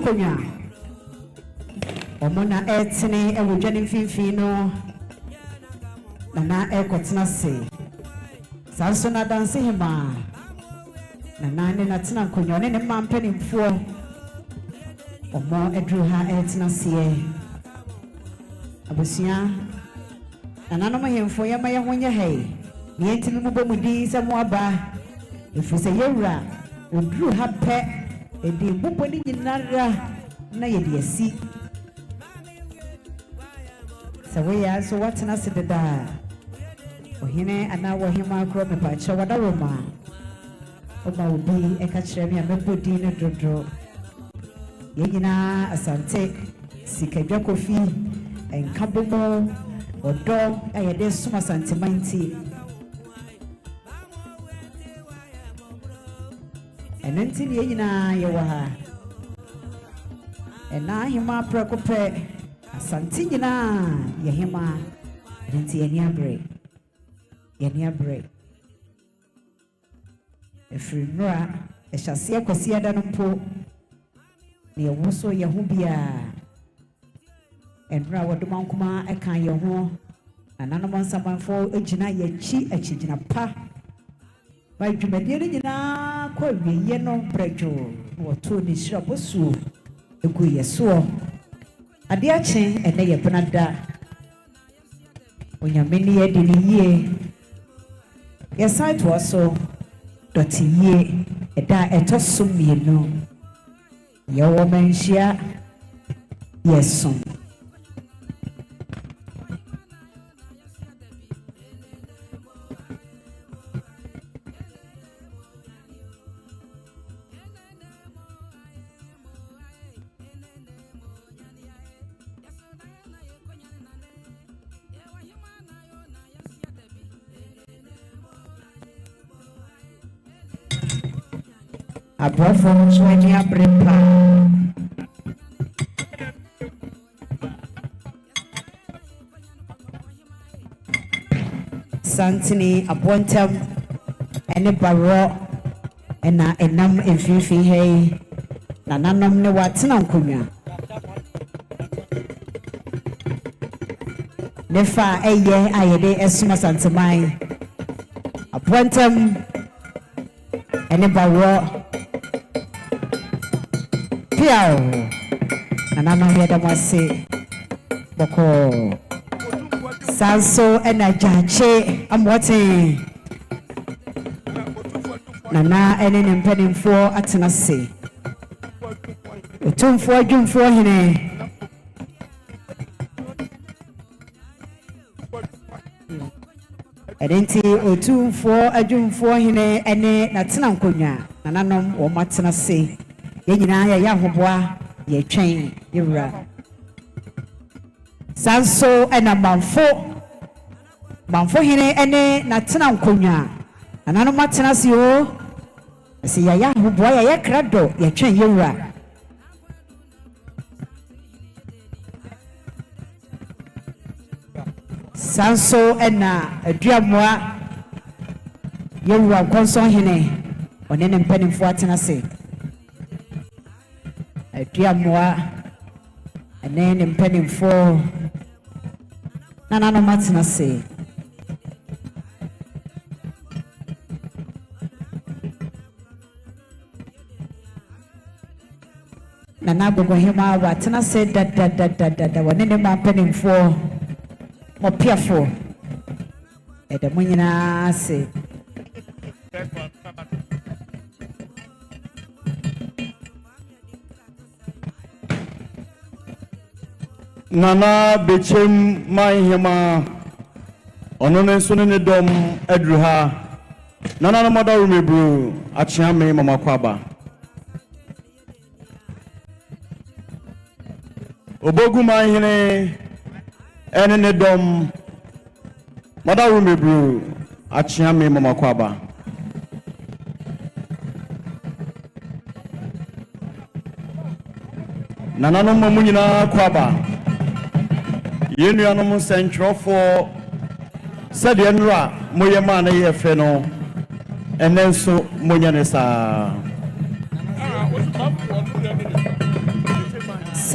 nkonya omona etene e wodwane mfimfini no nana ekotena se sanso na danse hema nana ne natena nkonya ne mampanimfo omo edru ha etena se abusia nana no mahemfo yema ye honya hei ne entimi mu bomudi se mo aba efuse yewura odru ha pe edi bobo ni nyinara na ye de asi sawe ya so watena se deda ohine ana wohima akro me pa che wada roma oba obi e ka kire me amebodi ne drodro ye nyina asante sikadwa kofi enkabomo odo ayede suma santimanti enenti ye nyina ye wa ha ena hima prekope asante nyina ye hima enenti ye niabre efrinura ehase akwasi ada no po ne woso ye ho bia enra wodomankoma ekan ye ho ananom nsamanfo egina ye chi achigina pa ba dwumadie ne nyina kwa wiye no brejo woto ni shirabosu egu yeso ade ache ene ye benada onyameni ye diniye ye site waso dotiye eda etosumienu ye wo menhia yeso Abrafo swani abrepa Santini abontam ene baro ena enam enfifi hei na nanom ne watena nkonwa nefa eye ayede esuma santimai abontam ene baro piao nana yeda mwase boko sanso ena jache amwote nana ene nempanimfo atena se otumfo adwumfo hene edenti otumfo adwumfo hene ene natena nkonya nananom wo matena se yenyina ya hoboa ye twen yewura sanso ena manfo hene ene natena nkonya anano matena si o si ya hoboa ya krado ye twen yewura sanso ena aduamoa yewura konso hene onene mpanimfo atena se aduamoa ene mpanimfo nana matena se nana gogo hema watena se da wonene mpanimfo mopiafo ede munyina se Nana bechem mahema onone sunene dom edruha nana no moda rumebru achiame mama kwaba obogu mahene enene dom moda rumebru achiame mama kwaba nana no mamunyina kwaba yenu anom sentrofo sede nra moyema na yefe no enenso monyane sa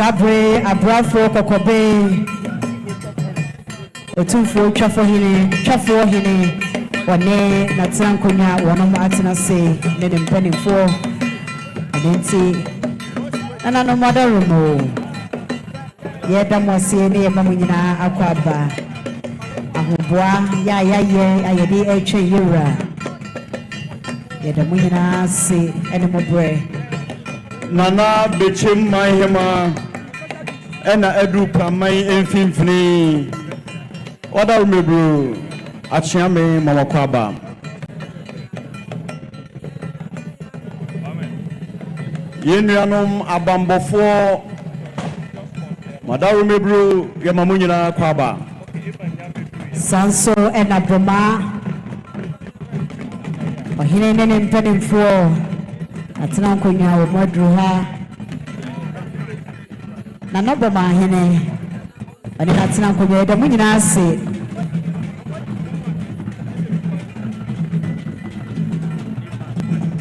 Sabre Abrafo Kokobe Otumfo Twafo hene Wane Natran Konya Wonom Atena se ne mpanimfo Adenti ana no madarumo Yeda Mosie ne yemamu nyina akwaba Ahobwa ya ayede etwe yura Yeda mu nyina se ene mobre Nana Bechem Mahema Ena Edu Pamai Enfimfini Oda Umebru Achiame Mamakwaba Yenuanom Abambofo Madaru Mebru Yamamunyina Kwaba Sanso Ena Boma Ohine nene mpanimfo Atena nkonya wo modru ha na no boma hene ani atena nkonya da munyina ase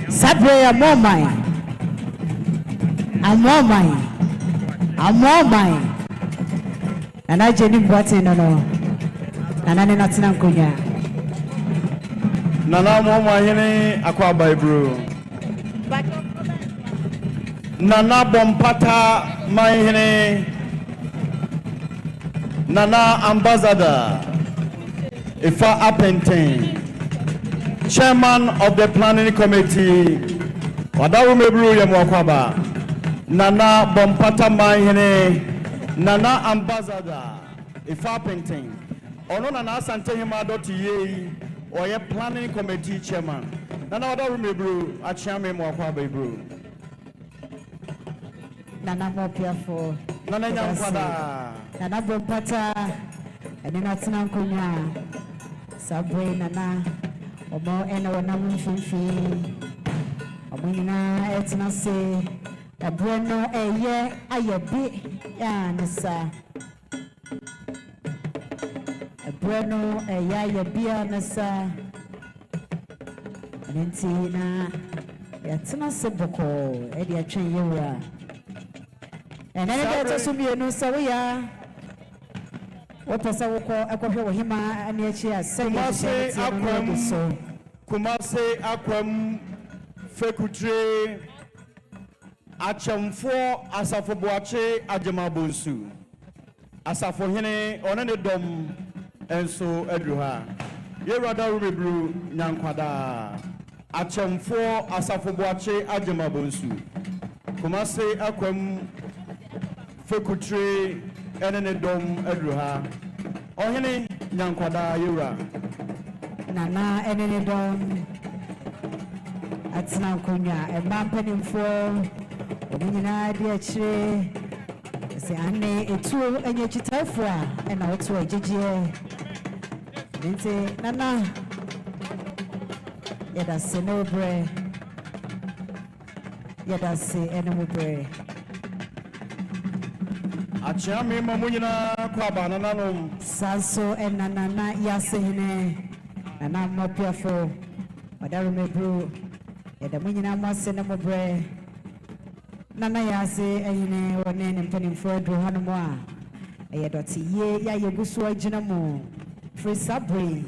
Sabre amomai ana jeni bwate no ana ne atena nkonya Nana Mama Hene Akwaba Ibru Nana Bompata Mahene Nana Ambassador Ifa Apenten Chairman of the Planning Committee Wadawu Mebru Yamwakwaba Nana Bompata Mahene Nana Ambassador Ifa Apenten Ono Nana Asante Himadoti Ye or your Planning Committee Chairman Nana Wadawu Mebru Achiame Mwakwaba Ibru Nana Mopiafo Nana Nyankwada Nana Bompata Nana Atena nkonya Sabre Nana Omo ena wana mfinfi Omunyina etena se Abreno eye ayebi ya nisa Abreno eye ayebi ya nisa Nenti na yatena se boko edi atwen yewura Enene de tosumie no sawiya Wopasa woko akohwe wohima ani achi asem Kumase akwam fekutre achamfo asafo boache ajemabonsu asafo hene onene dom enso adruha yerada rubebru nyankwada achamfo asafo boache ajemabonsu kumase akwam fekutre enene dom adruha ohene nyankwada yura Nana enene don Atena nkonya emba mpanimfo omunyina de achire se ane etu enye chitafo a ena otu ajeje nti nana yada se no bre yada se ene mo bre Achiame mamunyina kwaba nananom Sanso enana yase hene Nana Mopiafo Wadaru Mebru Yada munyina mwase na mobre Nana yase ehine wane ne mpanimfo adru hanom a Eyadoti ye ya yegusu agina mu Free Sabre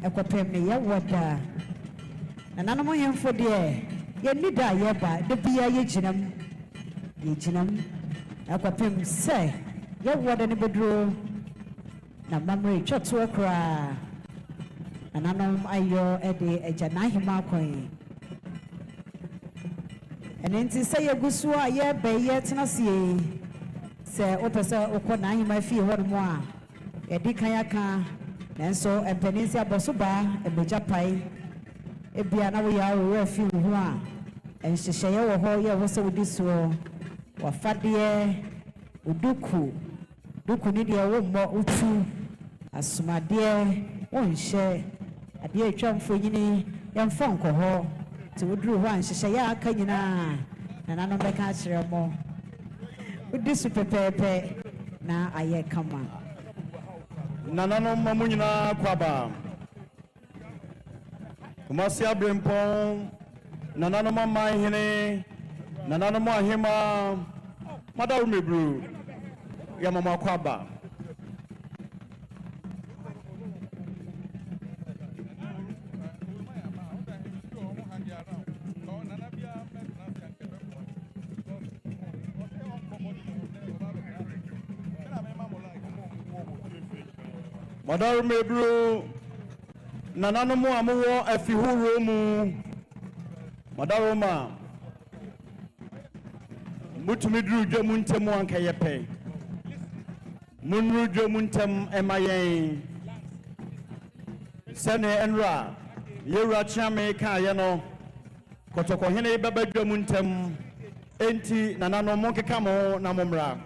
ekopem ne ye woda Nana mo yemfo de ye nida ye ba de bia ye ginam ekopem se ye woda ne bedru na mamre twato akra Ananom ayo ede ejana hima kwen Enenti se yegusu a ye be ye tena sie se opese okona hima fi ho no a edi kan aka nanso empenisi aboso ba ebeja pai ebia na wo ya wo fi ho a enhyehye ye wo ho ye wo se wodi so wafade uduku ni de wo mo utu asumade wonhye ade atwamfo nyini yemfa nkoho ti woduru ho anhyehye ya aka nyina na nanom beka akire mo wodi supepepe na aye kama nananom mamunyina kwaba Kumasi abrempon nananom amahene nananom ahema Madaru Mebru ya mama kwaba Madaru mebru nananomu amuwo afihuro mu Madaru ma mutumi duru dwamu ntemu anka yepe munru dwamu ntem emayen sene enra yewra chiame ka ye no kotoko hene baba dwamu ntem enti nananomu keka mo na momra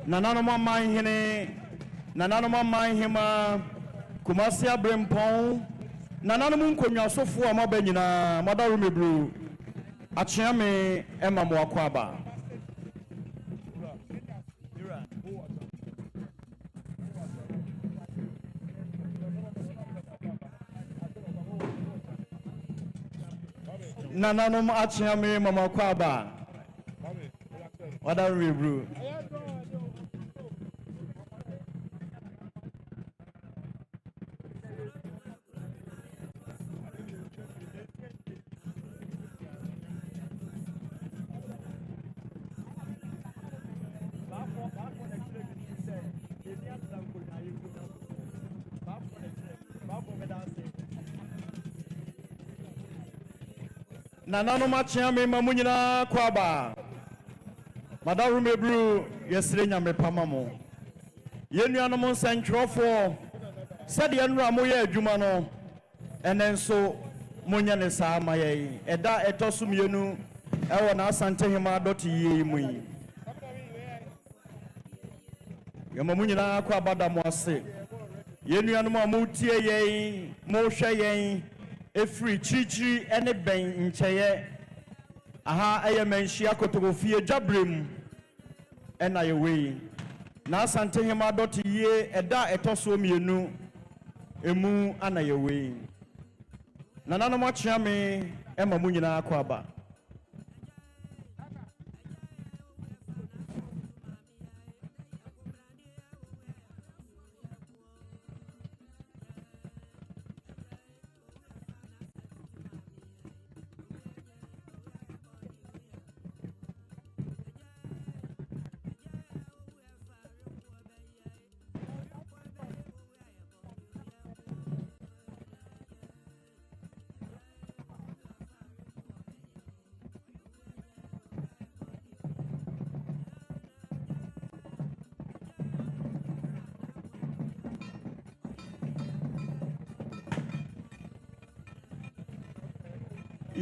nananomu aman hene nananomu aman hema Kumasi Abrempon nananomu nkonwa sofo amaba nyina Madaru mebru achiame ema mo akwaba nananum achiame mama kwaba Madaru mebru nananum achiame mamunyina kwaba Madaru mebru yesire nyame pamamo yenuanom nsantwerofo sade enura moye adwuma no enenso monya ne saa maye eda etoso mienu ewo na asante hema dot yi mu yi yamamunyina kwaba da mo ase yenuanom amutie yen mo hwe yen efri chichi ene ben ncheye aha ayamanhia kotogofie dwabrem ena yewe na asante hema dot yi eda etoso mienu emu ana yewe nanano mo chiame ema munyina kwaba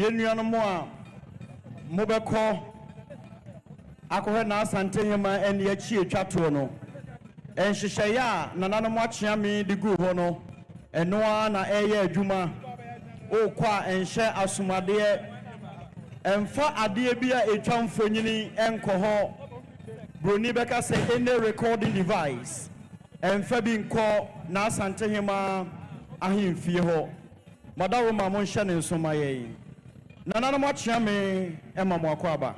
yenuanom a mobekọ akọhẹ na asante hema eni achi etwato no enhyehyeye a nananum achiame de gu ho no eno na eye adwuma okwa enhye asomade emfa ade bia etwa mfonyini enkoho broni beka say any recording device emfa bi nko na asante hema ahemfie ho Madaru ma mo nhye ne nsomaye nananum achiame ema mo akwaba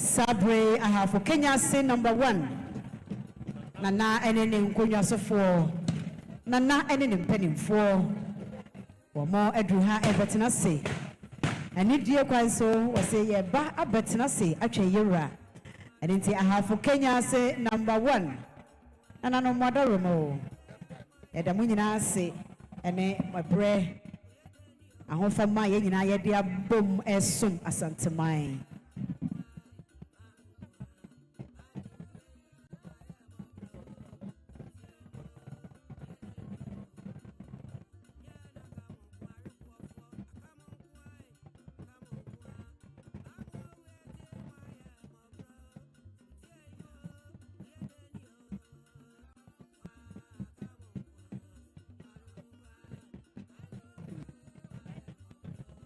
Sabre ahafo Kenya say number 1 nana ene ne nkonwa sofo nana ene ne mpanimfo womo adru ha ebetena se ani die kwan so wo say ye ba abetena se atwa yewra ene nti ahafo Kenya say number 1 nana no modaromo eda mu nyina se ene mabre ahofama ye nyina ye de abom esum asanteman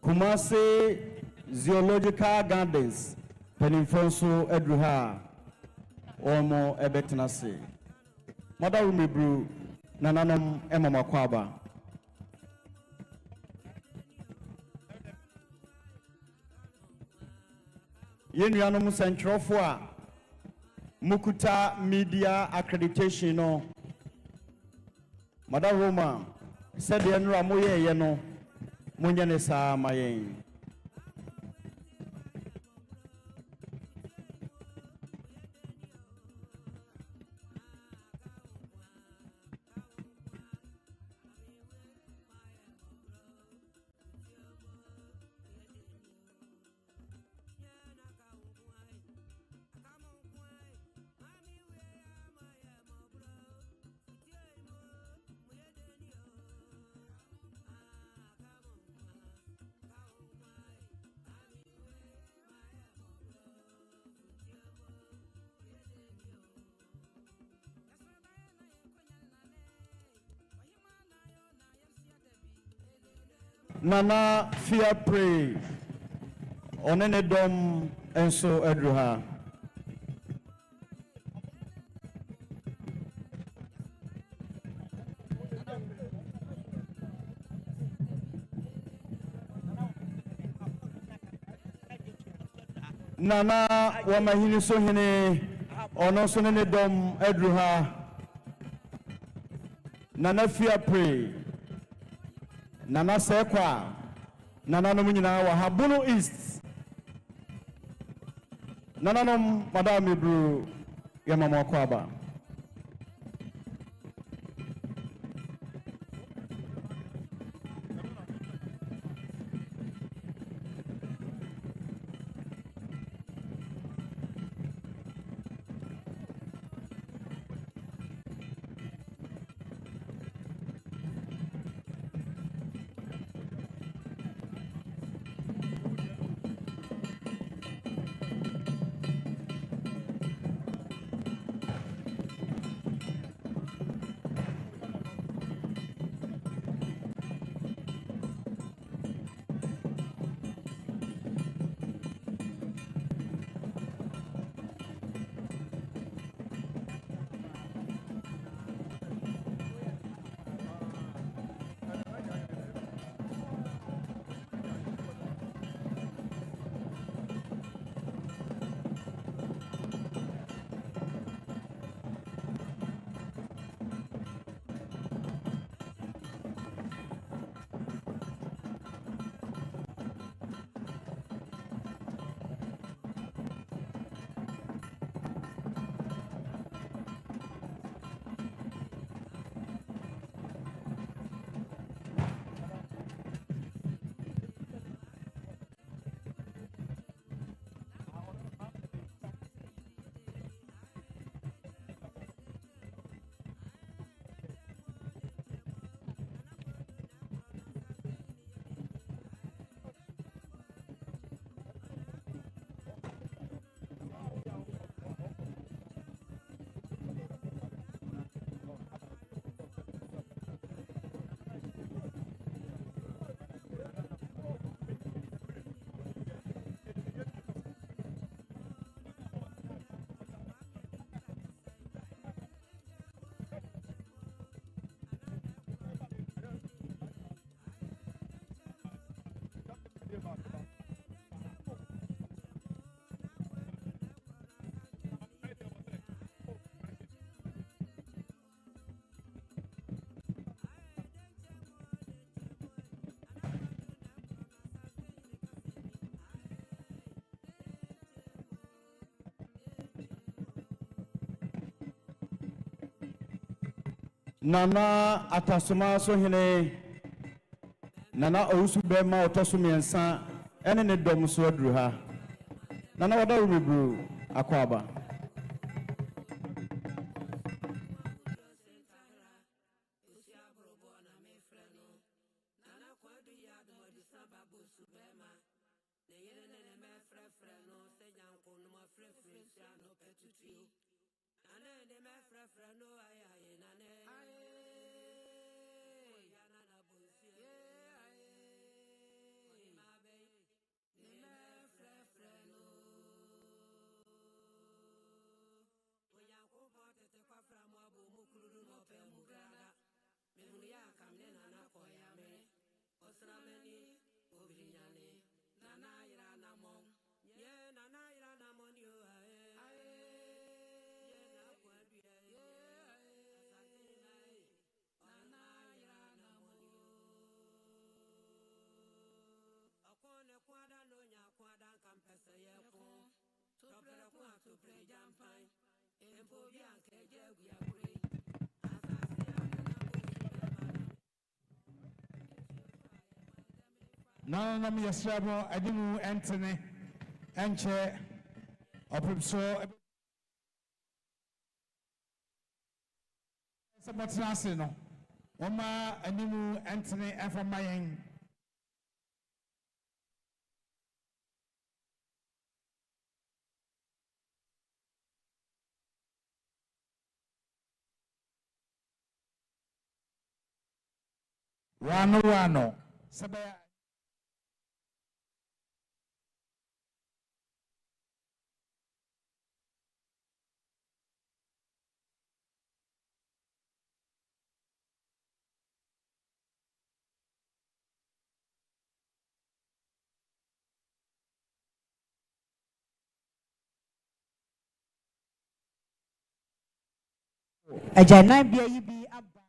Kumasi Zoological Gardens, Peninfonso Edruha, Omo Ebetinasi. Mother Umibru, Nananum Emma Makwaba. Yenuanum Central for Mukuta Media Accreditation. No, Mother Roma said the Enra Moye Yeno. Munyane sa mayen Nana fear pray onene dom enso edruha Nana wamahini so hene ono so nene dom edruha Nana fear pray Nana sekwa Nana no nyina wa Habunu East Nana no madam Ibru ya mama kwaba Nana Atasoma so hene Nana Owusu Bema Otosu miensa ene ne dom so aduru ha. Nana wada rumebru akwaba. No, no, me strabo. I didn't Anthony, Anche, or so. What's nothing? No, Oma, I knew Anthony, and from my end. Wano, Sabaya. Ajana bia yi bi aba.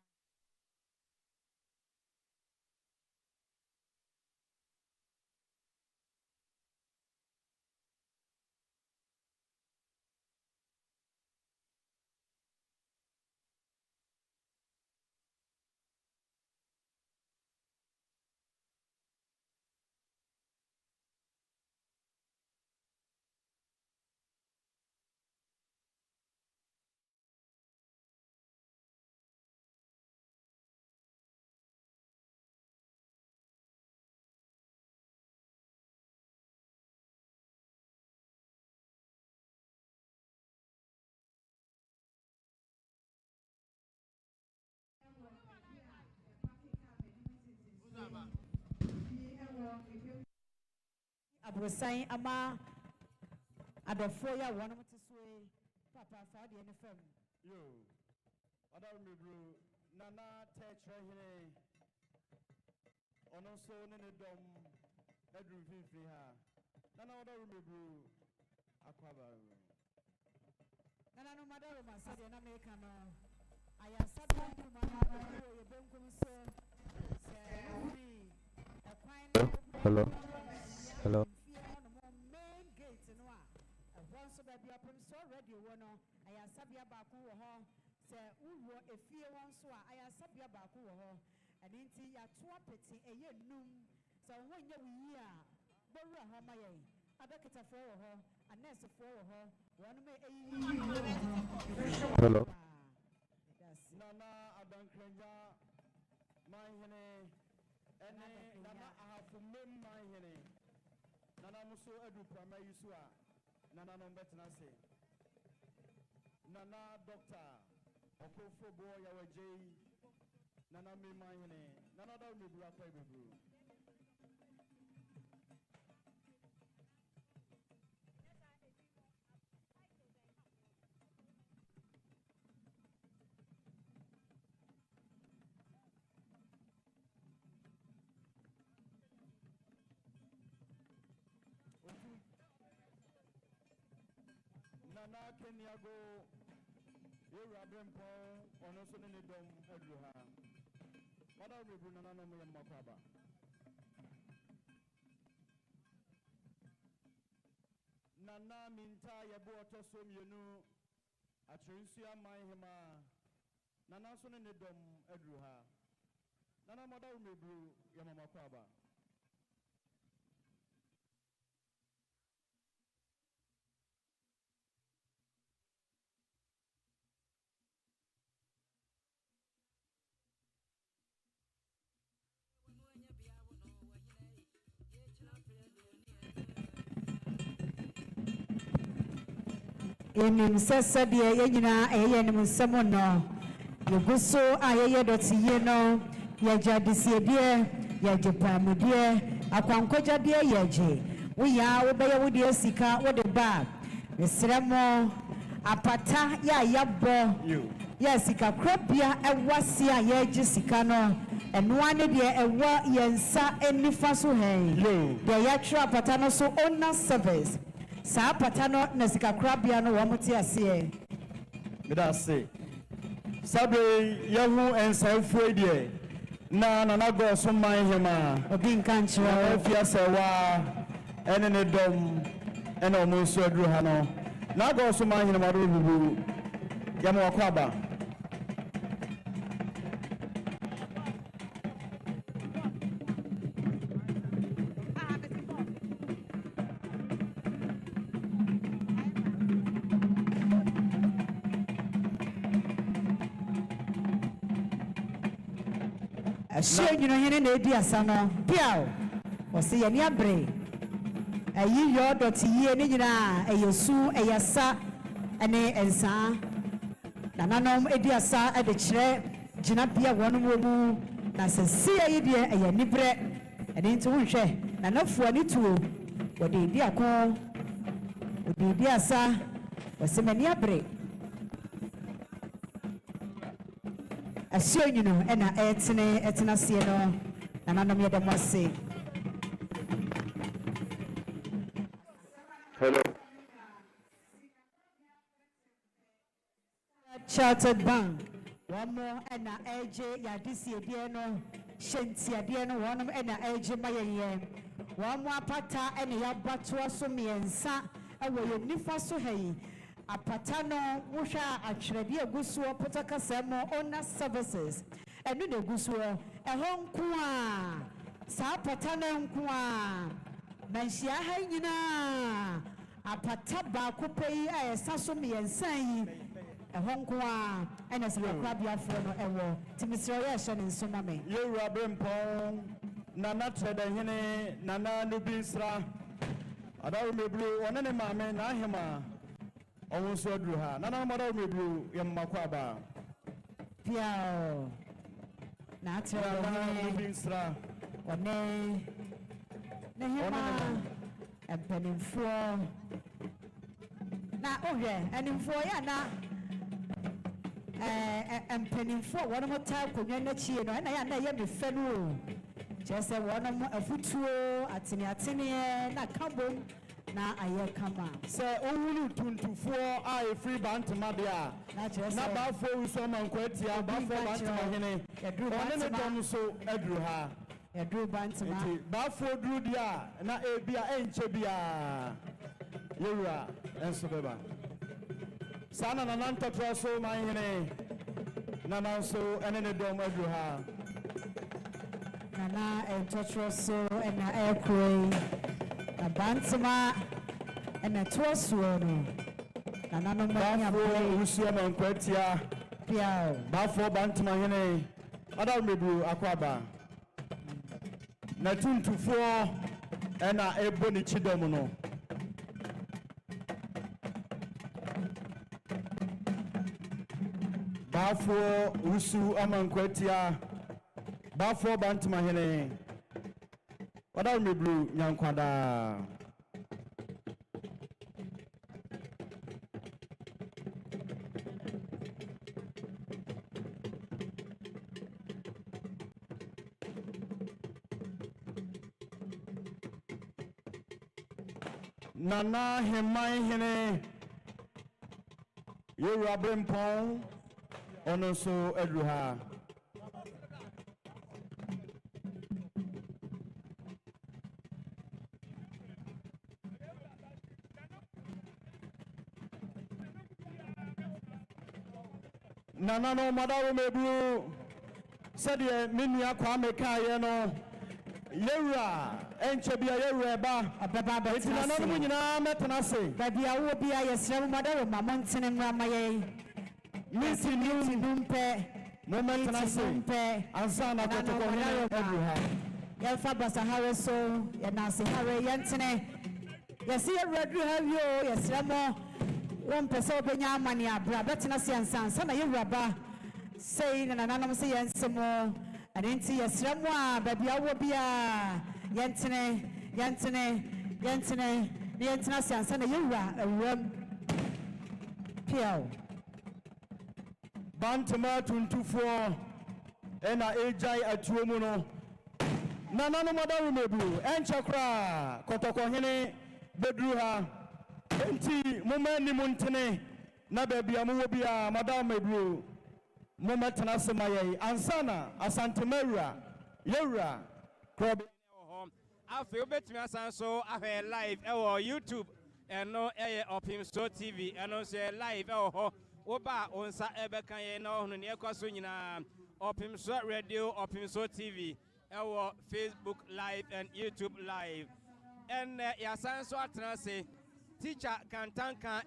Abrosan ama adofo ya wonum teswe papa fa de ne fam Yo. Wada rumebru Nana Tetre hene. Ono so ne dom adru fifi ha. Nana wada rumebru akwaba. nana no madaro ma se de na meka no aya sabu kuma na ye benkum so se free Hello. Hello. main gate no a once ba bia pon so radio wo no aya sabia ba ko wo ho se uwo efie won so a aya sabia ba ko wo ho ani nti ya to apeti eye num se wo nya wi a bowura ho ma ye abeketa fo wo ho anese fo wo ho won me Hello. Nana Adankrenja Mahene ene Nana ahafu mem Mahene Nana muso edu prama yusua Nana no betna se Nana doctor Okofo bo ya waje Nana me Mahene Nana da me bua kwa bebu Nana Kenyago Rabempo ono so ne dom adru ha. Wada rumebru Nana no mo yamma kwaba. Nana minta yebo otoso mienu atrensu aman hema nana so ne dom aduru ha nana moda wo mebru ya mama kwaba Enim sesa de yenyina eyenim nsemo no yeguso ayeye dotiye no yeja disiedie yeje pamudie akwankoja de yeje woya wobeye wode sika wode ba mesremo apata ya yabo ya sika krobia ewase a yeje sika no enoa ne de ewa yensa enifa so hen de ya tra apata no so owner service sa patano na sika krabia no wo mute ase meda se sabe yehu ensaifo die na go so man hema obi nkan chiro ofia se wa ene ne dom ene o mo so aduru ha no na go so man hema do bubu ya mo kwaba Ashie nyino hene na edi asano piao wose ye ni abre ayi yo doti ye ni nyina eyesu eyasa ene ensa nananom edi asa ede kire gina bia wonum omu na sesi ayi de eye nibre ene nti wonhwe nanafu ani tuo wode edi akon wode edi asa wose mani abre Ashie nyino ena etena sie no nananom ye dem wase Hello. Chartered Bank one more ena AJ ya disiedie no shentiadie no wonum ena AJ mayeye one more apata ena ya batoa so miensa ewo ye nifa so hayi apata no wohwa atwerede agusuo potaka samo owner services enu de gusuo eho nko a sa apata no nko a manhia ha nyina apata ba kopei a esa so miensa yi eho nko a ena se kwabia fo no ewo timisiro ye hye ne nsoma me yewura brempon nana treda hene nana nubinsra adawo meblu one ne maame na ahema owo so aduru ha nana moda meblu yemmakwaba piao na atira nana ne nubinsra one ne hema empenimfo na ohwe enimfo ya na empenimfo wono mota konwa na chie no na ya na ye me fe no chese wono mo afutuo atene na kabom na aye kama se owulu tuntufo a free bantama de a na chese na bafo uso mankwatia bafo bantama hene one ne dom so aduru ha edru bantama enti bafo duru dia na ebia enche bia yewura enso beba sana na nantotro so man hene na nanso ene ne dom aduru ha na entotro so ena aircray na bantama ena tosuo no na nano manya bafo uso mankwatia piao bafo bantama hene ada mebu akwaba na tuntufo ena ebo ni chidom no bafo usu amankwatia bafo bantama hene ada mebu nyankwada nana hemai hene yewura brempon ono so aduru ha Nanano Madawo Mebru said Minya Kwame Kayeno Yera and Chabia Yereba Ababa it's another Munina Metanase Baby I will be a Yesra Madama Mountain and Ramaye Missy Numpe Momentanase Ansana Kotoko Yelfa Basahara so Yanasi Harry Yantene Yasi Red Ravio Yesramo one person benya mania bra betina siansan sana yewraba say na nanam say yansemo adenti yesramo a baby awo bia yentene siansan na yewra awram piao Bantama 24 ena ejai atuomu no nanano madaru mebu enchakra kotoko hene bedru ha enti momani muntene na baby amuwo bia madam mebu momentana semaye ansana asante mera yewra krobe afi obetumi asan so ahwe live ewo YouTube eno eye Opimso TV eno se live ewo ho oba onsa ebekan ye na ohunu ne ekwaso nyina Opimso Radio Opimso TV ewo Facebook live and YouTube live and yasan so atena se teacher kantanka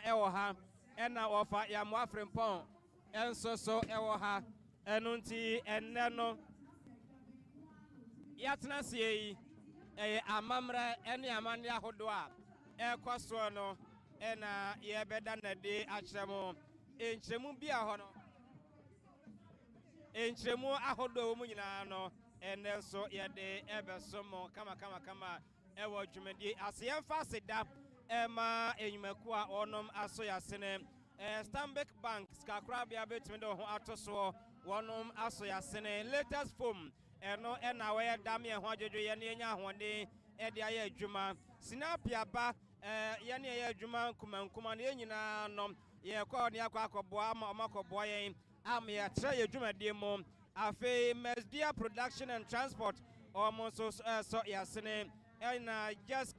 ewo ha ena ofa ya moafrempon enso so ewo ha enunti enne no yatena se yi amamra ene amane ahodo a ekwaso no ena yebeda na de akyeremo enkyeremu bia ho no enkyeremu ahodo mu nyina no ene so yede ebesomo kama ewo dwumadi aseyemfa seda ema enyumaku a onom aso yasene Stanbic Bank skakra bia betumi de ho atoso wonom aso yasene latest form eno ena we dam ye ho adwodwo ye ne enya ahode e de aye adwuma sinapia ba ye ne ye adwuma nkumankuma ne nyina no ye kwa ne akwakoboa ma omakoboa ye am ye tra ye dwumadi mu afi Mesdia Production and Transport almost so yasene and just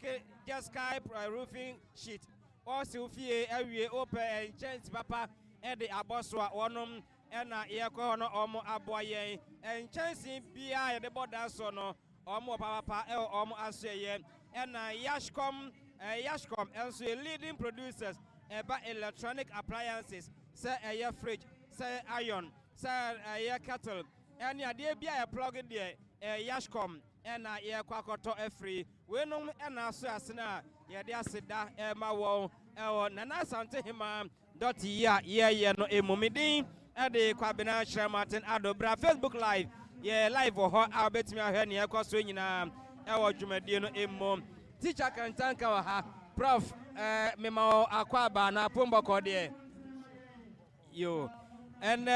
sky roofing sheet also fie awie open and chance papa e de aboswa wonom ena yekọ no omo aboye and chance bia e de border so no omo papa e omo aseye ena Yashcom also leading producers about electronic appliances say a fridge say iron say a kettle and ya de bia e plug there Yashcom ena ye kwakoto free we no ena so asena ye de aseda ma wo nana sante hima .ya ye no emumidin e de kwabena Shira Martin Adobra Facebook live ye live ho abetimi ahwe ne ekoso nyina e wo dwumadie no emmo teacher kantanka wa ha prof mema akwaba na pomboko de yo and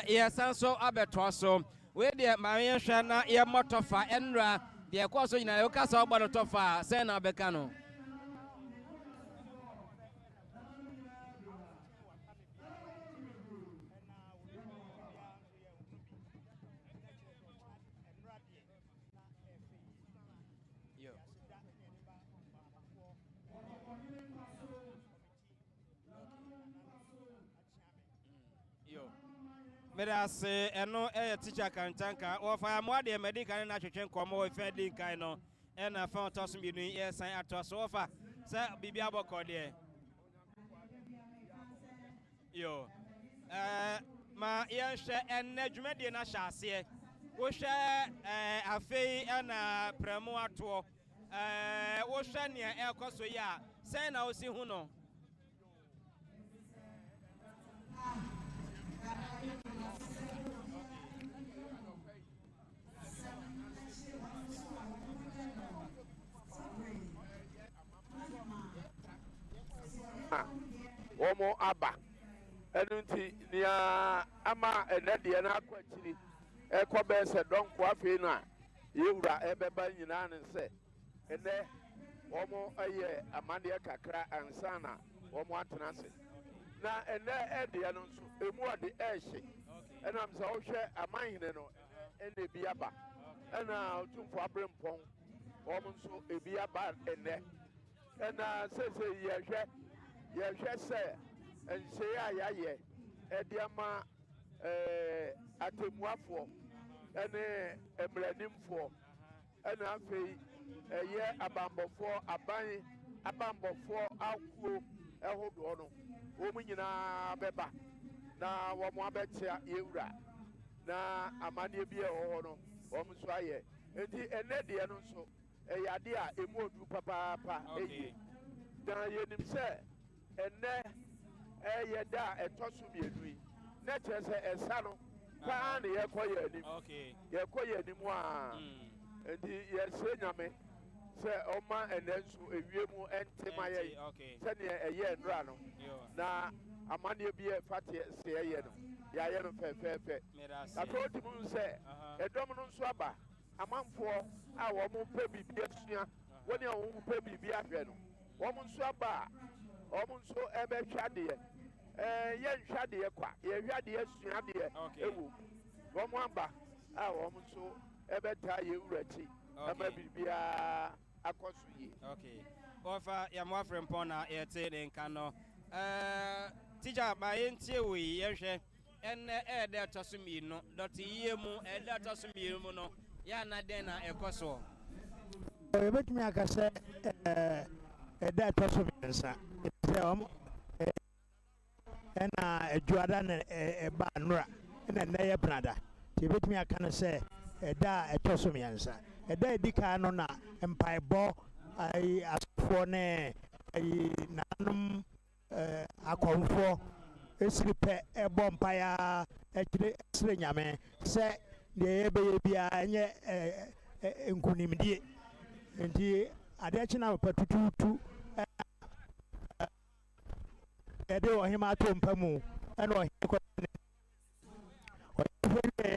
ye sanso abeto so we de ma yen hwa na ye motofa enra de kwaso nyina yo kasa ogba no tofa se na beka no Medase eno teacher kantanka o fa mo de medical na twetwen komo o fa din kan no ena fa tosom bi nu yesan atoso o fa se bibia boko de yo ma yehwe enne dwumade na hyase wo hwe afei ena premu ato wo hwe ne ekoso ya se na osi hu no Omo aba enunti nia ama enede na akwachiri ekobe se donko afi no a yewura ebeba nyina ne se ene omo aye amade kakra ansana omo atenase na ene ede no nso emu ode ehye enam se wo hwe amanhene no ene bi aba ena otumfo abrempon omo nso ebi aba ene ena sese yehwe say nhye a yɛayɛ ɛde ama atemmuafoɔ ɛne mmeranimfoɔ ɛna afei ɛyɛ abambɔfoɔ abambɔfoɔ akuo ɛhodoɔ no wɔn nyinaa bɛba na wɔn abɛkyia yɛwura na amanneɛ bi ɛwɔ hɔ no wɔn nso ayɛ nti ɛnɛ deɛ no nso ɛyɛ ade a emu odu papaapa ɛyie na yɛnim sɛ ɛnɛ ɛyɛ da a ɛtɔ so mmienu yi na kyerɛ sɛ ɛsa no paa na yɛkɔ yɛ anim yɛkɔ yɛ anim a nti yɛsrɛ nyame sɛ ɔma ɛnɛ nso ewie mu ɛntema yɛ sɛnea ɛyɛ nnora no na amanneɛ bi ɛfa sɛ ɛyɛ no yɛayɛ no fɛfɛɛfɛ afei wotumi sɛ ɛdɔm no nso aba amanfoɔ a wɔn pɛ biribi asua wɔne a wɔn pɛ biribi ahwɛ no wɔn nso aba a wɔn nso ɛbɛhwɛ adeɛ yɛnhwɛ adeɛ kwa yɛhwɛ adeɛ sua adeɛ ɛwɔ wɔn aba a wɔn nso ɛbɛtaa yɛwura akyi ɛma biribiara akɔ so yie. Wɔfa yɛmoafrɛ mpɔn na yɛte ne nka no teacher ba yɛntie wɔ yi yɛhwɛ ɛnɛ ɛɛdɛ ɛtɔ so mmienu dɔte yie mu ɛɛdɛ ɛtɔ so mmienu mu no yɛana dɛn na ɛkɔ soɔ yɛbɛtumi aka sɛ ɛda ɛtɔ so mmiɛnsa sɛ ɛna adwuada na ɛba nnora ɛna nnɛ yɛ benada nti yɛbɛtumi aka no sɛ ɛda a ɛtɔ so mmiɛnsa ɛda a ɛdi kan no na mpaebɔ asɔfoɔ ne nanom akɔmfoɔ esiri pɛ ɛbɔ mpaeɛ ɛkyerɛ ɛsere nyame sɛ deɛ yɛbɛyɛ biara ɛnyɛ nkunimdie nti adeɛ kye na pɛ tutuutu yɛde ɔhema ato mpa mu ɛna ɔhema kɔ ɔhema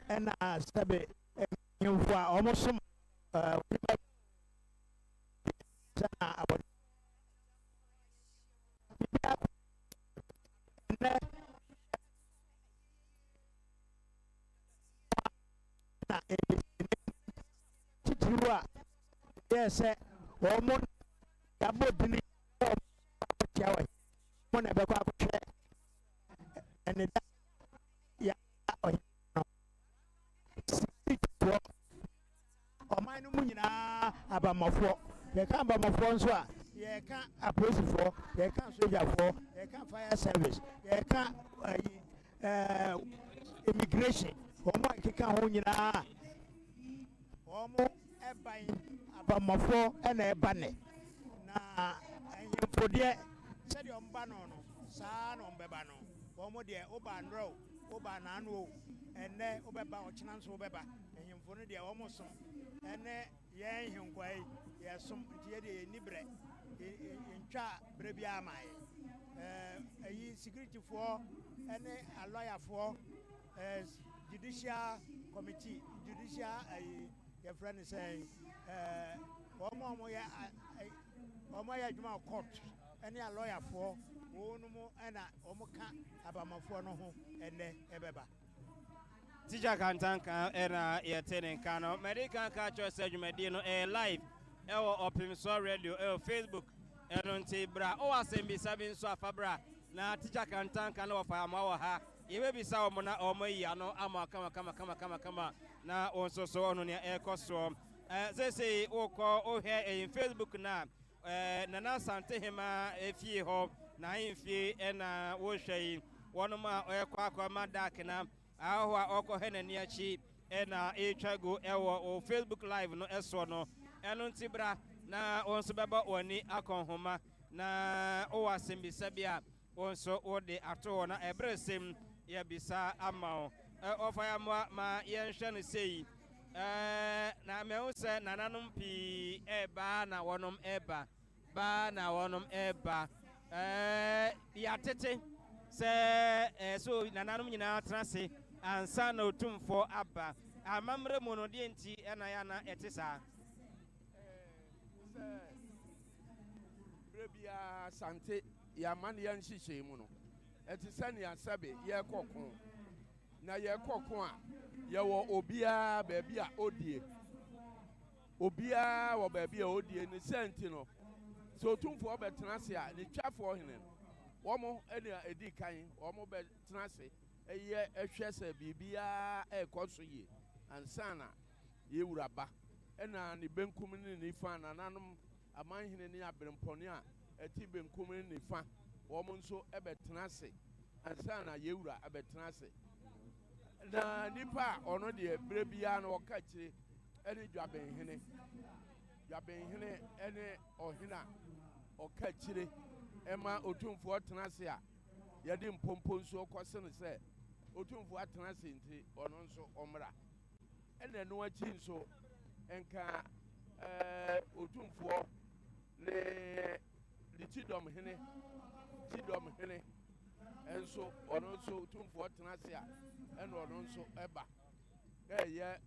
ɛna sɛbe nhemfo a ɔmo som sana abɔ na titiri a yɛ sɛ ɔmo yabɔ dini tia wɔ mo na ɛbɛkɔ akɔhwɛ ɛne da yɛ ɔyɛ no sikitifoɔ ɔman no mu nyinaa abamɔfoɔ yɛka abamɔfoɔ nso a yɛka apolisifoɔ yɛka sogyafoɔ yɛka fire service yɛka immigration wɔn a keka ho nyinaa wɔn ɛban abamɔfoɔ ɛna ɛba ne na ahemfodeɛ sɛdeɛ wɔn ba no no saa na wɔn bɛba no wɔn deɛ ɔba nnora o ɔba naano o ɛnɛ ɔbɛba ɔkyena nso ɔbɛba ahemfo no deɛ wɔn som ɛnɛ yɛn henkwa yi yɛsom nti yɛ deɛ yɛni berɛ yɛntwa berɛ biara ma yɛ ɛyi securityfoɔ ɛne alɔyafoɔ judicial committee judicial yɛfrɛ no sɛ wɔn yɛ adwuma court ɛne alɔyafoɔ wɔn mu ɛna wɔn ka abamafoɔ no ho ɛnɛ ɛbɛba. Teacher Kantanka ɛna yɛte ne nka no mɛde kanka kyerɛ sɛ dwumadie no ɛyɛ live ɛwɔ Ɔpemso radio ɛwɔ Facebook ɛno nti bra ɔwɔ asɛmbisa bi nso afa bra na Teacher Kantanka no wɔfa ama wɔ ha yɛbɛbisa wɔn na wɔn yi ano ama kama na wɔn nso so ɔno nea ɛrekɔ soɔ sɛsɛ wɔkɔ ɔhwɛ ɛyɛ Facebook na Nana Santehema efie hɔ na ahemfie ɛna wɔhwɛ yi wɔnom a ɔyɛkɔ akɔma dark na ahụ a ọkọ n'ani akyi na etwa go ɛwɔ Facebook live no ɛso no ɛno nti bra na wɔn nso bɛba wɔni akɔ nhoma na ɔwɔ asɛmbisa bi a wɔn nso wɔde ato hɔ na ɛbrɛ sɛm yɛbisa ama wɔn ɔfa ya ma yɛnhwɛ no sei na mɛhu sɛ nananom pii ɛba na wɔnom ɛba ba na wɔnom ɛba yɛatete sɛ so nananom nyinaa tena se ansa na otumfo aba amamre mu no de nti ɛna ya na ɛte saa brebia sante ya man ya nhyehyɛ mu no ɛte sɛ ne asabe yɛ kɔko na yɛ kɔko a yɛwɔ obia baabi a odie obia wɔ baabi a odie ne sɛnti no so tumfo betena se a ne twafo hene wɔn ɛna edi kan wɔn betena se ɛyɛ ɛhwɛ sɛ bibia ɛkɔ so yie ansana yewura ba ɛna ne benkum ne ne fa nananom amanhene ne abrempɔne a ɛti benkum ne ne fa wɔn nso ɛbɛtena se ansana yewura ɛbɛtena se na nipa ɔno deɛ bere bia na wɔka kyire ɛne dwabenhene ɛne ɔhena ɔka kyire ɛma otumfoɔ tena se a yɛde mpompo nso kɔse no sɛ otumfoɔ atena se nti ɔno nso ɔmmra ɛna no akyi nso ɛnka otumfoɔ ne tidɔm hene ɛnso ɔno nso otumfoɔ tena se a ɛna ɔno nso ɛba ɛyɛ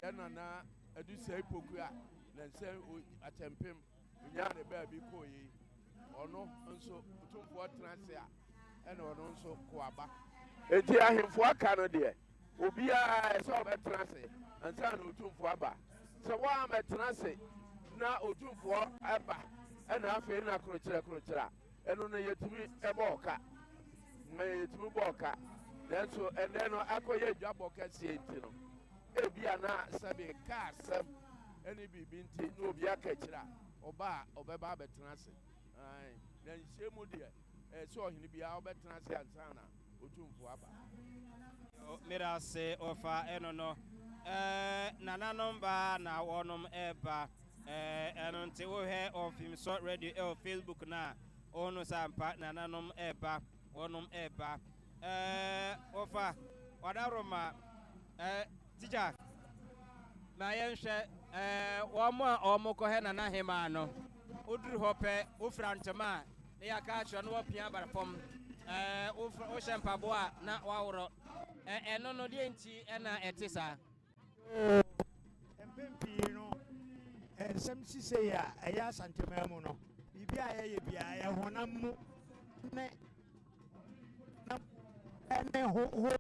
yɛ nana adusa ipoku a na nsɛm atɛmpem nya ne baabi kɔ yi ɔno nso otumfoɔ tena se a ɛna ɔno nso kɔ aba enti ahemfo aka no deɛ obiara ɛsɛ ɔbɛtena se ansa na otumfoɔ aba sɛ wɔn a bɛtena se na otumfoɔ aba ɛna afei na korokyerɛ ɛno no yɛtumi ɛbɔ ɔka na yɛtumi bɔ ɔka nanso ɛnɛ no akɔyɛ adwabɔ kɛseɛ nti no ebia na sɛbi kaa sɛm ɛne biribi nti na obi aka kyerɛ a ɔba a ɔbɛba abɛtena ase na nhyɛ mu deɛ sɛ ɔhene biara ɔbɛtena ase ansa na otumfo aba mmiri ase ɔfa ɛno no nananom ba na wɔnom ɛba ɛno nti wohwɛ ɔmfimsɔ radio ɛwɔ Facebook na ɔno sa mpa nananom ɛba wɔnom ɛba ɔfa wadaroma teacher na yɛnhwɛ wɔn a wɔn kɔhɛ nana hema no woduru hɔ pɛ wofira ntoma a na yɛaka akyerɛ no wɔpia abara fam wohyɛ mpaboa a na waworɔ ɛno no deɛ nti ɛna ɛte saa mpɛn pii no nsɛm sise a ɛyɛ asantema mu no biribi a yɛyɛ biara yɛhonam mu ne ɛne ho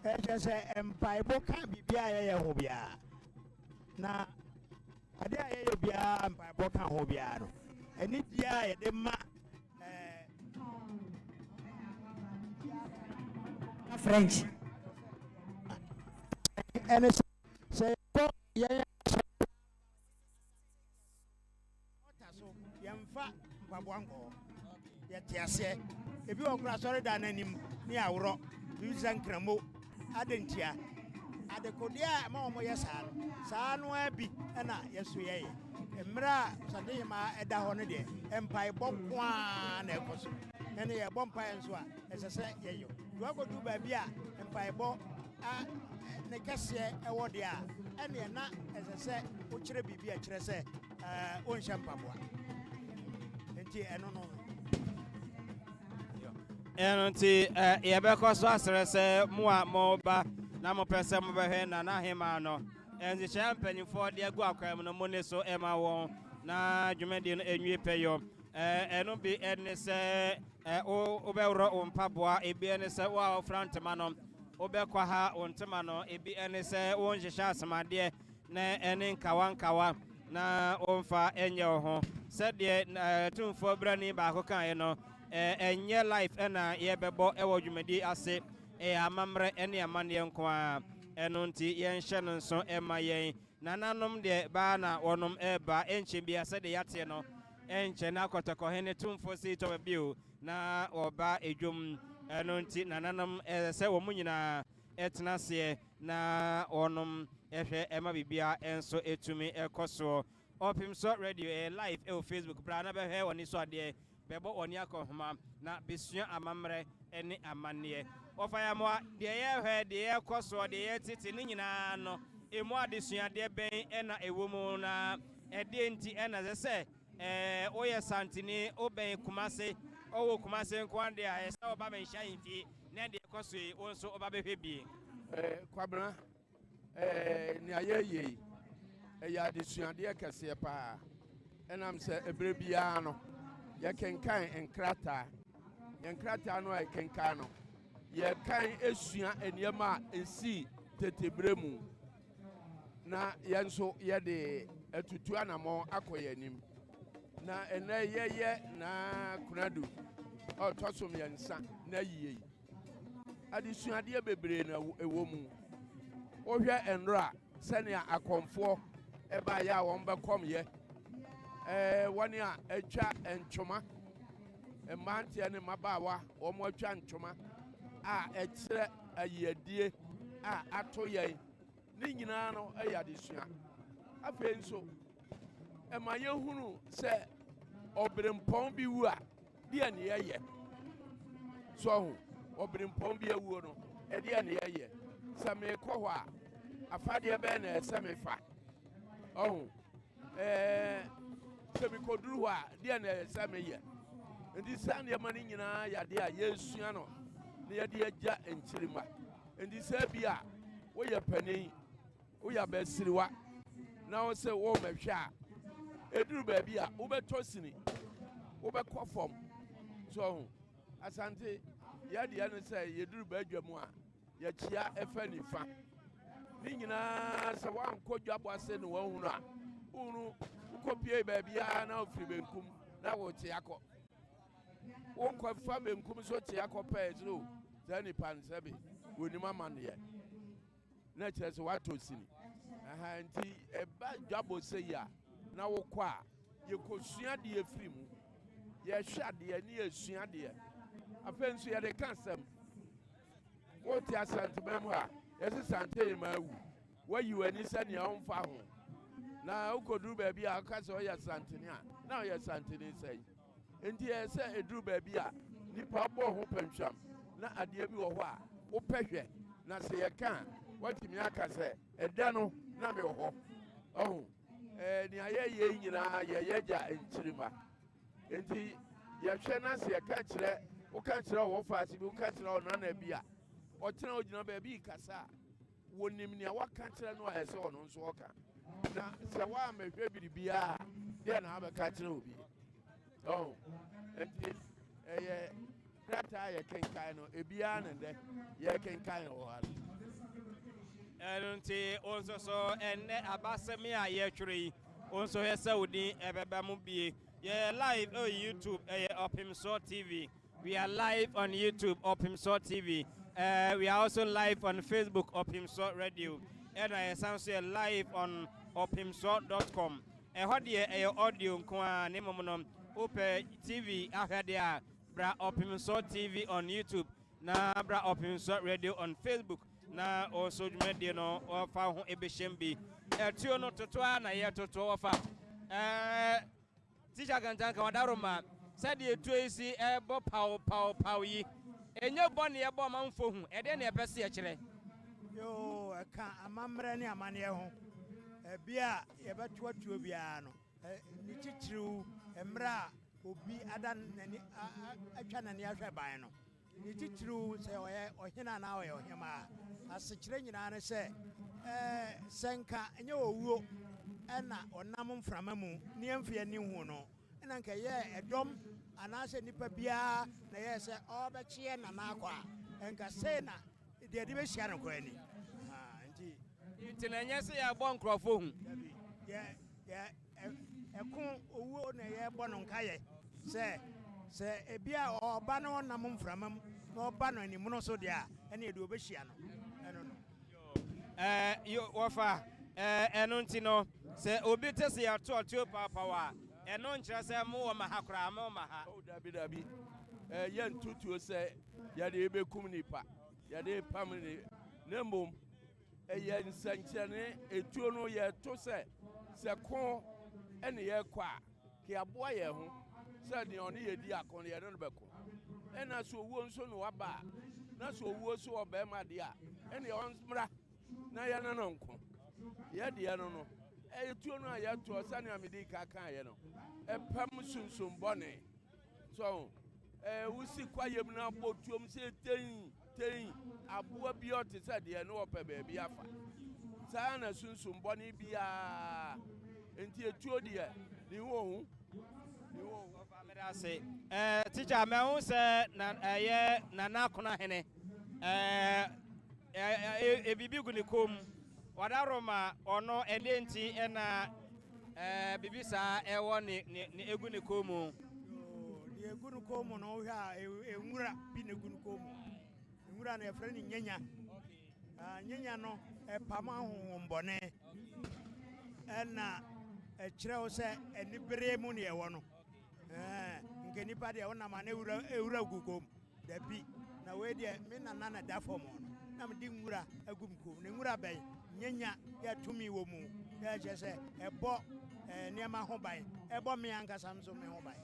ɛkyɛ sɛ mpaebɔ ka biribi a yɛyɛ ho biara na ade a yɛyɛ biara mpaebɔ ka ho biara no ɛne biara yɛde ma French ɛne sɛ yɛkɔ yɛyɛ ɔta so yɛmfa mpaboa nkɔɔ yɛte aseɛ ebi wɔ kora sɔre da n'anim ne aworɔ bisa nkramo adentia adekodeɛ a ma wɔn yɛ saa no abi ɛna yɛso yɛyɛ mmerɛ a santehema ɛda hɔ no deɛ mpaebɔ koaa na ɛkɔ so ɛne yɛbɔ mpaeɛ nso a ɛsɛ sɛ yɛyɛ duakɔdu baabi a mpaebɔ ne kɛseɛ ɛwɔ deɛ a ɛneɛ na ɛsɛ sɛ wokyerɛ biribi a kyerɛ sɛ wonhyɛ mpaboa nti ɛno no ɛno nti yɛbɛkɔ so asrɛ sɛ mo a moba na mopɛ sɛ mobɛhwɛ nana hema no ɛnhyehyɛ mpanimfoɔ de agu akwan mu no mo ne so ɛma wɔn na dwumadi no ɛnwie pɛyɔ ɛno bi ɛne sɛ wobɛworɔ wo mpaboa ebi ɛne sɛ wo a wofra ntoma no wobɛkɔ ha wo ntoma no ebi ɛne sɛ wonhyehyɛ asɛmadeɛ na ɛne nkawa na womfa ɛnyɛ wo ho sɛdeɛ tumfoɔ brani baako kaeɛ no ɛnyɛ life ɛna yɛbɛbɔ ɛwɔ dwumadi ase amammerɛ ɛne amanneɛ nko a ɛno nti yɛnhyɛ no nso ɛma yɛn nananom deɛ baa na wɔnom ɛba ɛnkyɛ bia sɛdeɛ yɛateɛ no ɛnkyɛ na akɔtɔkɔhene tumfoɔ sei tɔba bio na ɔba edwom ɛno nti nananom sɛ wɔn mu nyinaa ɛtena aseɛ na wɔnom ɛhwɛ ɛma bibia ɛnso ɛtumi ɛkɔ soɔ ɔpemsɔ radio live ɛwɔ Facebook bra na bɛhwɛ wɔn so adeɛ bɛbɔ wɔn akɔhoma na besua amammerɛ ɛne amanneɛ ɔfayamoa deɛ yɛhwɛ deɛ yɛkɔ soɔ deɛ yɛtete ne nyinaa no emu adesuadeɛ bɛn ɛna ɛwɔ mu na ɛdeɛ nti ɛna sɛ woyɛ santini wobɛn Kumase ɔwɔ Kumase nko adeɛ a ɛsɛ ɔba bɛnhyia yɛn fie na deɛ ɛkɔ so yi wo nso ɔba bɛhwɛ bie kwabena nea yɛyɛ yi ɛyɛ adesuadeɛ kɛseɛ paa ɛnam sɛ ɛberɛ biara no yɛkenkan nkrataa yɛnkrataa no a yɛkenkan no yɛkan esua nneɛma a esi tetebere mu na yɛn nso yɛde atutu anamɔ akɔ yɛn anim na ene ye na kunadu o tosom yensa na yiye adesuade bebre na ewo mu ohwe enra senia akomfo eba ya won bekom ye woni a atwa entwoma emante ne mabawa wo mo atwa ntwoma a ekire ayedie a ato ye ni nyina no ayadesua afa nso ema yehunu se obrempon bi wu a dia ne ye so obrempon bi awu no dia ne ye se me kɔ hɔ a afade be na se me fa se me koduru hɔ a dia ne se me ye ndi sane ma ni nyina yade a yesua no ne yade agya enkyirima ndi sa bia wo ye panin wo ya basiriwa na wo se wo mehwe a eduru ba bia wo beto sini wo bekɔ fam so asante yade ya no se yeduru ba adwamu a ya chia efa nifa ni nyina se wa nkodwa boase ne wa hunu a unu kopie ba bia na ofiri benkum na wo tie akɔ wo kwa fa benkum so tie akɔ pɛɛzro zani pan sebe woni mama ne na kyerɛ sɛ wato sini nti eba dwabo se ya na wo kɔ a yekosua de efiri mu ye hwa de ne yesua de afɛ nso ye de kansɛm wo ti asante mem a yesi sante ma wu wayi wani sani a onfa ho na ukoduru ba bia aka sɛ ɔyɛ santene a na ɔyɛ santene sɛ enti sɛ eduru ba bia nipa bɔ ho pantwam na adeɛ bi wɔ hɔ a wo pɛhwɛ na sɛ yɛ ka watimi aka sɛ ɛda no na me wɔ hɔ ni ayɛ nyina yɛ gya enkyirima enti yɛhwɛ na sɛ yɛ ka kyerɛ wo ka kyerɛ wo faase bi wo ka kyerɛ wo nana bi a ɔtena ogyina ba bi kasa wonim nea waka kyerɛ no a ɛsɛ ɔno nso ɔka na sɛ wa mehwɛ biribia deɛ na abɛka kyerɛ obi enti ɛyɛ krataa yɛ kenkan no ebia ne dɛ yɛ kenkan wɔ ha nti onso so enne abasemi a yɛtwere yi onso yɛ sɛ wodi ɛbɛba mu bie yɛ live on YouTube Opimso TV. We are live on YouTube Opimso TV. We are also live on Facebook Opimso Radio, and I also live on opimso.com. Ɛhɔ deɛ ɛyɛ audio nko a ne momonom wopɛ TV ahwɛ deɛ a bra Opimso TV on YouTube na bra Opimso Radio on Facebook na also dwumadie no ɔfa ho ebehyɛm bi ɛtuo no totoa na yɛ totoa ɔfa teacher gantanka wadaroma sɛdeɛ etuo yi si ɛbɔ paw yi enye bɔne ɛbɔ manfo hu ɛde na ɛpɛ se ɛkyerɛ yo ɛka amammerɛ ne amanneɛ ho bia yɛbɛtoatoɔ biara no ne kyikyirew mmerɛ a obi ada nani atwa nani ahwɛ ban no ne kyikyirew sɛ ɔyɛ ɔhene anaa ɔyɛ ɔhema a asekyerɛ nyinaa ne sɛ sɛ nka ɛnyɛ ɔwuo ɛna ɔnam mframa mu ne ɛmfeɛ ne hu no ɛna nka yɛ ɛdɔm anaasɛ nipa biara na yɛ sɛ ɔbɛkyeɛ nana akɔ a ɛnka sei na deɛ de bɛhyia no kɔ ani nti na ɛnyɛ sɛ yɛabɔ nkurɔfo hu ɛko owuo na yɛbɔ no nkayɛ sɛ ebi a ɔba no ɔnam mframa mu na ɔba no anim no so deɛ a ɛne yɛde ɔbɛhyia no ɛno no wɔfa ɛno nti no sɛ obi te sɛ yɛatoɔtoɔ paapaw a ɛno nkyerɛ sɛ mowɔ ma ha koraa ma ma ha dabi yɛ ntutuo sɛ yɛde ɛbɛkum nipa yɛde pam ne na mmom ɛyɛ nsɛnkyerɛnne etuo no yɛto sɛ ko ɛne yɛkɔ a ke aboa yɛn ho sɛ deɛ ɔne yɛdi akɔ no yɛde no bɛkɔ ɛna sɛ owuo nso no waba a na sɛ owuo so wɔ bɛrima deɛ a ɛne ɔmmra na yɛne no nko yɛdeɛ no etuo no a yɛtoɔ sɛnea mede kakaeɛ no ɛpam sunsum bɔne so wosi kwayam no abɔ tuom sɛ ten aboa bi ɔte sɛ deɛ ne wɔpɛ baabi afa saa na sunsum bɔne biaa enti etuo deɛ ne wɔ hu ase teacher me hu sɛ na ɛyɛ nana akona hene ebibi gu ne kom wadaroma ɔno ɛde nti ɛna bibisa ewo ni egu ne komu ni egu no komu no ha enwura bi ne egu no komu enwura na efre ni nyanya nyanya no pama hohombone na kyerɛw sɛ anibere mu ne ɛwɔ no nke nipa deɛ wonam ana ewura gukom dabi na wei deɛ me nana na da fam no na mede nwura agum kom ne nwura bɛn nyanya yɛ tumi wɔ mu yɛ kyerɛ sɛ ɛbɔ nneɛma ho ban ɛbɔ me ankasa nso me ho ban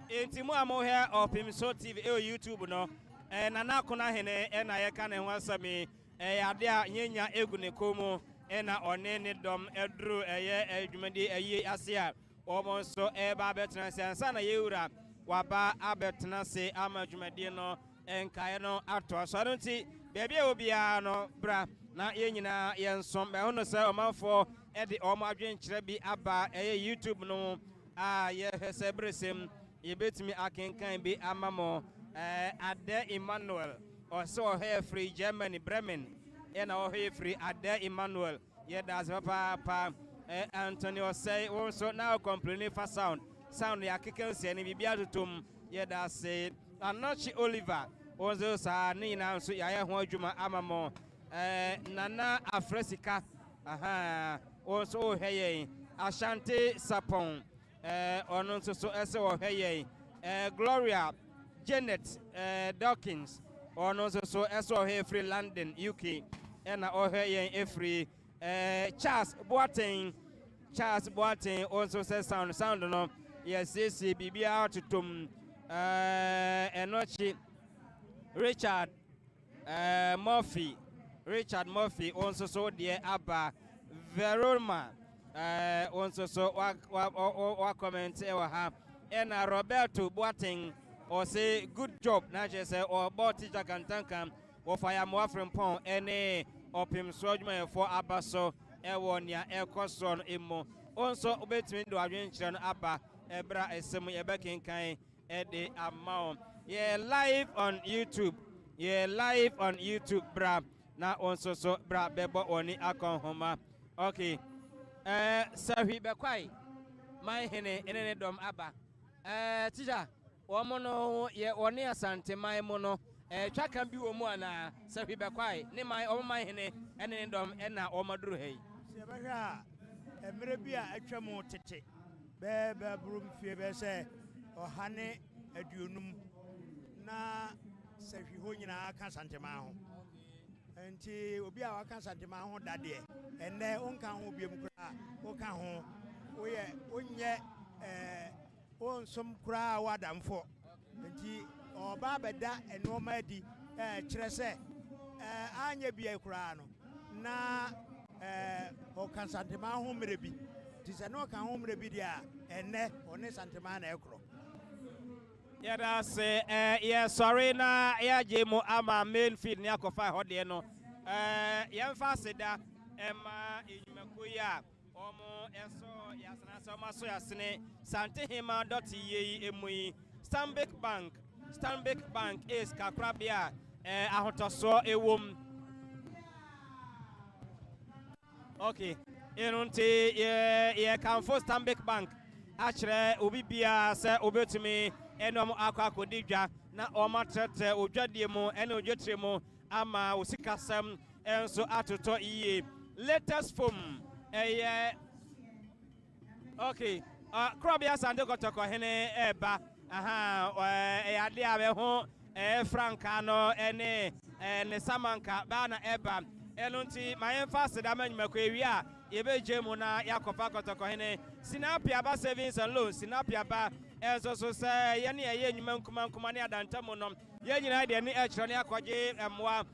enti mu a mohwɛ Opim So TV YouTube no nana akona hene na yɛka ne ho asɛm ade a nyanya egu ne komu na ɔne ne dɔm ɛduru ɛyɛ adwumadi ayi ase a wɔn nso ɛreba abɛtena se ansa na yɛwura waba abɛtena se ama adwumadi no nkaeɛ no ato so ano nti baabi a obiara no bra na yɛn nyinaa yɛnsom ɛho no sɛ ɔmanfoɔ ɛde wɔn adwenkyerɛ bi aba ɛyɛ YouTube no a yɛhwɛ sɛ beresɛm yɛbɛtumi akenkan bi ama mo Ade Emmanuel ɔsɛ ɔhɛ firi Germany Bremen ɛna ɔhɛ firi Ade Emmanuel yɛda ase papaapa Anthony ɔsɛ wɔn nso na ɔkɔmpleni fa sound yɛ akeka nsia ne biribi atotom yɛda ase Anochi Oliver wɔn nso saa ne nyinaa nso yɛayɛ ho adwuma ama mo Nana Afresika wɔn nso ɔhɛ yɛn Ashanti Sapon ɔno nso so ɛsɛ ɔhɛ yɛn Gloria Janet Dawkins ɔno nso so ɛsɛ ɔhɛ firi London UK ɛna ɔhɛ yɛn efiri Charles Boateng ɔnso sɛ sound no yɛsiesie biribiara totom ɛnɔkye Richard Murphy ɔnso so deɛ aba Veroma ɔnso so wa comment ɛwɔ ha ɛna Roberto Boateng ɔsɛ good job na kyerɛ sɛ ɔbɔ teacher kantanka wɔfa ya moafrempɔn ɛne Opim So adwumayɛfoɔ aba so ɛwɔ nea ɛkɔ so no emu ɔnso wobɛtumi de adwenkyerɛ no aba ɛbra ɛsɛm yɛbɛkenkan ɛde ama wo yɛ live on YouTube bra na ɔnso so bra bɛbɔ ɔne akɔ nhoma okay Sahwi bɛkwae man hene ɛne ne dɔm aba teacher wɔn no yɛ ɔne Asante man mu no twa kan bi wɔ mu ana Sahwi bɛkwae ne man ɔmo man hene ɛne ne dɔm ɛna ɔmo aduru ha yi sɛ bɛhwɛ a mmerɛ bi a atwa mu tete bɛɛ buru mfie bɛɛ sɛ 150 na Sahwi hɔ nyinaa ka Asante man ho nti obi a waka Asante man ho dadeɛ ɛnɛ wonka ho biam koraa woka ho wonyɛ onsom koraa wadamfo nti ɔba bɛda ɛnoɔma adi kyerɛ sɛ anyɛ bia koraa no na ɔka Asante man ho mmerɛ bi nti sɛ ne ɔka ho mmerɛ bi deɛ a ɛnɛ ɔne Asante man na ɛkorɔ yɛda se yɛsɔre na yɛagye mu ama main feed ne akɔfa hɔ deɛ no yɛmfa aseda ɛma enyumakuo yi a ɔmo ɛsɔ yɛasena sɛ ɔmo asɔ yɛasene santehema.ye emu yi Stanbic Bank is kakrabea ahotɔsoɔ ewom okay ɛno nti yɛkamfo Stanbic Bank akyerɛ obi biara sɛ obetumi ɛne ɔmo akɔ akɔdi dwa na ɔmo atrɛtrɛ odwadeɛ mu ɛne odwetire mu ama osikasɛm ɛnso atotɔ yie latest foam ɛyɛ okay Krabea Asante Kotoko hene ɛba ɛyɛ ade a bɛho franka no ɛne ne samanka ba na ɛba ɛno nti ma yɛmfa aseda ma nnwumakɔ ewie a yɛbɛgye mu na yɛakɔfa Kotoko hene Sinapiaba Savings and Loans Sinapiaba ɛnso so sɛ yɛne ɛyɛ nnwuma nkuma ne adantamu no yɛn nyinaa deɛ ne ɛkyerɛ ne akɔgye mmoa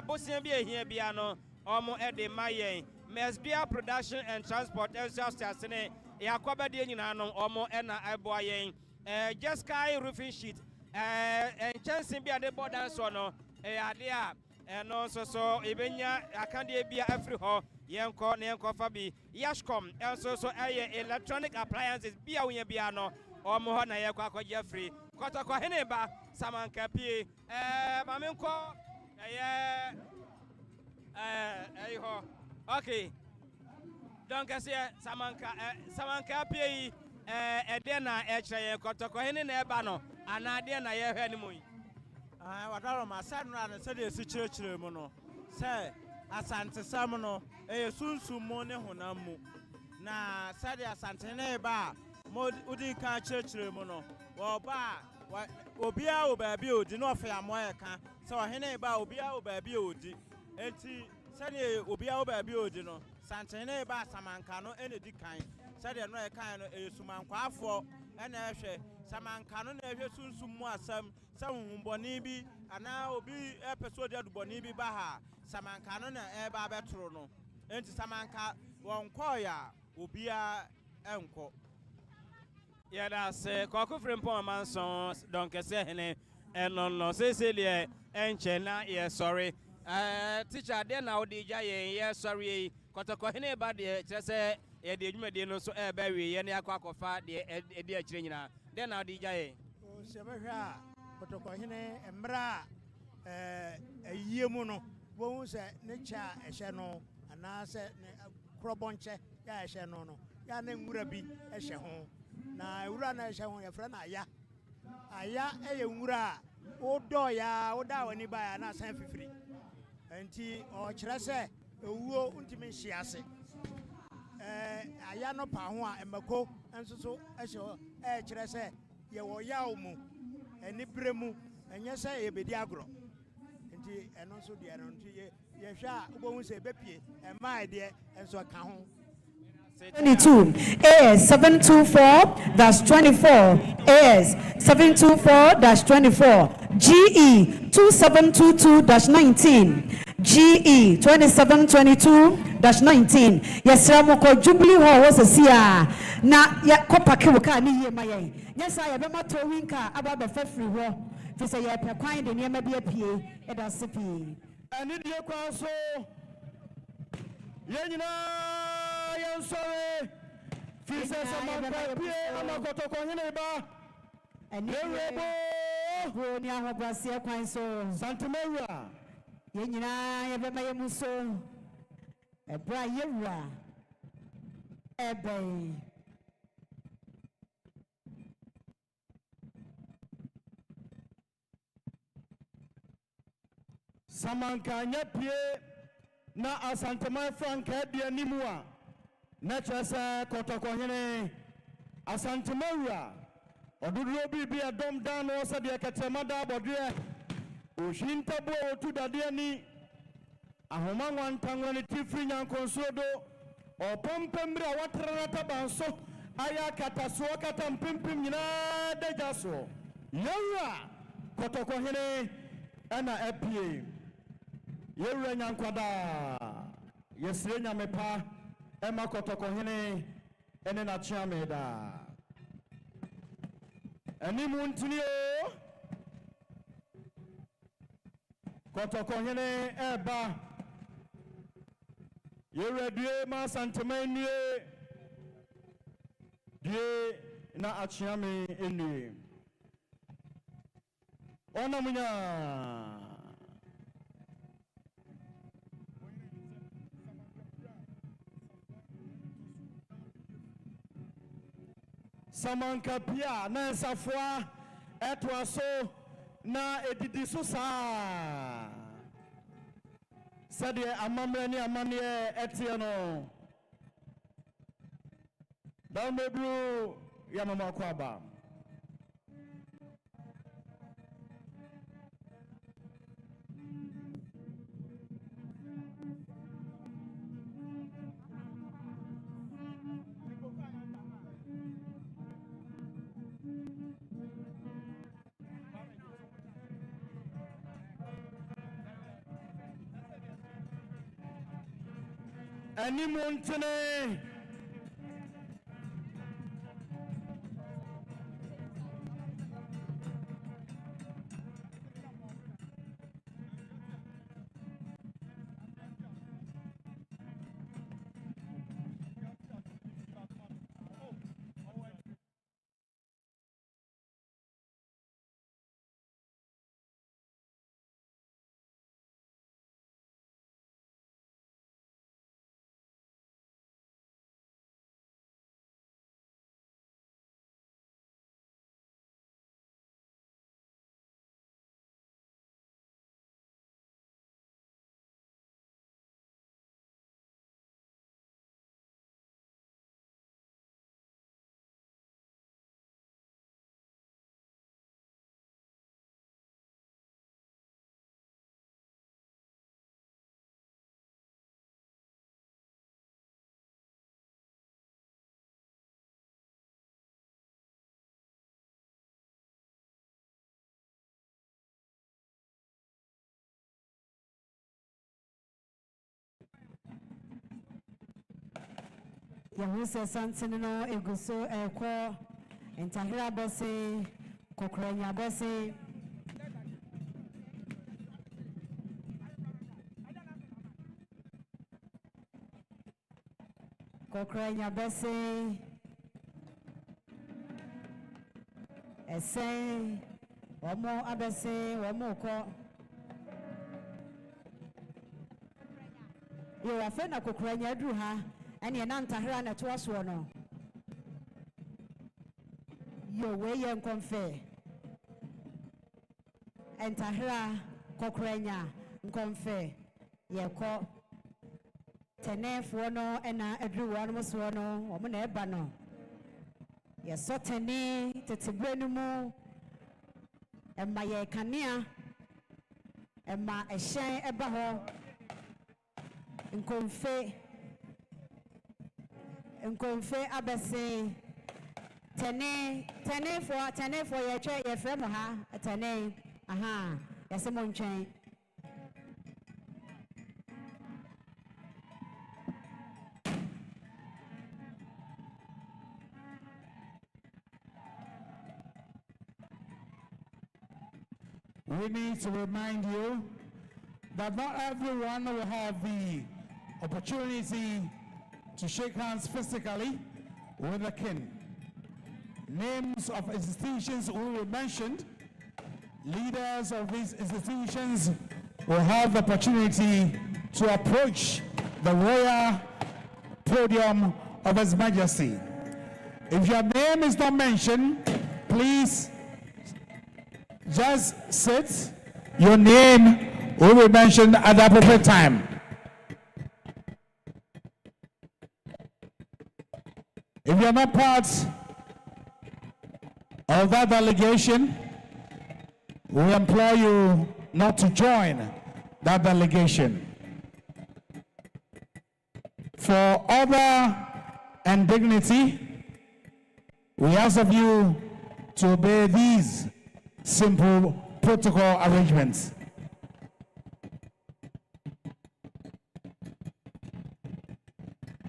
bosia bi ehia bia no ɔmo ɛde ma yɛn Mesbia Production and Transport ɛnso asene yɛakɔbɛdeɛ nyinaa no ɔmo ɛna ɛboa yɛn Jeskai Roofing Sheet nkyɛnse bi a de bɔ dansoɔ no ɛyɛ ade a ɛno nso so yɛbɛnya akandeɛ bi a afiri hɔ yɛnkɔ na yɛnkɔfa bi Yashcom ɛnso so ɛyɛ electronic appliances bi a wonya bia no ɔmo hɔ na yɛkɔ akɔgye afiri Kotoko hene ba samanka pie ma menkɔ ɛyɛ hɔ okay donc I say Samanka pay edena eche kotoko hene na eba no anade na ye hwe ne mu wadaro ma sa no na se de si chirechire mu no se asante sam no sunsum mu ne honam mu na se de asante na eba mo udi ka chirechire mu no wo ba obia wo ba bi odi no fe amoye ka se ohene eba obia wo ba bi odi enti se de obia wo ba bi odi no sante na eba Samanka no ene di kan se de no e kan no sumankwaafo ene ehwe Samanka no na ehwe sunsum mu asam se huhumboni bi ana obi episode aduboni bi ba ha Samanka no na eba betoro no enti Samanka wonko ya obia enko ya da se kwaku frempon manson donc se hene no se le enche na ye sorry teacher de na odi ja ye sorry kotoko hene ba de kire se ye de adwuma de no so e ba wi ye ne akwakofa de e de akire nyina de na odi ja ye o se ba hwa kotoko hene emra ayie mu no wo se ne cha ehye no ana se ne krobonche ya ehye no no ya na nwura bi ehye ho na nwura na ehye ho ye fra na aya eye nwura odo ya oda wani ba ya na san fifiri enti o kire se ewuo ntimi hye ase aya no pa ho a emako enso so ehye kire se ye wo yawo mu eni bremu enye se ye bedi agro enti eno so de eno nti ye hwa ubohu se bepie ema de enso ka ho 22 AS 724 that's 24 AS 724 that's 24 GE 2722-19 GE 2722-19 yesra ko Jubilee Hall was sia na ya kopake woka ni ye mayen yesa ya be mato winka aba be free ho fi say ya pe kwan de niam bi apie e da sepi ani die kwa so ye nyina yan sorry fi say Samanka pie amakotoko hene ba ani bo ni ahobrase kwan so Santemewura ye nyina ye be maye muso ebra yewura ebe Samanka nyapie na Asantema Franka de animu a na chese kotoko hene Santemewura oduduro bibi adom dan no se de ketema da bodre oshinta bo otu dade ani ahoma nwantanwa ne tifri nyankonsodo opompembre watrana tabanso aya kataso kata mpimpim nyina dejaso yewura kotoko hene ana apie yewura nyankwada yesire nyamepa ema kotoko hene ene na chiameda ani muntini o kotoko hene eba yewura die ma Santema nie die na achiame eni ona munya Samanka pia na nsafua etwaso na edidi so saa sade amamre ni amane etie no dawo mebru ya mama kwa ba ani montene Yahusa Santinino, Eguso, Eko, and Tahira Bessie, Kokrenya Bessie. Kokrenya Bessie. Essay, one more Abesse, one more call. You are friend of Kokrenya drew her, and your Nan Tahran at Waswano. Your way and confer. And Tahra Kokrenya, confer. Ye call Tenef Wano and I drew one was one, woman Ebano. Yes, certainly, Tetibrenumo, and my Kania, and my Shay Ebaho, and Confe Abase, Tene for your chair, your friend, a Tene, aha, yes, a moon chain. We need to remind you that not everyone will have the opportunity to shake hands physically with the king. Names of institutions will be mentioned. Leaders of these institutions will have the opportunity to approach the royal podium of His Majesty. If your name is not mentioned, please just sit. Your name will be mentioned at the appropriate time. If you're not part of that delegation, we implore you not to join that delegation. For order and dignity, we ask of you to obey these simple protocol arrangements.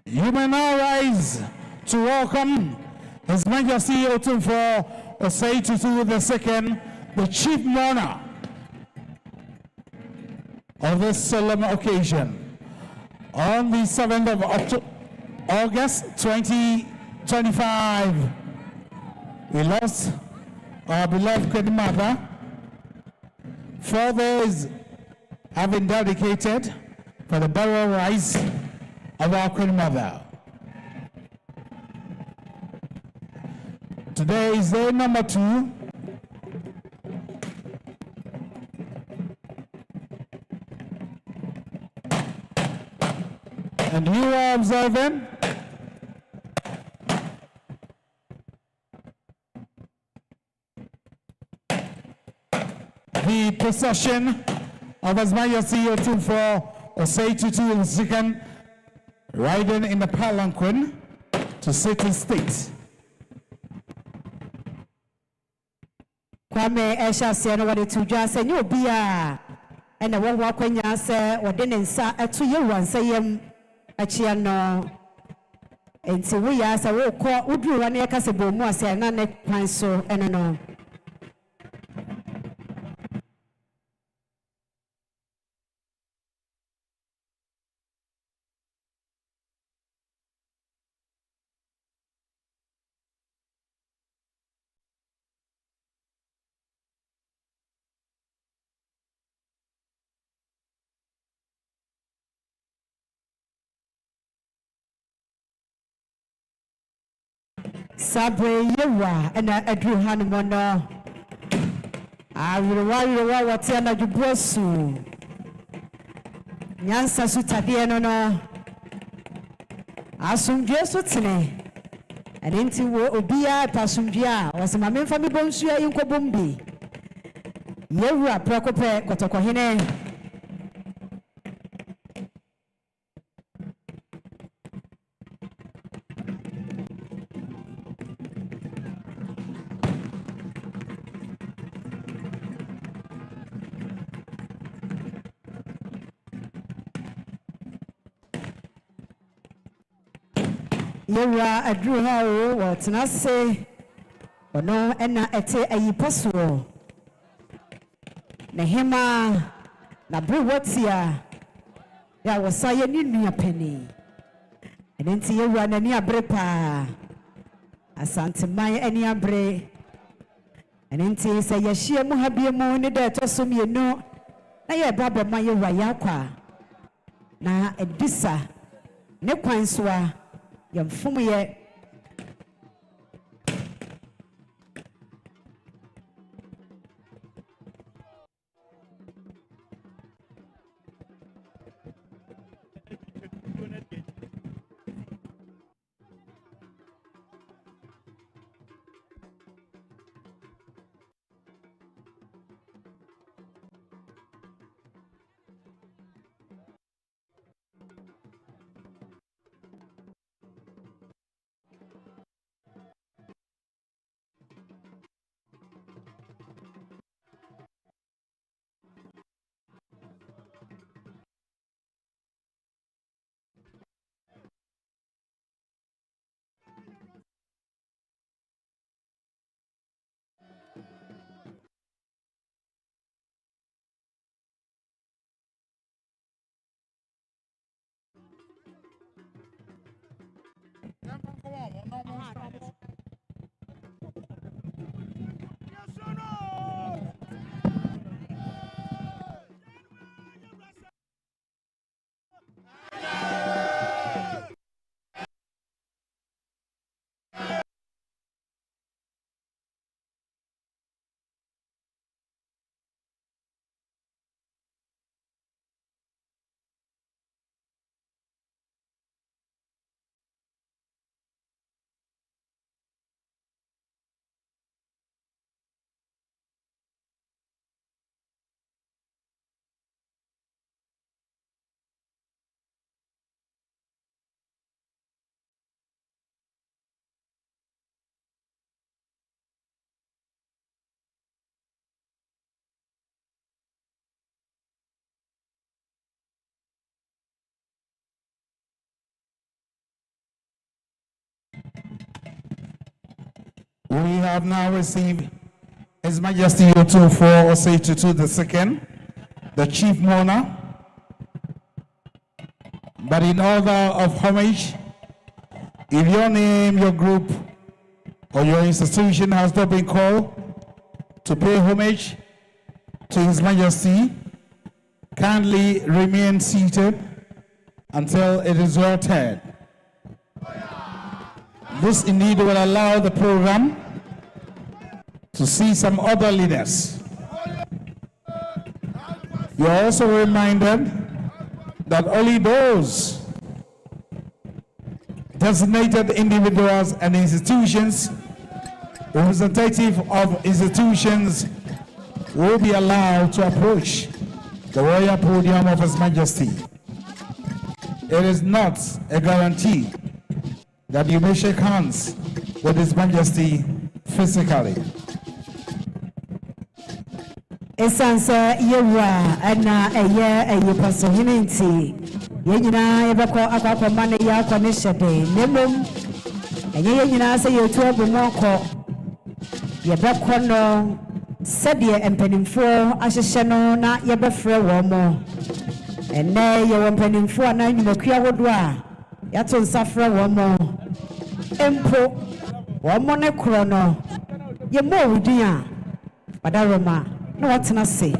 You may now rise to welcome His Majesty Otumfuo Osei Tutu II, the chief mourner of this solemn occasion. On the 7th of August 2025, we lost our beloved Queen Mother. 4 days have been dedicated for the burial rites of our Queen Mother. Today is day number 2. And you are observing the procession of His Majesty Otumfuo Osei Tutu II, riding in the palanquin to City State. Kwame Esha no wade tuja se nyo bia ene wo ho akwanya se wode ne nsa eto ye wansayem achia no enti wo ya se wo kọ uduru wa ne ka se bomu ase na ne kwan so ene no Sabre yewa ena adru hanumo no awirwa wate na dwubuasu nyansa sutade no asumdwe so tene adenti wo obia pasumdwe a wasema memfa me bonsu ayi nkobombi yewa prakope kotokohene Yewra aduru ha o wotena se ono ena ete ayiposo ne hema na brewotia ya wosaye ni nua pani enenti yewra na ni abre pa asante man eni abre enenti se yehie mu habie mu ne da etoso mienu na ye baba man yewra yakwa na edisa ne kwansoa yamfum ye We have now received His Majesty Otuofo Osei Tutu II, the Chief Mourner. But in order of homage, if your name, your group, or your institution has not been called to pay homage to His Majesty, kindly remain seated until it is your turn. This indeed will allow the program to see some orderliness. You are also reminded that only those designated individuals and institutions, representative of institutions, will be allowed to approach the royal podium of His Majesty. It is not a guarantee that you may shake hands with His Majesty physically. Esansa yewra ana eye paso hinenti yenyina yebeko akwa mane ya akwa ne hyede nemom enye yenyina se yetu abomoko yebeko no sede empanimfo ahyehye no na yebefre wo mo enne ye empanimfo na nyumakua wodo a yato nsafre wo mo empo wo mo ne kro no ye mo wudin a badaroma no watena se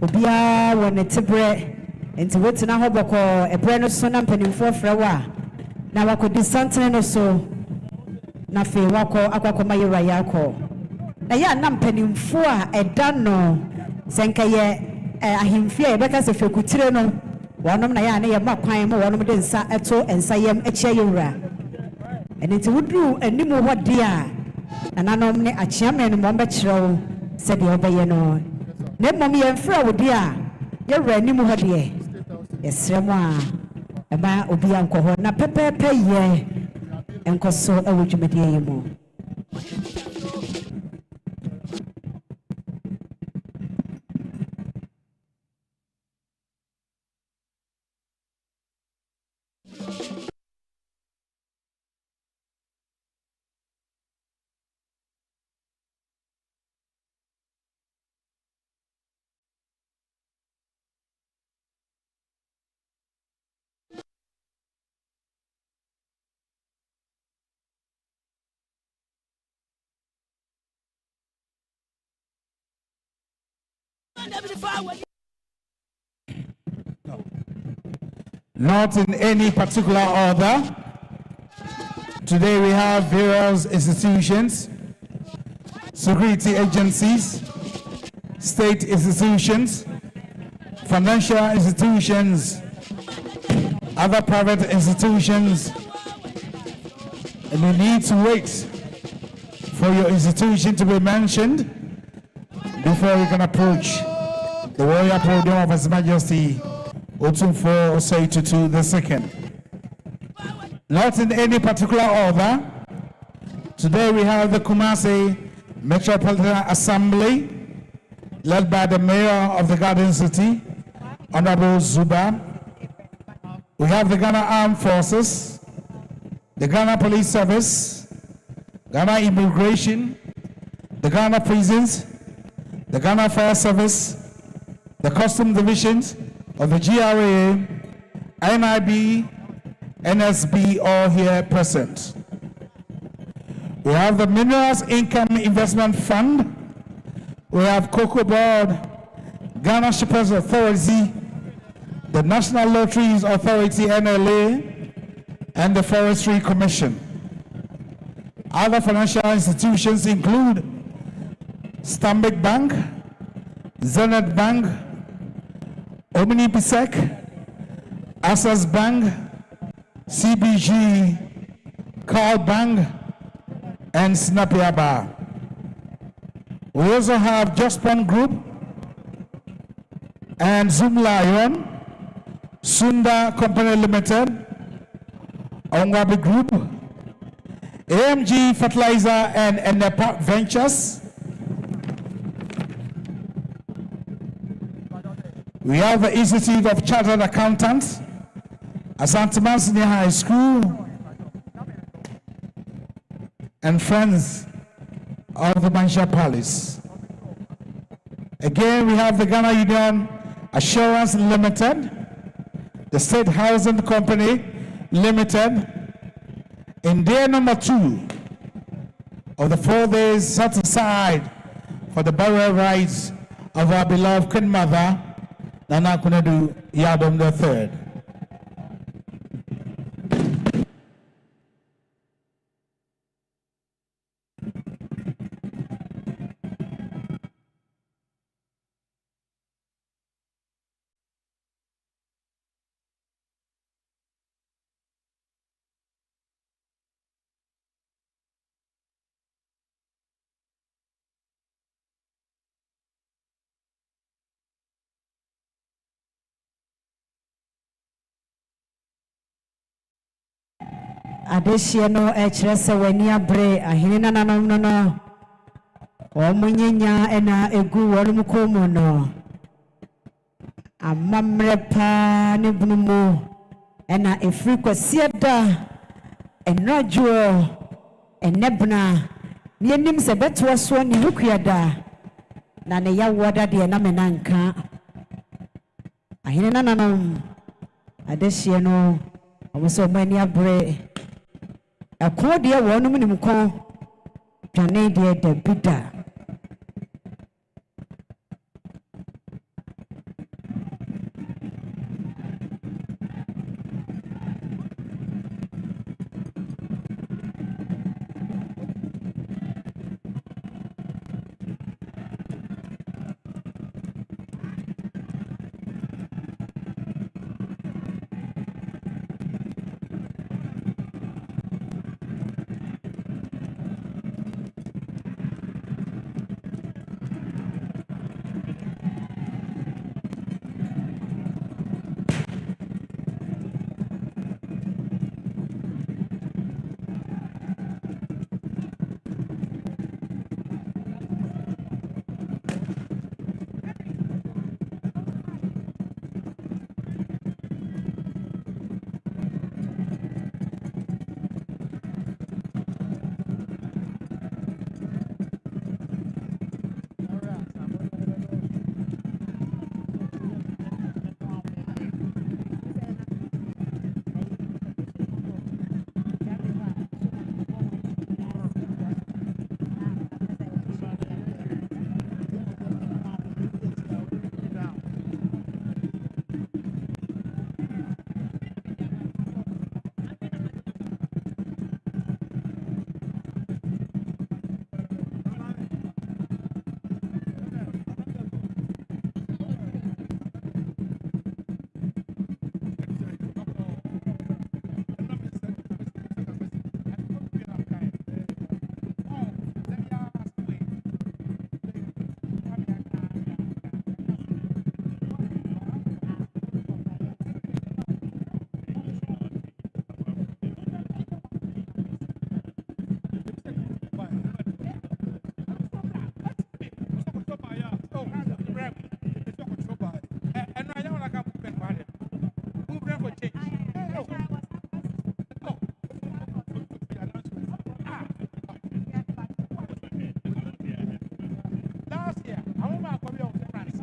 obia wone tebre enti wetina hoboko ebre no so na mpanimfo frewa na wakodi santene no so na fe wako akwakoma yera yako na ya na mpanimfo a eda no senka ye ahimfia yebeka se fekutire no wonom na ya na ye makwan mo wonom de nsa eto ensayem eche yewura enti wudu animu hode a nananom ne achiame no mo mbekyerew said the obey no nemom ye mfra wo dia ye wrani mu hode yesremo a eba obi anko ho na pepepe ye enkoso awudwumade ye mu Not in any particular order. Today we have various institutions, security agencies, state institutions, financial institutions, other private institutions, and you need to wait for your institution to be mentioned before you can approach the royal podium of His Majesty Otumfuo Osei Tutu II. Not in any particular order. Today we have the Kumasi Metropolitan Assembly, led by the Mayor of the Garden City, Honorable Zuba. We have the Ghana Armed Forces, the Ghana Police Service, Ghana Immigration, the Ghana Prisons, the Ghana Fire Service, the Custom Divisions of the GRA, NIB, NSB, all here present. We have the Minerals Income Investment Fund. We have Cocoa Board, Ghana Shippers Authority, the National Lotteries Authority, NLA, and the Forestry Commission. Other financial institutions include Stanbic Bank, Zenith Bank, Omni-Bisec, Access Bank, CBG, Carl Bank, and Snapia Bar. We also have Jospon Group and Zoom Lion, Sunda Company Limited, Ongwabi Group, AMG Fertilizer and Enepa Ventures. We have the Institute of Chartered Accountants, Asante Senior High School, and Friends of the Bansha Palace. Again, we have the Ghana Union Assurance Limited, the State Housing Company Limited, in day number 2 of the 4 days set aside for the burial rites of our beloved Queen Mother, Nana Kunadu Yadom III. Adehye no ekyerɛ sɛ w'ani abere ahene nananom no wɔn nyanya ɛna egu wɔn mu kɔn mu no amammerɛ paa ne bunu mu ɛna efiri kwasiɛ da ɛnadwo ɛnɛbena ne anim sɛ bɛtoa soɔ ne hukua da na ne yawoɔ da deɛ na me nanka ahene nananom adehye no wɔn sɛ wɔn ani abere ɛkɔɔ deɛ wɔnom nim kɔn dwane deɛ dabi da Last year, I went back to France.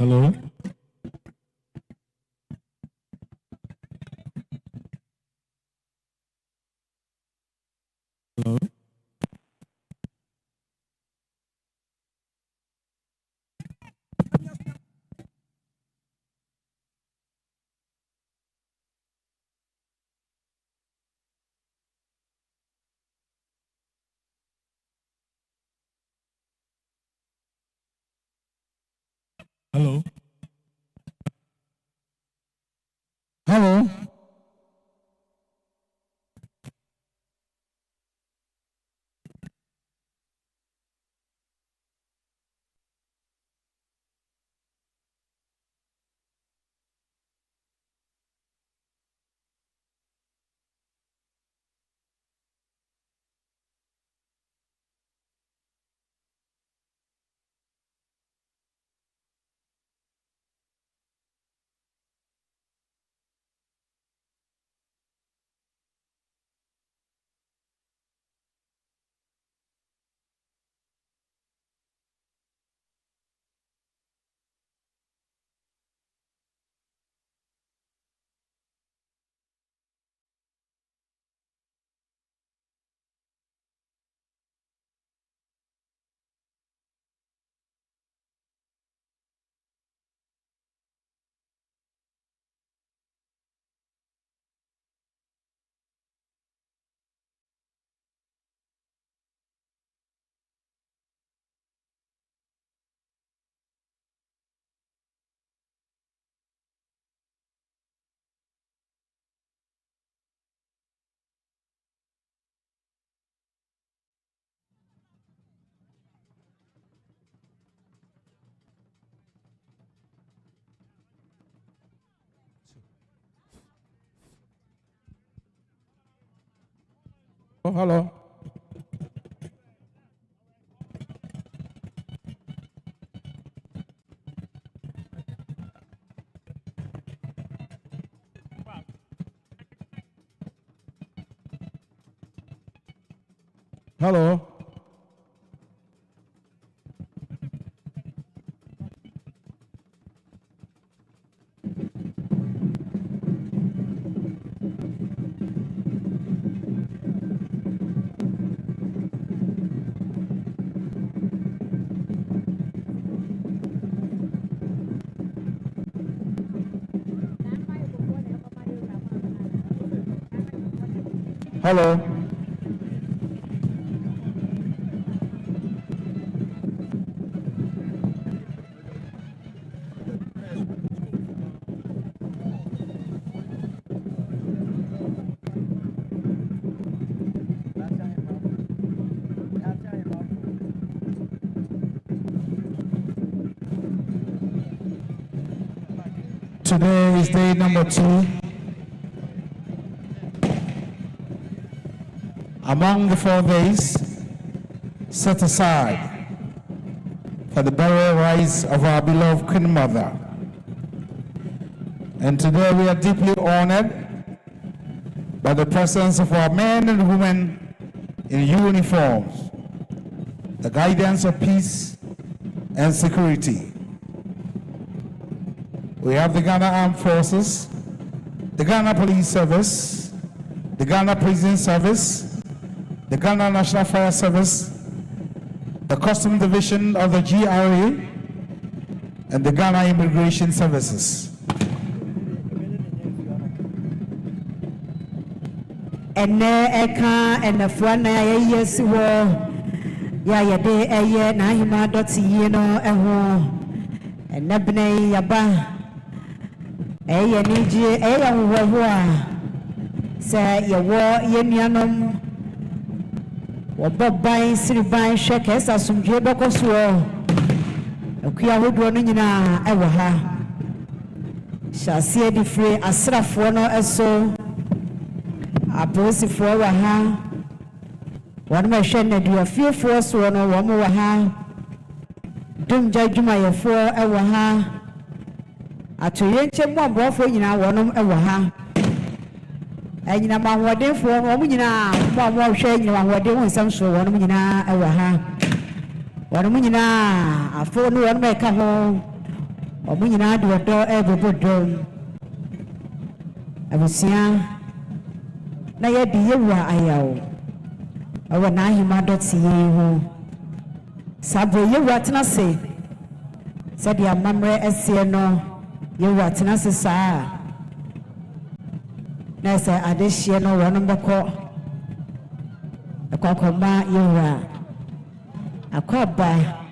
Hello? Hello. Hello. Oh, hello. Hello. Hello. Today is day number 2 among the 4 days set aside for the burial rites of our beloved Queen Mother. And today we are deeply honored by the presence of our men and women in uniforms, the guidance of peace and security. We have the Ghana Armed Forces, the Ghana Police Service, the Ghana Prison Service, the Ghana National Fire Service, the Customs Division of the GRA, and the Ghana Immigration Services. Ene eka enefuana yesi wo ya yede eye na hima doti yino eho enebne yaba eye niji eye huwa se yewo yenuanom woboban siriban hweke sasumdwe bokoso akuya hodo no nyina ewo ha shasie di free asrafo no eso apolisifoɔ wɔ ha wɔn mo hwɛ na duafiefoɔ soɔ no wɔn wɔ ha dumgya adwumayɛfoɔ wɔ ha atoyɛnkyɛ mmɔborɔfoɔ nyinaa wɔnom wɔ ha anyinam ahoɔdenfoɔ wɔn nyinaa mo a wɔhwɛ anyinam ahoɔden ho nsɛm so wɔnom nyinaa wɔ ha wɔnom nyinaa afɔ no wɔnom ɛka ho wɔn nyinaa de wɔdɔ ɛbɛbɔ dɔm abusua na ye di yewa ayawo awo na ahima doti yehu sabo yewa tena se sadi amamre esie no yewa tena se saa na se adehie no wono mboko akokoma yewa akoba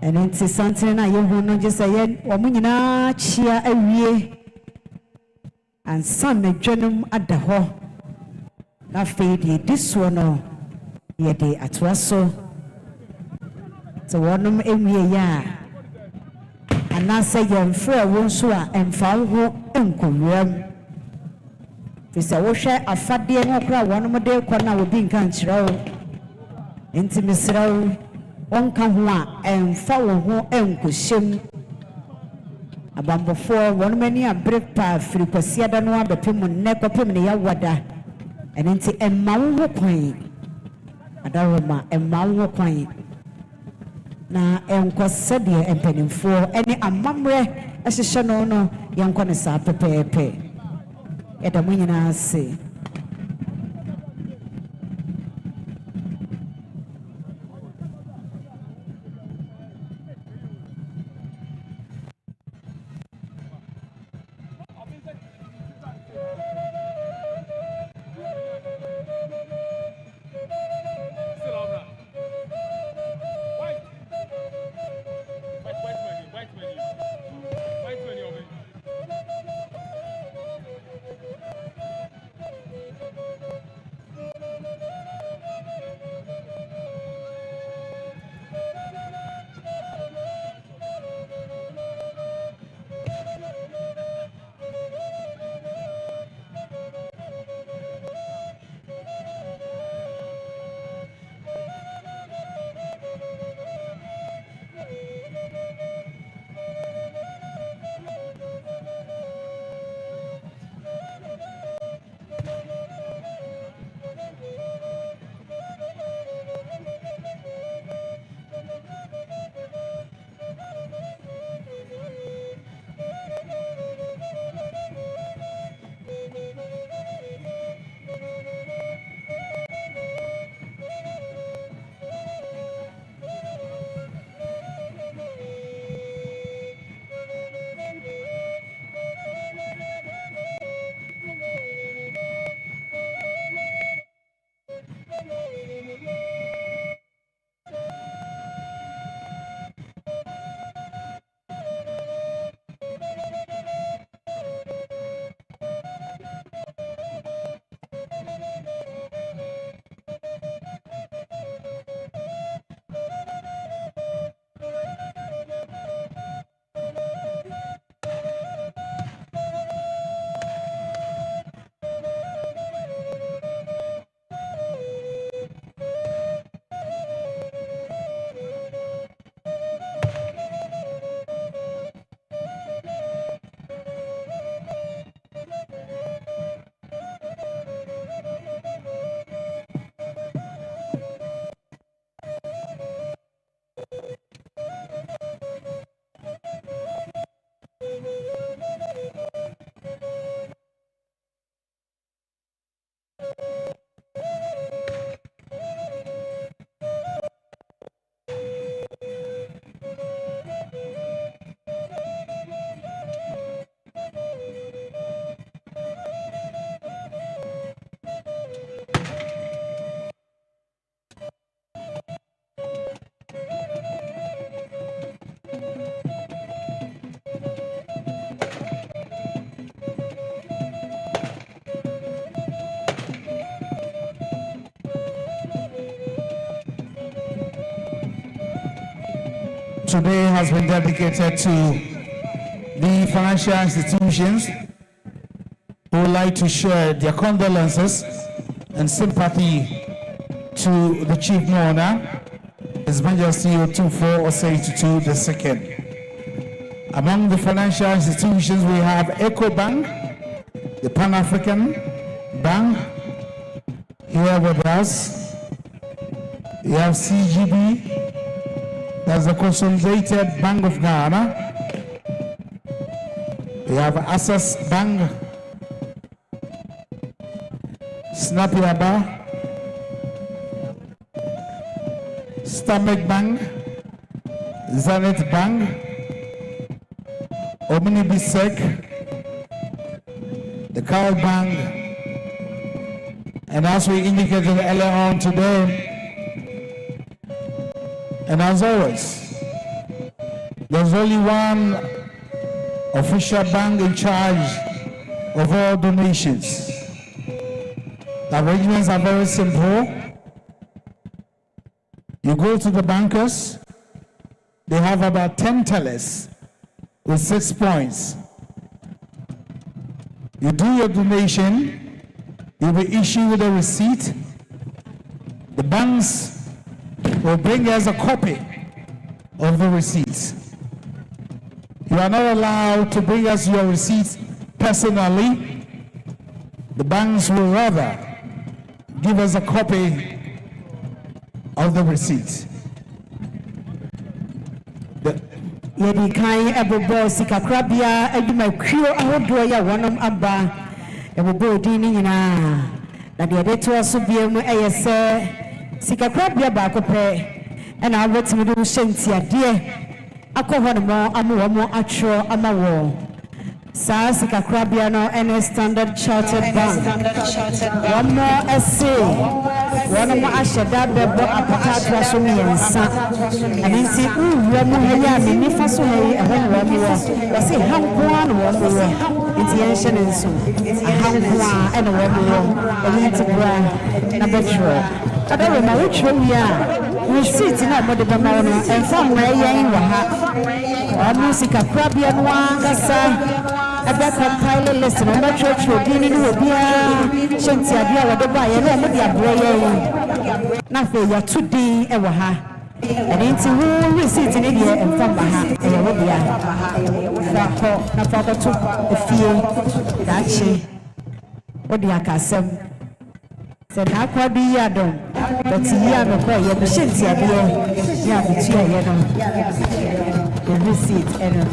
And it's something I want just say, Womina chia a ye and some a genum at the ho. Na fade this one, ye day at was so. So one of them ya. And I say, young fair won't swear and foul who uncle. This I will share a fat dear no crowd one more day, corner will be in country. Intimacy. Onka hua emfawo ho enkohyem abambofo won mani abrepa frikwasiada no abepem ne kopem ne yawada enenti emmawo ho kwan adaroma emmawo ho kwan na enkosede empanimfo ene amamre ehyehye no yenkɔ ne saa pepepe yɛda mo nyinaa ase. Today has been dedicated to the financial institutions who would like to share their condolences and sympathy to the Chief Mourner, His Majesty Otumfuo Osei Tutu II. Among the financial institutions we have EcoBank, the Pan-African Bank, here with us. We have CGB, that's the Consolidated Bank of Ghana. We have Access Bank, Snapiaba, Stomach Bank, Zenith Bank, Omnibusec, the Carl Bank, and as we indicated earlier on today, and as always, There's only one official bank in charge of all donations. The arrangements are very simple. You go to the bankers, they have about 10 tellers with 6 points. You do your donation, you'll be issued with a receipt. The banks will bring us a copy of the receipts. You are not allowed to bring us your receipts personally. The banks will rather give us a copy of the receipts. Yedi kan ebobo sikakrabia eduma kuo ahodo ya wonom aba ebobo di ni nyina na de de to aso bia mu eyese sikakrabia ba ko pe na abotimi do hyentia akọhọ no mo amowo mo atro amawo sa sikakrabia no ene Standard Chartered Bank wamo ese wana mo ahyeda bebo apata so miensa anenti uwura mu haya me nifa so hayi ehon wa mi wo se hankoa no wo wo enti yenhye ne nso hankoa ene wo wo anenti bra na betro adawe ma wetro wi a receipt na mo de ba ma no enfa mo yen wa ha amu sikakrabia no angasa aba compile list no ma church odi ni wo bia shanti abia wo de ba ye no mo de abro ye na fe ya tudi e wo ha anenti wo receipt ni de enfa ba ha e wo bia fa ko na fa ko to efie da chi wo de akasem se na kwa bi ya don but ya no ko ye bi shanti abia ya bi tu ye no the receipt and the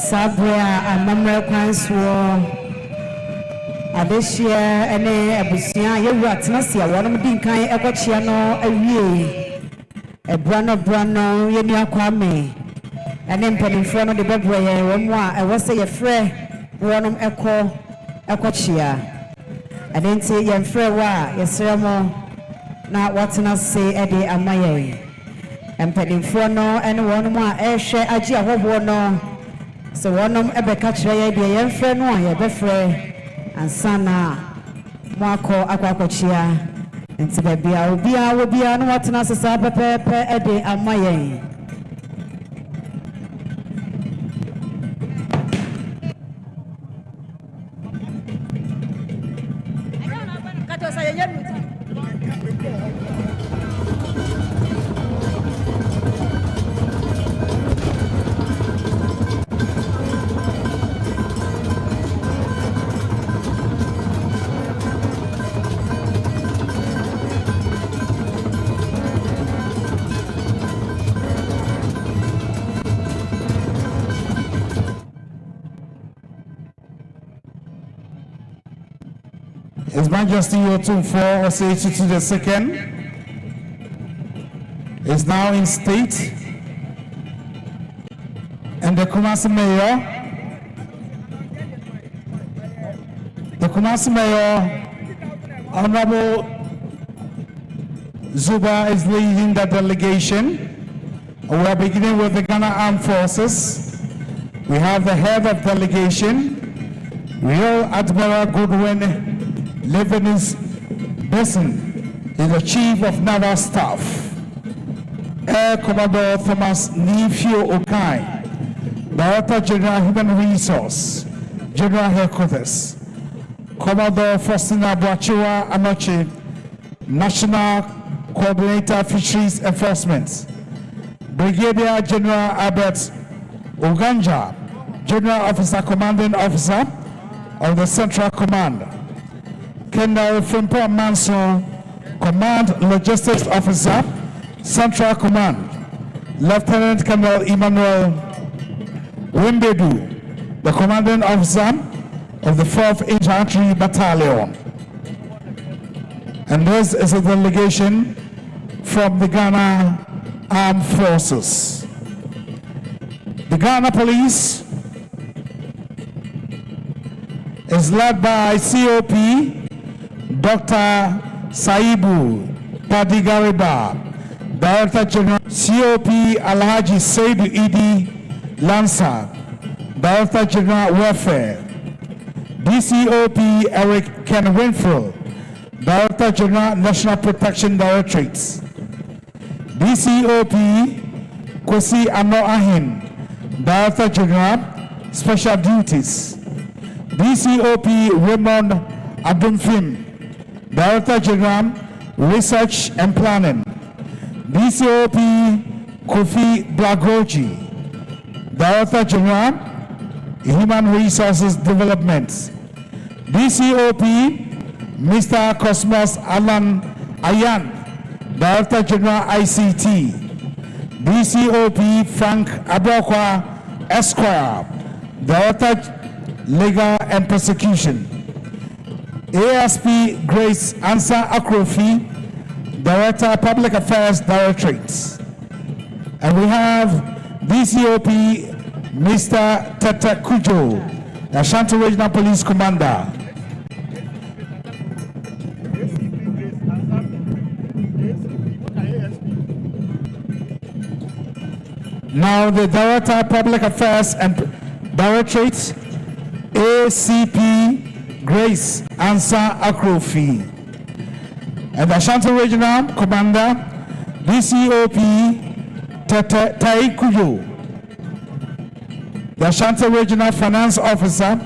Sabria and Mamre Quansuo Adesia and Abusia, you rat Nasia, one of the kind of Equachiano, a Brano, Yenia Kwame, and then put in front of the Bedway, one more, I was say a friend, one of Equachia. I didn't say your friend, yes, Ramo, not what I say, Eddie Amaye. And put in front and one more, share Ajia Hobono. So one of Ebeka your friend, one, your befriend, and Sana Marco Aquacochia. And to be a will be on what I say, Pepe, Eddie Amaye. His Majesty Otumfuo Osei to the second is now in state, and the Kumasi Mayor, Honorable Zuba is leading the delegation. We are beginning with the Ghana Armed Forces. We have the head of delegation, Rear Admiral Goodwin Levinus Besson, is the Chief of Naval Staff. Air Commodore Thomas Nifio Okai, Director General Human Resource, General Headquarters. Commodore Faustina Boachiwa Anoche, National Coordinator Fisheries Enforcement. Brigadier General Albert Uganja, General Officer Commanding Officer of the Central Command. Colonel Frimpo Manso, Command Logistics Officer, Central Command. Lieutenant Colonel Emmanuel Wimbedu, the Commanding Officer of the 4th Infantry Battalion. And this is a delegation from the Ghana Armed Forces. The Ghana Police is led by COP Dr. Saibu Padigariba, Director General. COP Alhaji Saidu Idi Lansa, Director General Welfare. DCOP Eric Ken Winfield, Director General National Protection Directorate. DCOP Kwesi Ano Ahin, Director General Special Duties. DCOP Raymond Adumfim, Director General Research and Planning. DCOP Kofi Blagoji, Director General Human Resources Development. DCOP Mr. Cosmos Alan Ayan, Director General ICT. DCOP Frank Abokwa Esquire, Director Legal and Prosecution. ASP Grace Ansa Akrofi, Director Public Affairs Directorate. And we have DCOP Mr. Tete Kujo, the Ashanti Regional Police Commander. Now the Director Public Affairs and Directorate, ACP Grace Ansa Akrofi. And the Ashanti Regional Commander, DCOP Tete Taikuyo. The Ashanti Regional Finance Officer,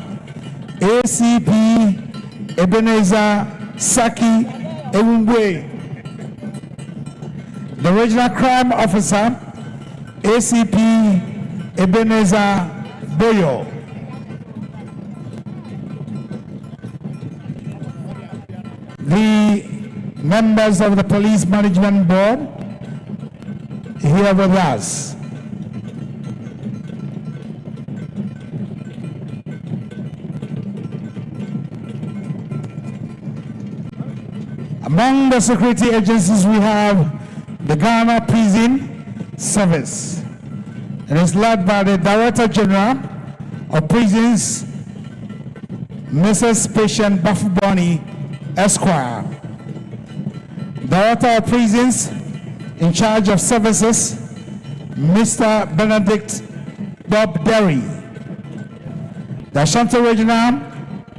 ACP Ebenezer Saki Ewungwe. The Regional Crime Officer, ACP Ebenezer Boyo. The members of the Police Management Board here with us. Among the security agencies, we have the Ghana Prison Service. It is led by the Director General of Prisons, Mrs. Patient Bafuboni Esquire. Director of Prisons in charge of services, Mr. Benedict Bob Derry. The Ashanti Regional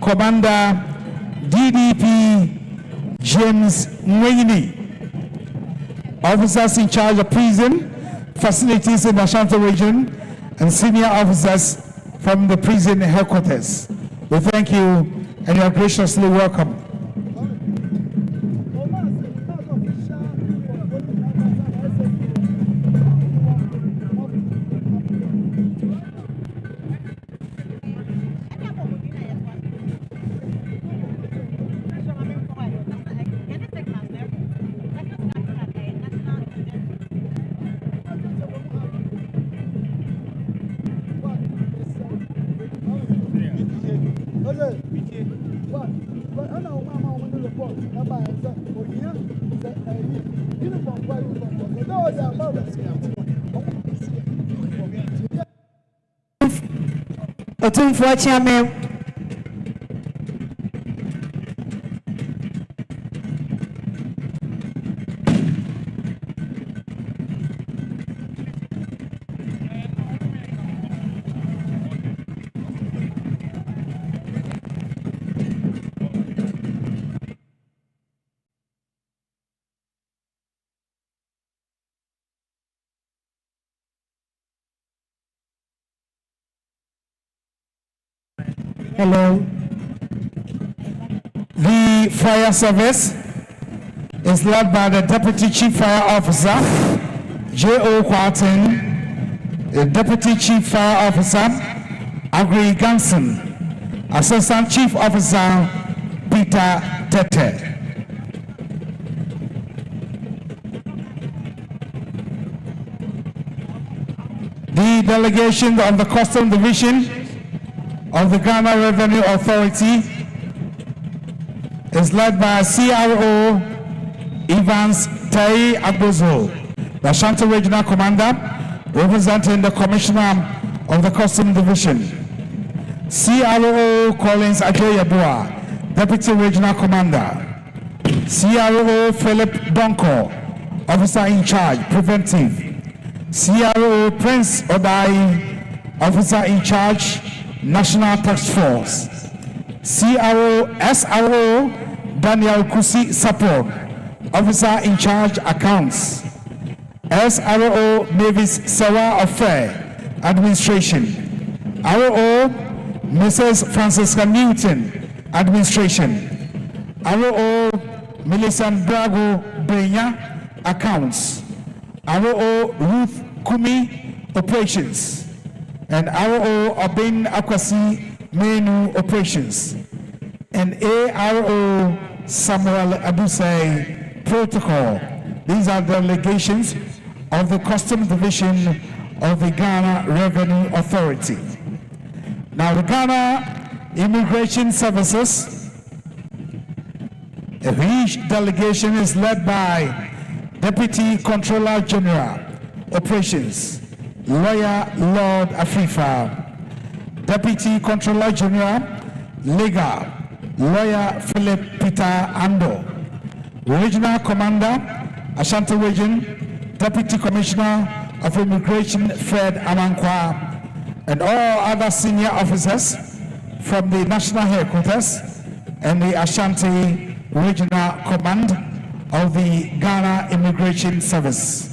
Commander DDP James Mwini. Officers in charge of prison facilities in the Ashanti region and senior officers from the prison headquarters. We thank you and you are graciously welcome. Otumfuo Chairman. Hello. The fire service is led by the Deputy Chief Fire Officer, J.O. Kwartin, the Deputy Chief Fire Officer, Agri Ganson, Assistant Chief Officer, Peter Tete. The delegation of the Custom Division of the Ghana Revenue Authority is led by CRO Evans Tai Agbozo, the Ashanti Regional Commander, representing the Commissioner of the Custom Division. CRO Collins Ajoyabua, Deputy Regional Commander. CRO Philip Donko, Officer in Charge, Preventive. CRO Prince Odai, Officer in Charge, National Task Force. SRO Daniel Kusi Sapor, Officer in Charge Accounts. SRO Mavis Sawa Affair Administration. RO Mrs. Francisca Newton Administration. RO Millicent Brago Brenya Accounts. RO Ruth Kumi Operations. And RO Obin Akwasi Menu Operations, and ARO Samuel Abusai Protocol. These are delegations of the Custom Division of the Ghana Revenue Authority. Now, the Ghana Immigration Services, each delegation is led by Deputy Controller General Operations, Lawyer Lord Afrifa, Deputy Controller General, Legal, Lawyer Philip Peter Ando, Regional Commander, Ashanti Region, Deputy Commissioner of Immigration, Fred Amankwa, and all other senior officers from the National Headquarters and the Ashanti Regional Command of the Ghana Immigration Service.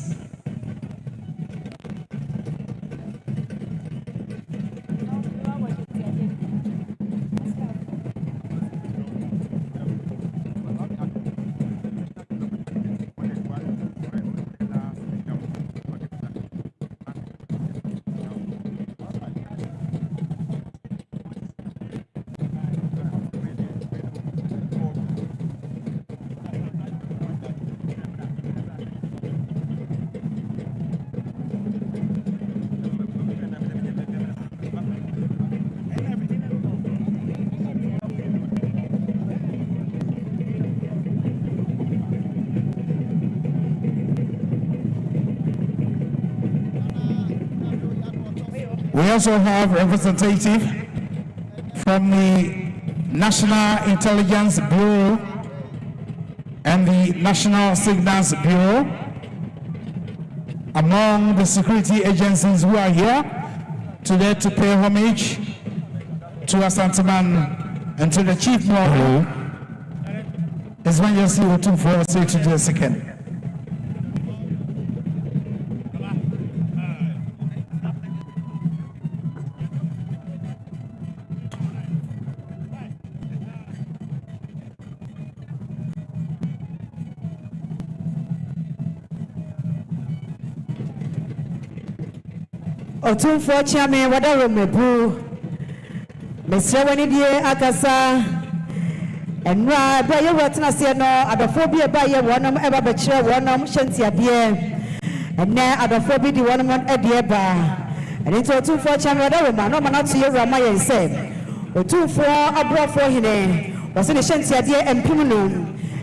also have representative from the National Intelligence Bureau and the National Signals Bureau, among the security agencies who are here today to pay homage to Asanteman and to the Chief Marshal. His Majesty Otumfuo Osei II. Otumfuo Chiame wadaro mebu mesre wani die akasa enra ba ye wotena se no adofo bi ba ye wonom eba be kire wonom hyentia enne adofo bi di wonom ede ba eni to Otumfuo Chiame wadaro ma no mana to ye wura ma ye se Otumfuo abrofo hine wose ne hyentia de empim no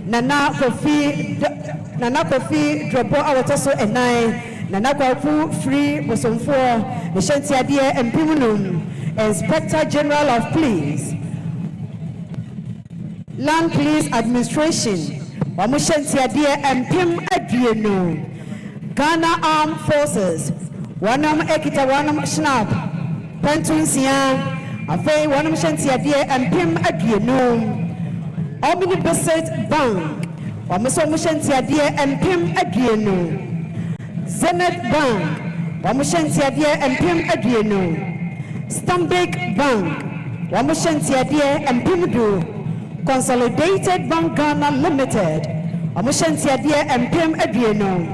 nana kofi drobo awotoso enai Nana Kwaku Free Bosomfo, the Shantiadia and Pimunum, Inspector General of Police, Land Police Administration, Wamushantiadia and Pim Adriano, Ghana Armed Forces, Wanam Ekita Wanam Snap, Pantunsia, Afe Wanam Shantiadia and Pim Adriano, Omni Besset Bank, Wamushantiadia and Pim Adriano. Zenith Bank, Wamushantiadia and Pim Adriano, Stanbic Bank, Wamushantiadia and Pimdu, Consolidated Bank Ghana Limited, Wamushantiadia and Pim Adriano,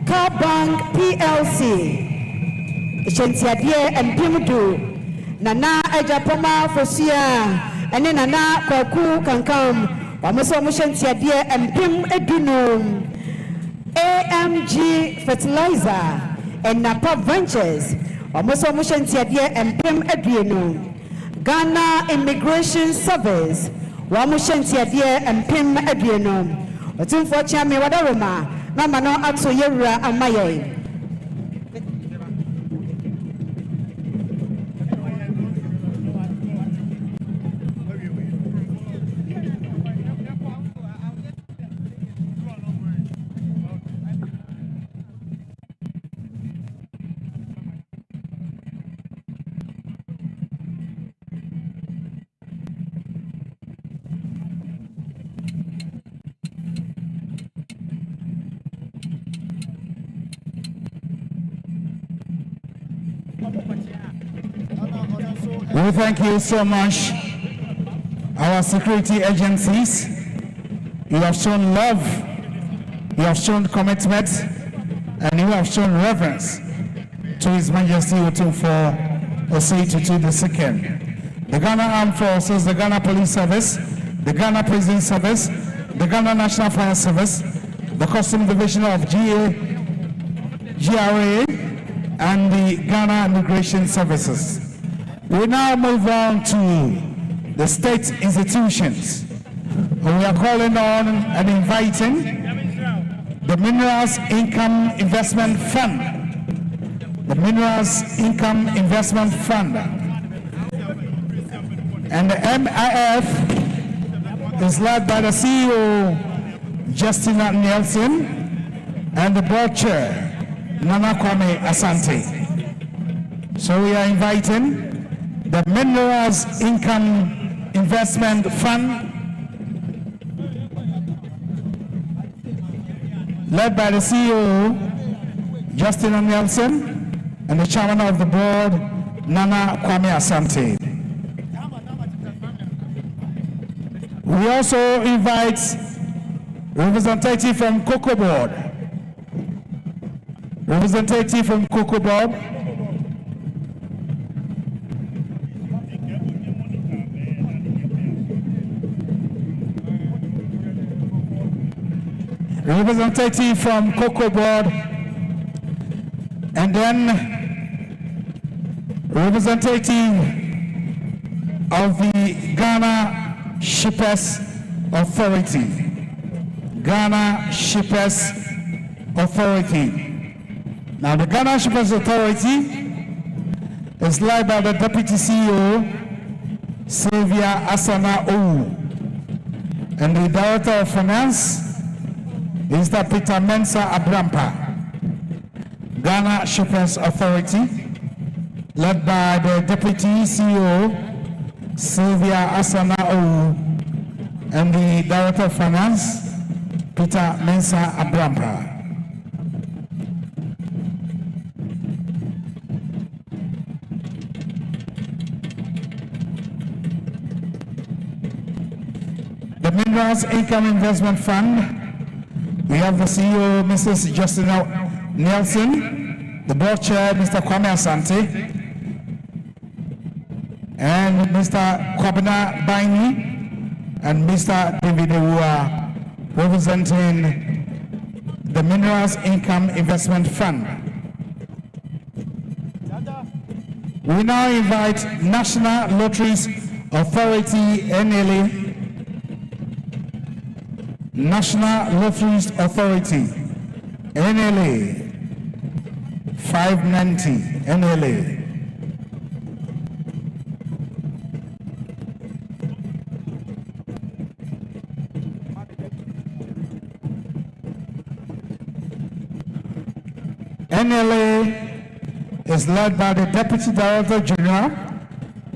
Car Bank PLC, Shantiadia and Pimdu, Nana Ajapoma Fosia, and then Nana Kwaku Kankam, Wamushantiadia and Pim Adriano. AMG Fertilizer and Napa Ventures, Omoso Mushantiadia and Pim Adriano, Ghana Immigration Service, Wamushantiadia and Pim Adriano, Otumfuo Chiame wadaroma, Mama no Atso Yewura Amaye. We thank you so much, our security agencies. You have shown love, you have shown commitment, and you have shown reverence to His Majesty Otumfuo Osei II. The Ghana Armed Forces, the Ghana Police Service, the Ghana Prison Service, the Ghana National Fire Service, the Custom Division of GRA, and the Ghana Immigration Services. We now move on to the state institutions. We are calling on and inviting the Minerals Income Investment Fund. The Minerals Income Investment Fund. And the MIF is led by the CEO, Justina Nelson, and the board chair, Nana Kwame Asante. So we are inviting the Minerals Income Investment Fund, led by the CEO, Justina Nelson, and the chairman of the board, Nana Kwame Asante. We also invite representative from Cocoa Board. Representative from Cocoa Board. Representative from Cocoa Board, and then representative of the Ghana Shippers Authority. Ghana Shippers Authority. Now the Ghana Shippers Authority is led by the Deputy CEO, Sylvia Asana Owu, and the Director of Finance, Mr. Peter Mensah Abrampa. Ghana Shippers Authority, led by the Deputy CEO, Sylvia Asana Owu, and the Director of Finance, Peter Mensah Abrampa. The Minerals Income Investment Fund, we have the CEO, Mrs. Justina Nelson, the board chair, Mr. Kwame Asante, and Mr. Kwabena Baini, and Mr. David Ewua, representing the Minerals Income Investment Fund. We now invite National Lotteries Authority, NLA, National Lotteries Authority, NLA, 590, NLA. NLA is led by the Deputy Director General,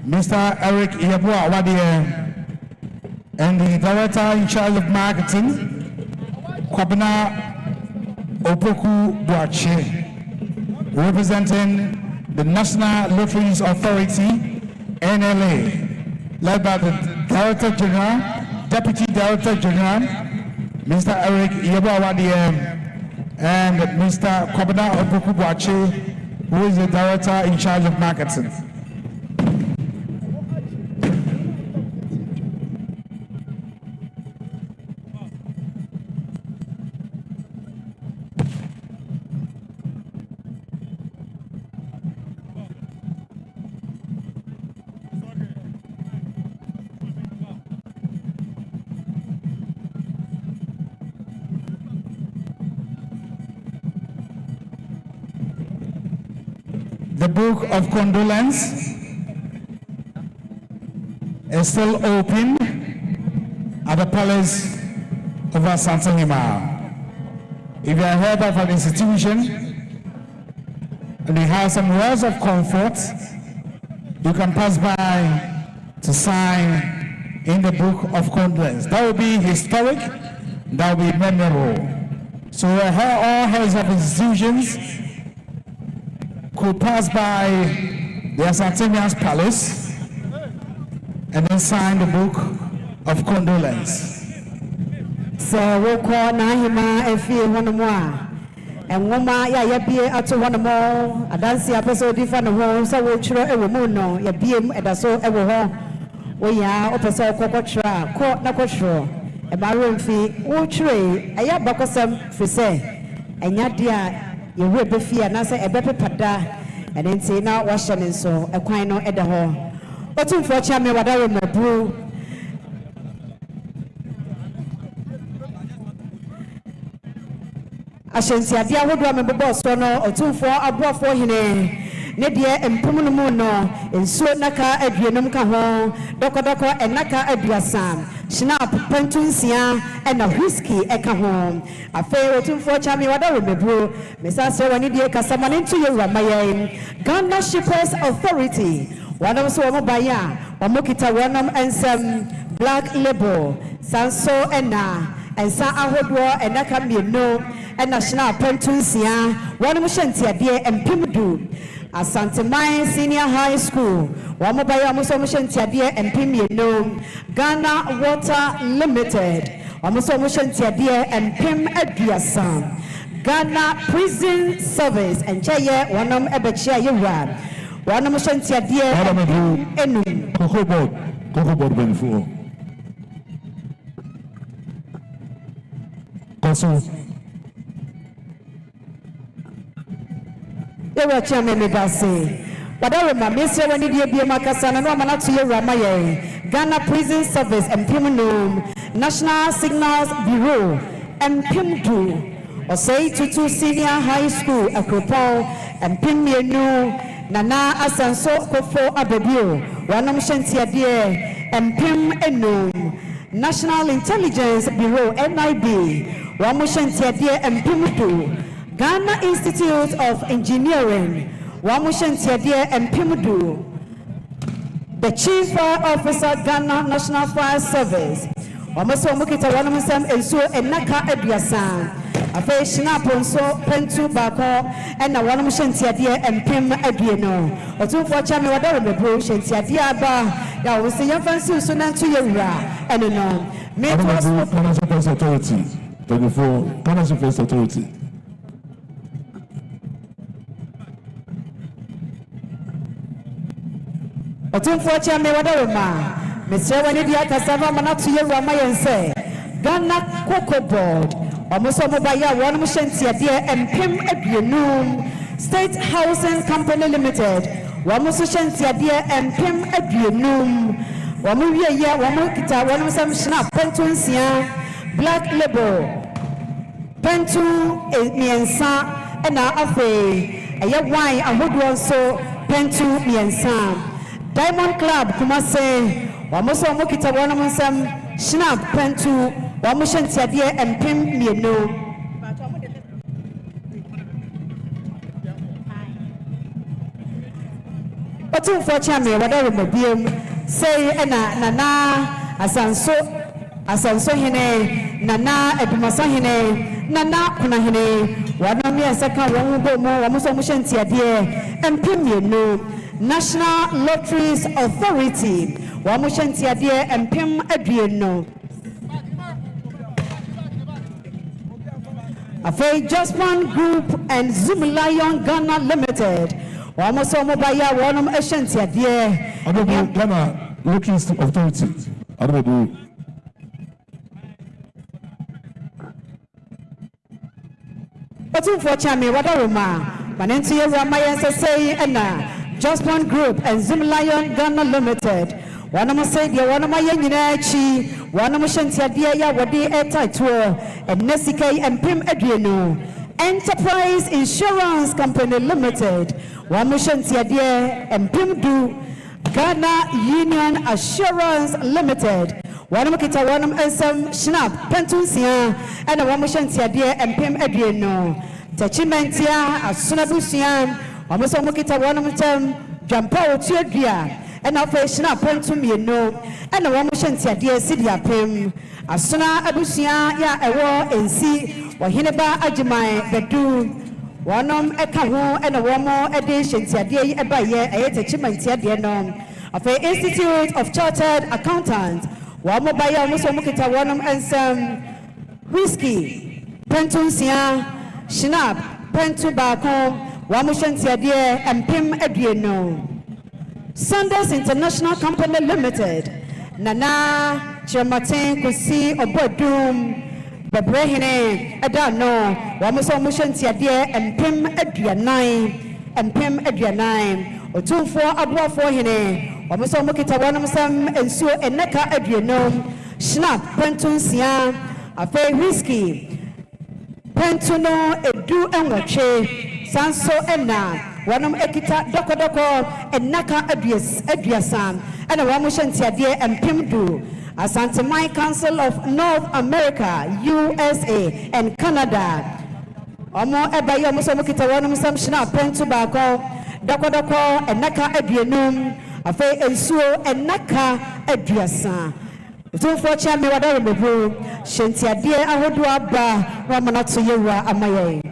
Mr. Eric Yeboah Wadie, and the Director in charge of Marketing, Kwabena Opoku Boache, representing the National Lotteries Authority, NLA, led by the Director General, Deputy Director General, Mr. Eric Yeboah Wadie, and Mr. Kwabena Opoku Boache, who is the Director in charge of Marketing. The Book of Condolence is still open at the Palace of Asante Hima. If you are head of an institution and you have some words of comfort, you can pass by to sign in the Book of Condolence. That will be historic, that will be memorable. So all heads of institutions could pass by the Asantemians Palace and then sign the Book of Condolence. So we call Nahima Efi Honomoa and Woma Yabie at one more. I don't see a person different home, so we'll try a woman. Yabie at a so ever home. We are opposite Cocotra, Court Nacotro, a baron fee, all trade. I have Bacosam for say, and Yadia. You will be fear, and I say a better pada, and then say now Washington so a quino at the hall. But unfortunately, what I remember, brew. I shall see a dear would remember boss or 2 4 above for him. Nedia and Pumuno, and so Naka Adrianum Caho, Docodoko and Naka Adriasam, Snap, Pentunsia, and a whiskey Eka a fair 2 4 Chammy, what I remember, Miss Asawanidia Casaman into your Ramayan, Ghana Shippers Authority, one of Swamabaya, Wamukita Wanam and some Black Label, Sanso and Sa Ahodwa and Nakami no, and National Pentunsia, one of Shantia dear and Pimudu. Asante Mai Senior High School, Wamabaya Musomushan Tiadia and Pim Ghana Water Limited, Wamusomushan Tiadia and Pim Adriasan, Ghana Prison Service and Chaya, Wanam Ebechia Yura, Wanamushan Tiadia and Enum. Cohobot Benfo. Consul. They were chairman me say. But I remember Mr. when did you be a Macasana no man to your Ramaye, Ghana Prison Service and Pimunum, National Signals Bureau and Pimdu, or say to 2 Senior High School, Akropol and Pimyenu Nana Asanso Kofo Abebio, Wanam Shentiadie, Empim Enum, National Intelligence Bureau, NIB, Wamu Shentiadie Empimudu, Ghana Institute of Engineering, Wamu Shentiadie Empimudu, the Chief Fire Officer, Ghana National Fire Service, Wamaso Mukita Wanamsam Enso Enaka Ediasan. Afe Shinaponso Pentu Bako and Nawanam Shantiadia and Pim Adriano. Or two for Chami Wadara Bro Shantiadia Ba. Ya was the young fancy Sunan to Yura and no. Ghana Defense Authority 24 Ghana Defense Authority. Or two for Chami Wadarama. Mr. Wanidia Cassava Manatu Yura Mayan say Ghana Cocoa Board. Omoso mobaya wanum shantiadia empim aduenum State Housing Company Limited wamuso shantiadia empim aduenum wamu wiye wamu kita wanum sam snap pentu nsia Black Label pentu miensa ena afe eye wine ahodo nso pentu miensa Diamond Club Kumase wamuso mukita wanum sam snap pentu Wamushan Tiadia and Pim Mieno. But two for Chammy, whatever may be, say, Nana, Asanso Hene, Nana, Edumasa Hene, Nana Kunahene, one of me a second one more, Wamushan Tiadia and Pim Mieno, National Lotteries Authority, Wamushan Tiadia and Pim Adriano. Afei Just One Group and Zoom Lion Ghana Limited. Almost all mobile one Ashantia dear. I don't know Ghana Lottery Authority. I don't know. But unfortunately, what I remember, Manenti Ramayan say, Just One Group and Zoom Lion Ghana Limited. One of my say, one of my young one of my shantia dear Yawadi Etatua and Nesike and Pim Adriano. Enterprise Insurance Company Limited. One of shantia dear and Pim Do Ghana Union Assurance Limited. One of Kita one of some Snap Pentunsia and a one of shantia dear and Pim Adriano. Tachimentia, Asunabusian, almost Omokita one of them, Jampo Tiadia. And our face now point to me no, and a woman shanty dear city of him. As soon as Abusia, ya a war and see what Hineba Ajimai, the do one a kaho and a woman addition to a day a buyer, a achievement dear nom of the Institute of Chartered Accountants. One more buyer, almost Omokita one and some whiskey, Pentunsia, Shinap, Pentu Bako, one more shanty dear and Pim Adriano. Sanders International Company Limited, Nana Chamatin Kusi Obodum, Babrehine, Adano, Wamuso Mushan Tiadia, and Pim Adrianine, or 2 4 Abwa for Hine, Wamuso Mukita Wanamsam, and Su and Neka Adrianum, Snap, Pentun Sian, a fair whiskey, Pentuno, Edu and Wache, Sanso Enna. Wanam Ekita Doko and Naka Adriasan and a Wamushan Tiadia and Pimdu, a Santa Mai Council of North America, USA and Canada. Omo Ebayo Musomukita Wanam Sam Shna Pentu Bako, Doko and Naka Adrianum, a Fay and Suo and Naka Adriasan. Two for Chammy Wadabu, Shentia dear Ahodua Ba, Ramanatu Yura Amaye.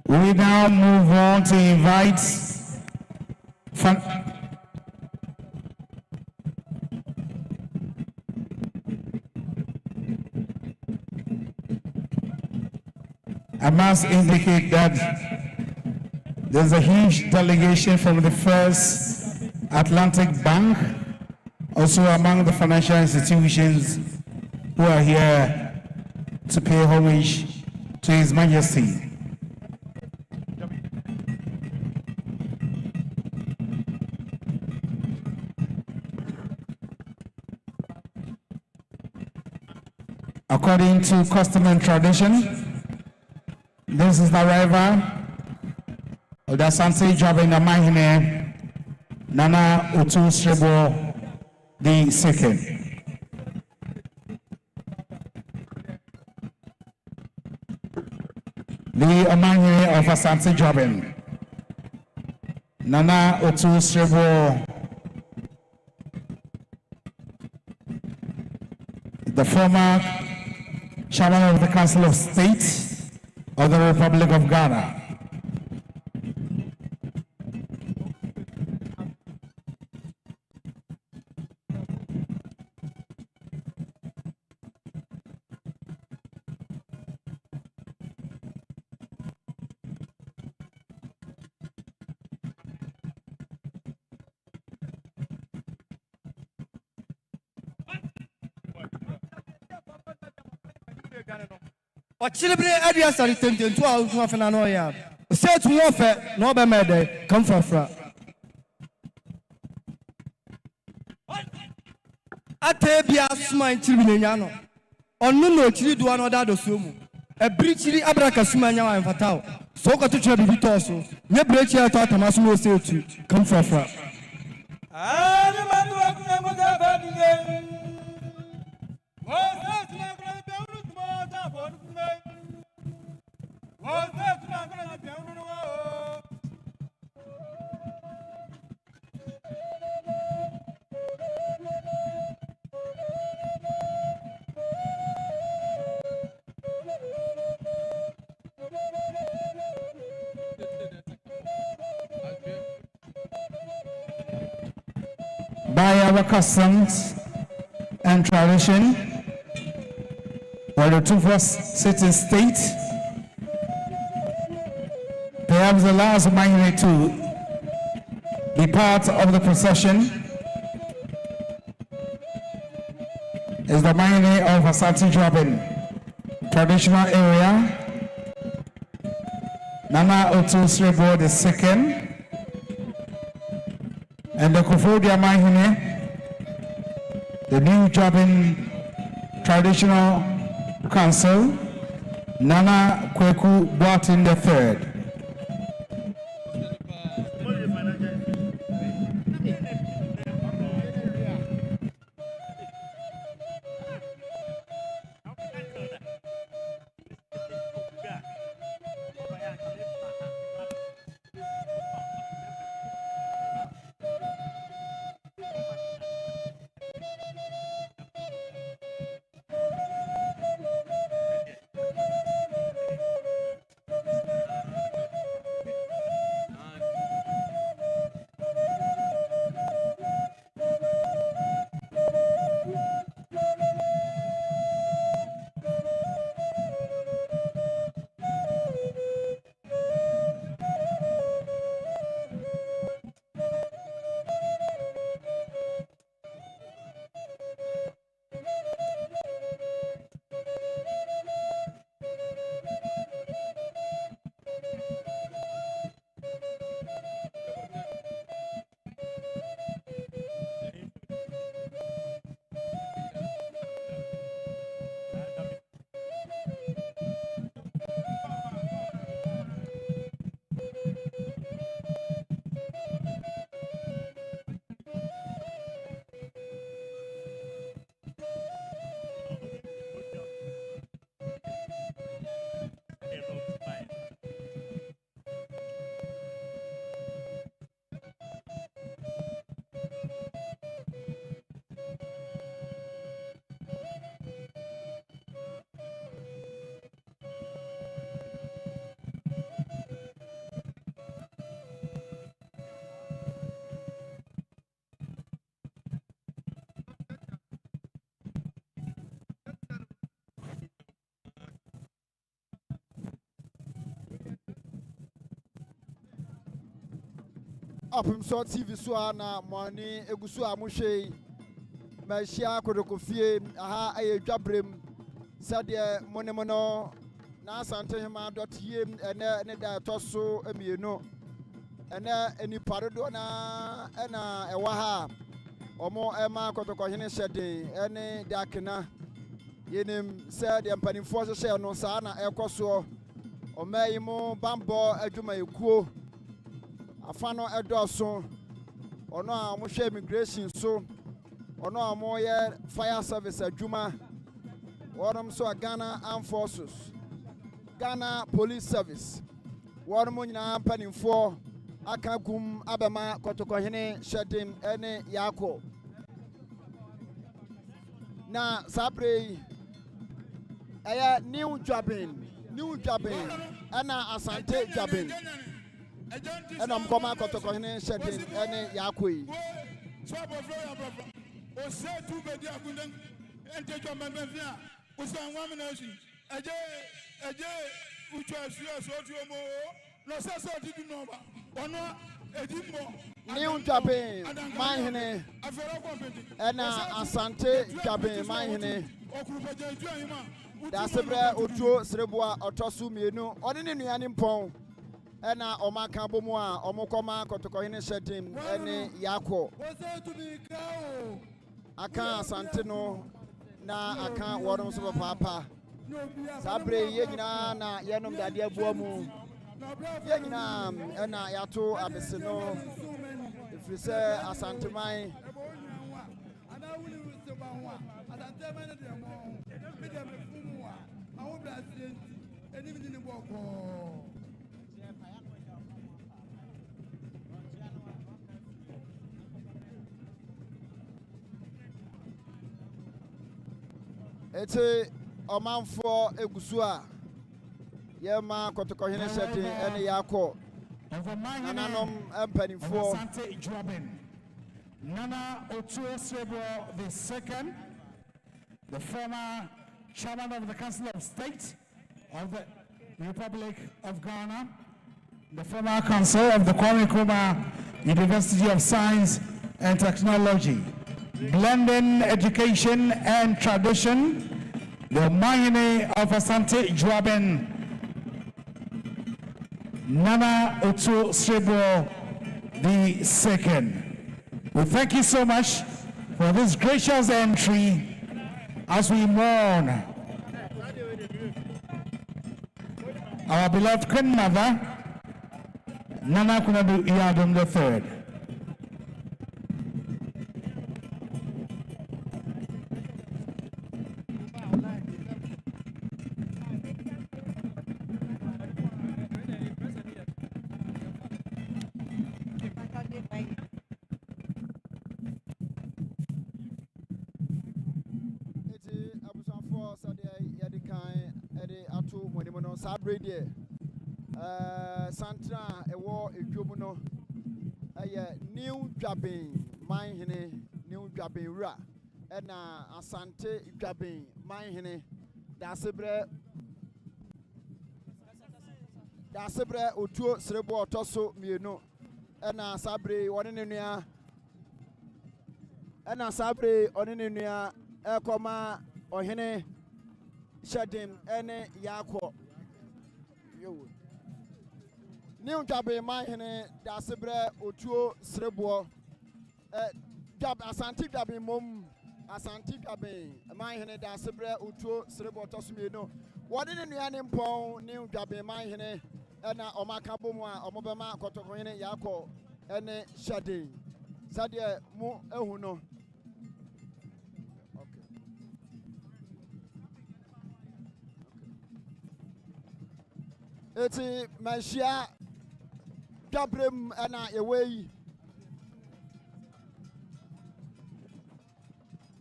We now move on to invite I must indicate that there's a huge delegation from the First Atlantic Bank, also among the financial institutions who are here to pay homage to His Majesty. According to custom and tradition, this is the arrival of the Asante Jobin Amahine Nana Otu Srebo the second. The Amahine of Asante Jobin Nana Otu Srebo, the former Chairman of the Council of State of the Republic of Ghana. Chilibre Adias are attending to our Fananoya. Say to warfare, no be made, come for fra. Atebia Suma Chiliniano. On no chili do another do sumu. A breachly abraca Sumania and Fatao. So got to trouble with also. Ne breach here to Tamasumo say to come for fra. By our customs and tradition, for the two first city state, perhaps the last Mahine to be part of the procession is the Mahine of Asante Jobin traditional area, Nana Otu Srebo the second, and the Kofodia Mahine, the new Jobin Traditional Council, Nana Kweku Boatin the third. Apim so TV so na money egusu amuhwe mashia kodokofie aha aye dwabrem sade monemono na Asante Hema .yem ene da toso emienu ene eniparedo na ewa ha omo ema kotokohene hyede ene dakena Yenim said the Ampani Force share no sana Ecoso or Maymo Bambo Eduma Ekuo Afano Edoso or no Moshe immigration so or no more fire service at Juma or so Ghana Armed Forces Ghana Police Service Warmuna Ampani for Akagum Abama Kotokohene Shedim Ene Yako na Sabre new jobbing ana Asante jobbing and I'm coming Kotokohene Shedim Ene Yakui New Japan, Mahine, and Asante Japan, Mahine. That's a very Ocho Srebua or Tosu Minu, or in any animpon, and Omaka Bomoa, Omokoma, Kotokohene Shetim, and Yako. I can't Santino, na I can't warn super papa. Sabre Yegina, na Yanum Dadia Bomu. Yegina, and Yato Abesino. If you say Asantemai. It's a man for a Gusua. Yema Kotokohene Shetim and Yako. Nananom Ampani for Nana Otuo Srebo II, the former chairman of the Council of State of the Republic of Ghana, the former council of the Kwame Nkrumah University of Science and Technology, blending education and tradition, the Mahine of Asante Juaben, Nana Otuo Srebo II. We thank you so much for this gracious entry as we mourn our beloved Queen Mother, Nana Kunadu Iyadom III. Sabre Santa Ewo Ejomuno New Jabin Mahine New Jabin Ra and Asante Jabin Mahine Dasebre Otuo Srebo Toso Mieno and Sabre Oninua and Sabre Oninua Ekoma Ohene Shedim Ene Yako New Jabe Mahine Dasebre Otuo Srebo Jab Asante Jabe Mom Asante Jabe Mahine Dasebre Otuo Srebo Tosumino. What in the animpon New Jabe Mahine and Omaka Bomwa Omobama Kotokohene Yako and Shadi Sadia Mo Ehuno. It's Mashia Gabrem and away.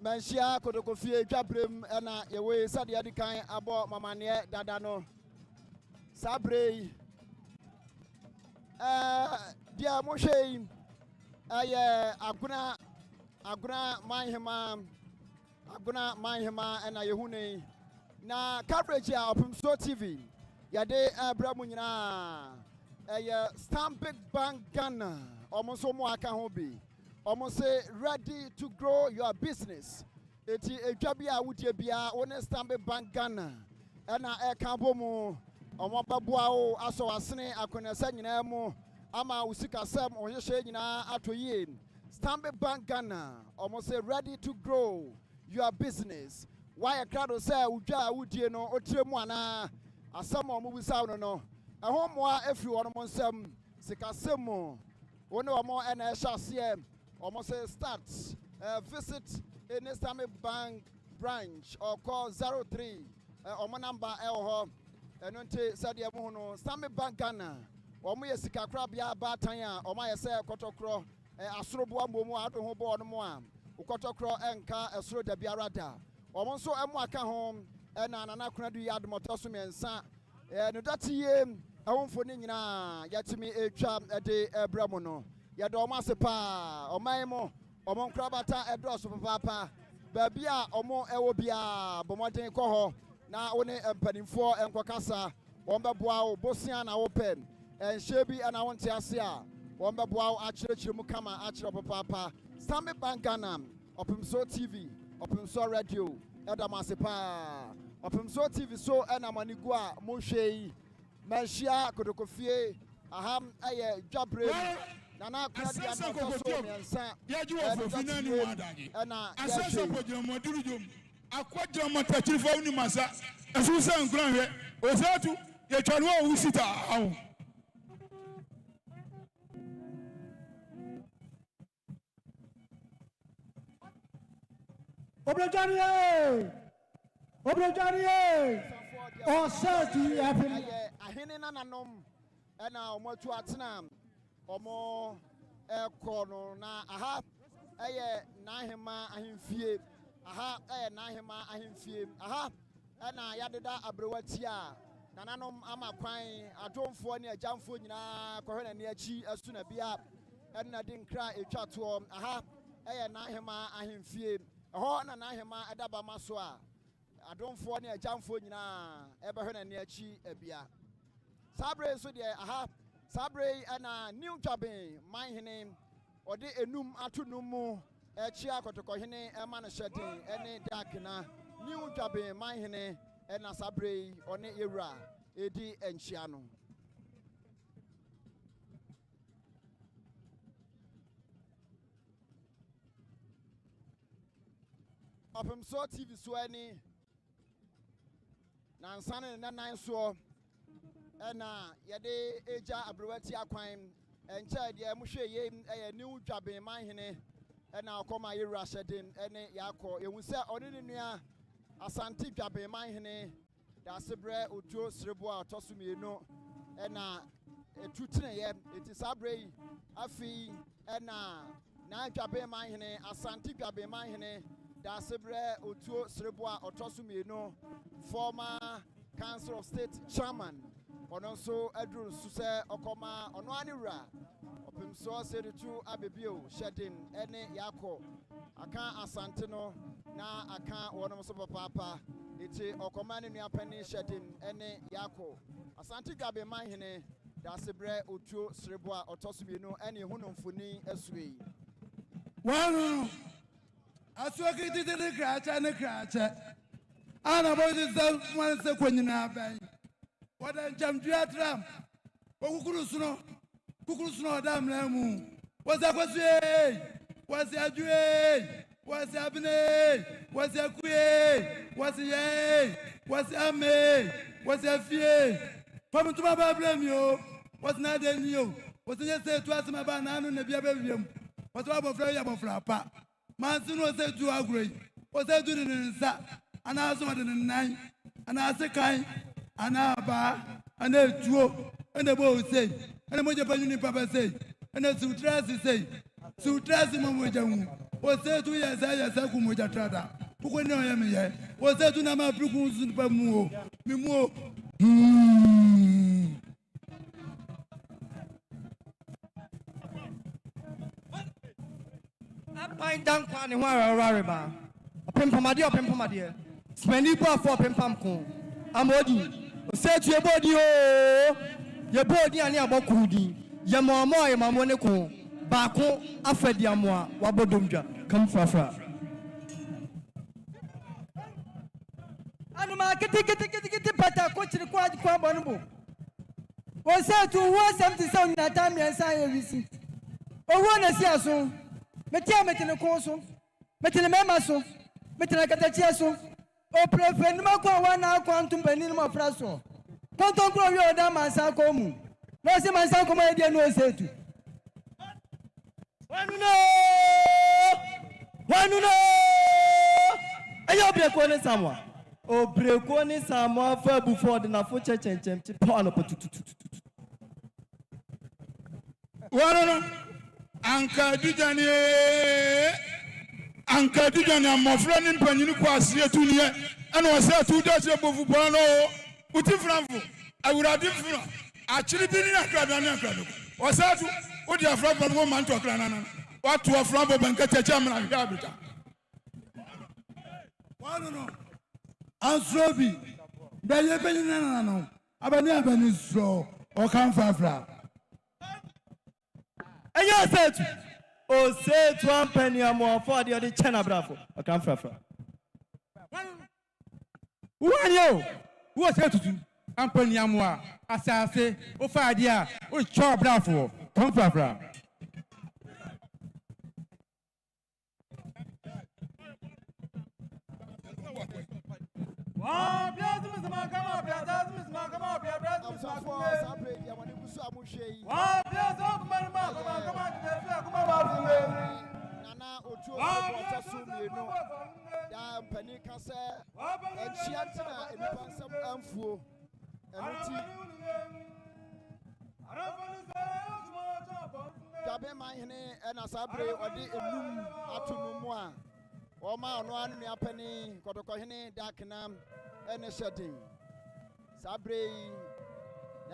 Mashia Kodokofie Gabrem and away Sadia Dikai Abo Mamania Dadano Sabre Dia Moshe Aguna Mahima and Ayehune na coverage of Pumso TV. Yade Abramunina Stanbic Bank Ghana almost hobi almost say ready to grow your business. Eti Ejabia Wutebia one Stanbic Bank Ghana and Cambomo Omababuao Aso Asne Akonasa Namo Ama Usika Sam or Yeshina Atoyin Stanbic Bank Ghana almost say ready to grow your business. why crowd say udwa udie no otremu ana asam o mubusa no ɛho moa afiri wɔn mo nsam sikasem one omo na ɛhyɛ omo say start visit any Stanbic Bank branch or call 03 omo number ho eno nti said ye mo no Stanbic Bank Ghana omo ye sika kra bia batan a omo ye say kotokro asoroboa momu ado ho bo no mo a ukotokro enka esoro da biara da omo nso emo aka ho na nana kunadu ya adomoto so mensa no datie awonfo ni nyina yatimi etwa de ebramo no ye do omo asepa oman mo omo nkrabata edoso papa baabi a omo ewo bia bomoden kɔ hɔ na woni empanimfo enkɔkasa wɔmbɛboa wo bosia na wo pen enhye bi ana wonte ase a wɔmbɛboa wo akyerɛkyerɛ mu kama akyerɛ papa Stanbic Bank Ghana Opimso TV Opimso Radio edamasepa Opimso TV so ena manigu a mo hwei Mashia Kodokofie aham aye dwabre nana kwadi adoso mensa yaji wo fofina ni wadagi asasa pojom modurujom akwadro matachiri fo ni masa esu se nkran hwe osatu ye twanu o usita awo Obrojani osati afim ahene nananom ena omotu atena omo ekono na aha eye nahema ahemfie aha eye nahema ahemfie aha ena yadeda abrewati a nananom ama kwan adomfo ne agyamfo nyina kɔhwe na achi asuna bia ena de nkra etwato aha eye nahema ahemfie ɛhɔ na nahema edaba maso a adomfo ne agyamfo nyina ɛbɛhwe na achi abia sabre so de aha sabre ana new jabin manhene ode enum atunum mu echi akotokohene ema no hyeden ene dakina new jabin manhene ena sabre one ewura edi enchia no Opimso TV so ani nansane na nan so ena yede eja abrewati akwan enche de muhwe ye new dwaben manhene ena akoma yewura hyeden ene yakọ ehu se one ne nua asante dwaben manhene da sebre otuo serebo a tosumienu ena etutene ye eti sabre afi ena na dwaben manhene asante dwaben manhene da sebre otuo serebo a otosumienu former Council of State chairman ono so adru suse okoma ono anira Opimso seretu abebio hyeden ene yakọ aka asante no na aka wono so papa eti okoma ne nua pani hyeden ene yakọ asante gabe manhene da sebre otuo serebo a otosumienu ene hunomfoni asui wanu aswakiti de kracha ne kracha ana boy de one se kwanyina ban wada njamdua tram okukuru suno dam na mu wasa kwasue wasa adue wasa abne wasa kuye wasa ye wasa ame wasa fie pamutuma ba blame yo wasa na de ni yo wasa nye se tu asema ba na anu na bia ba wiem wasa abofra ya bofra pa mansu no se tu agro wasa du ni nsa ana so de nan ana se kan ana ba ana etuo ana bo sei ana moje pa ni papa sei ana sutrasi sei sutrasi mo moja hu o se tu ya sa ku moja trada uko ne o ya me ye o se tu na ma priku su pa mu o mi mu o apan dan kwa ne ho arare ba opempamade speni bo afọ opempam ko amodi osetu ebodi o ye bodi ani abokudi ye momo ye mamo ne ko ba ko afadi amo a wabodomdwa kam frafra anuma kiti pata ko chiri kwa bonubo osetu wo 77 na time yensa ye wisi owo na si aso metia metene ko so metene mema so metene katachia so O prefer no kwa wana quantum penny mo fraso. Quantum kro wi oda mansa komu. No se mansa komu e de no setu. Wanu no. Ayo breko ni Samoa. O breko ni Samoa fa before the na fo chenchem ti Paul potutu. Wanu no. Anka dijani amofra ni mpanyini kwa asie tuniye ana wase tu da se bofu pano uti franfu awurade fura achiri bi ni akrada ni akrado wasatu odi afra pano man to akra nana watu afra bo banka cheche amna hwa abita wanu no ansrobi beye nana no abani so o kan fafra Anya setu. O setu ampeni amo for the chena bravo. I come fra. Who are you? Who was setu? Ampeni amo asase o fa dia o cho bravo. Come fra.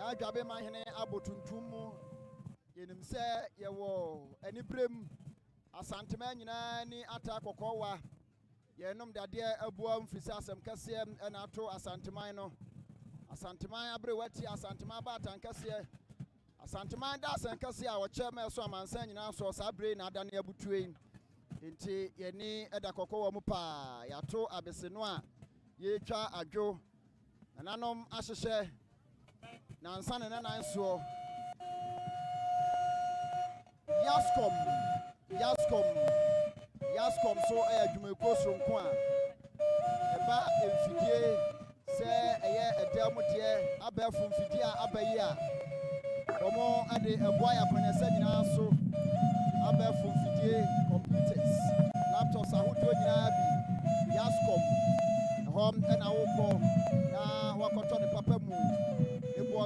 na dwabe mahene abotuntum yenim se yewo ani brem asantema nyina ni ata kokowa yenom dade abua mfisa asem kase na ato asanteman no asanteman abre wati asantema ba tankase asanteman da asankase a wo chema so amansan nyina so sabre na adane abutue enti yeni eda kokowa mu pa yato abese no a yetwa adwo nanom ahyehye Nansane na nanso Yascom so adwumeko sonko a eba emfidie se eye edam de abafu mfidie a abayi a omo ade eboa ya panese nyina so abafu mfidie computers laptops ahodo nyina bi Yascom hom na wokọ na wakoto ne papa mu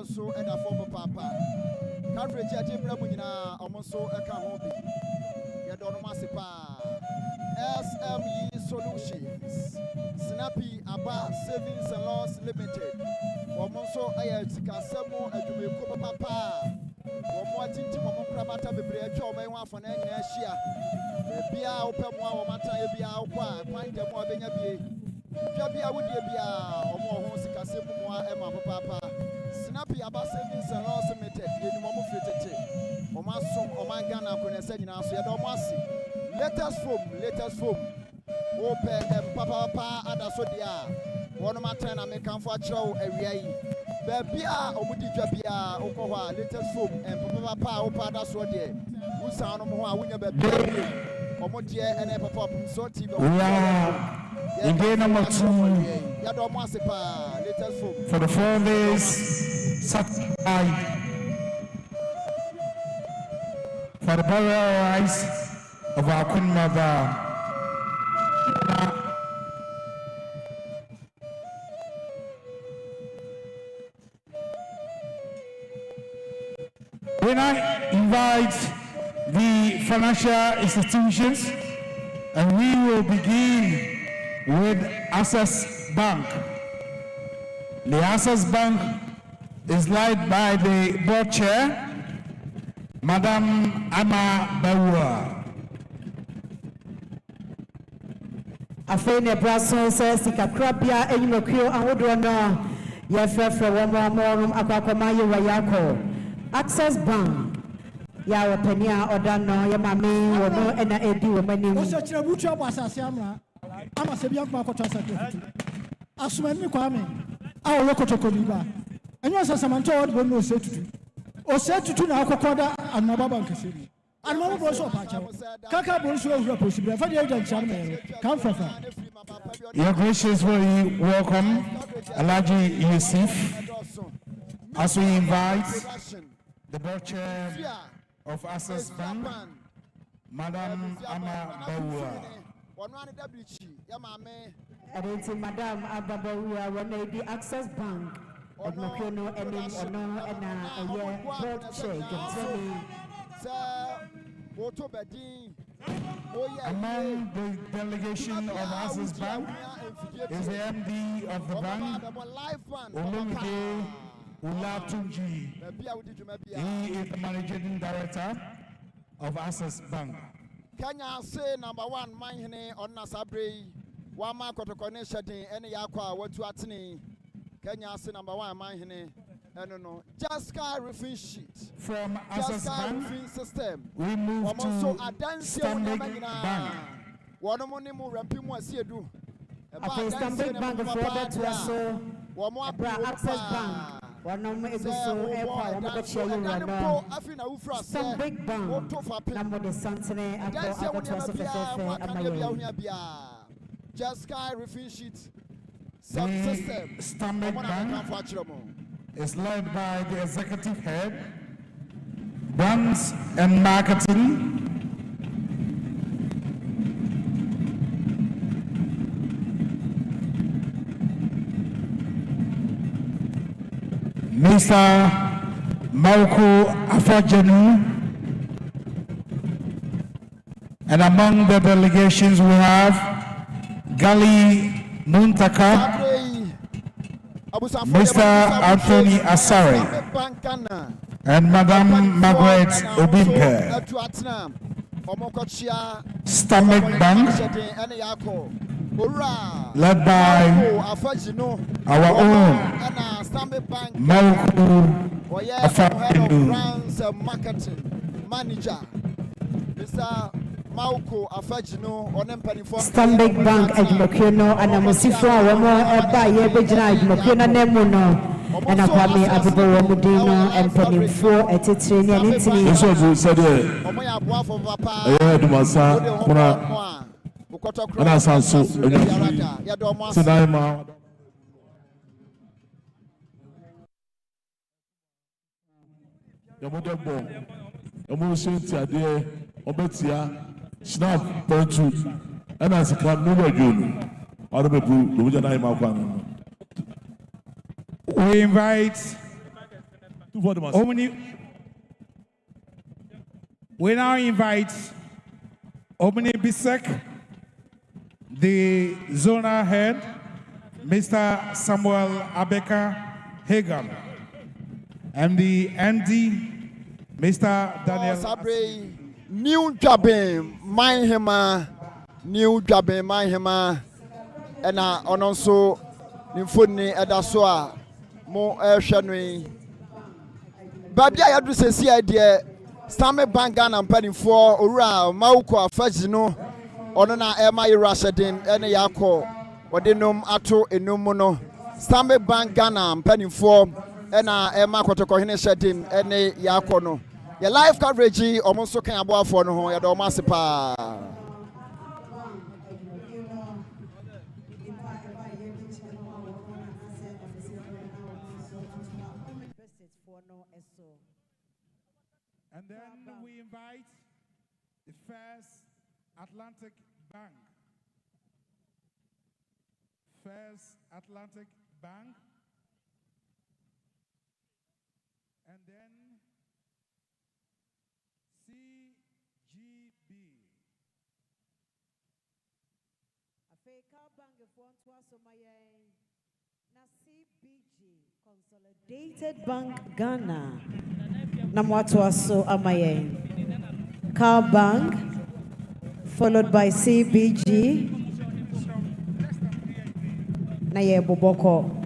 so and a former papa. Coverage at Jim Ramuna almost so a cahobi. Yadonamasipa SME Solutions Snappy Abba Savings and Loss Limited. Almoso Ayatika Samo and Jumiko Papa. Or more tinty Momocramata Bibria Joe may want for an Asia. Bia open one matter be our find them more than a bee. Jabia would be a more Hosika Simo Emma Papa. Snappy Abba Savings and Loss Limited, in Momo Fitty, Omasum, Omagana, Kunesena, so you latest foam, Open and Papa, and Sodia, one of my ten American for show every Babia, Omudi Jabia, Okoha, latest foam, and Papa, Opada Sodia, who sound of Moa, Winner Baby, Omodia, and a pop, so TV. Again, number 2 for the 4 days Saturday for the burial rites of our Queen Mother. When I invite the financial institutions, and we will begin with Access Bank. The Access Bank is led by the board chair, Madam Ama Bawa. Afeni Brasso says Sikakrabia Enyokyo Ahodono Yefrefe Wamorum Akwakomayo Wayako. Access Bank Yawa Penia Odano Yamami Wono Ena Edi Womani. Also Chibucha was a Siamra. I'm a Sabian Makota Secretary. Asumani Kwame, our local Chokoliba. And you are Samanto, when you say to do. Or said to do now, Kokoda and Mababan Cassini. And Mama was so much. Kaka Bonsu was possible. If I didn't come from Your graciously welcome Alhaji Yusuf as we invite the board chair of Access Bank, Madam Ama Bawua. Madam Ababawua, when the Access Bank, board Among the delegation of Access Bank is the MD of the bank, Olumide Olatunji. He is the managing director of Access Bank. Kenya say #1 manhene on Nasabre, Wama Kotokone shedding any Yakwa, what to Atini. Kenya say #1 manhene. No. Jaska roofing sheet. From Access Bank, system. we move to Stanbic Bank. One money more Rampimu as you do. Stanbic Bank for that to us so Access Bank. One number is so Stanbic Bank. Number the Santene Jaska roofing sheet. Subsystem. Stanbic Bank is led by the executive head, brands and marketing, Mr. Mauku Afajanu, and among the delegations we have Gali Muntaka, Mr. Anthony Asari, and Madam Margaret Obimpe. Stanbic Bank, led by our own Mauku Afajanu, marketing manager, Mr. Mauko Afajino on Stanbic Bank Edmokino and Amusifo Wamo by Yebejina Edmokina Nemuno and Akwame Abubo Mudino and Penifo at Titini and Italy. This was said Dumasa Kuna Sansu Sinaima Yamudabo Yamusintia dear Obetia Snap point two, and as a club, no June. we invite we now invite Omni Bisek, the zonal head, Mr. Samuel Abeka Hagan, and the MD, Mr. Daniel New Jabin, Mahema, New Jabin, Mahema, and also Nifuni Edaswa, Mo Shanui. Baby, I had to say, idea Stanbic Bank and penny for Ura, Mauko, Fajino, Onana Emma Rasadin, and Yako, Odinum Ato, Enumuno, Stanbic Bank Ghana, penny for, and Emma Kotokohine Shedin, and Yakono. Your live coverage almost so can about for no ya do masipa. And then we invite the First Atlantic Bank. First Atlantic Bank. And then CGB. Consolidated Bank Ghana. Namwatwaso Amaye. Car Bank, followed by CBG. Naye Boboko.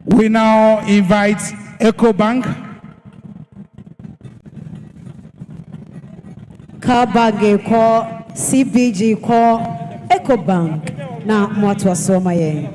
We now invite EcoBank, Kabage call CBG call EcoBank na mwatu wasoma ye.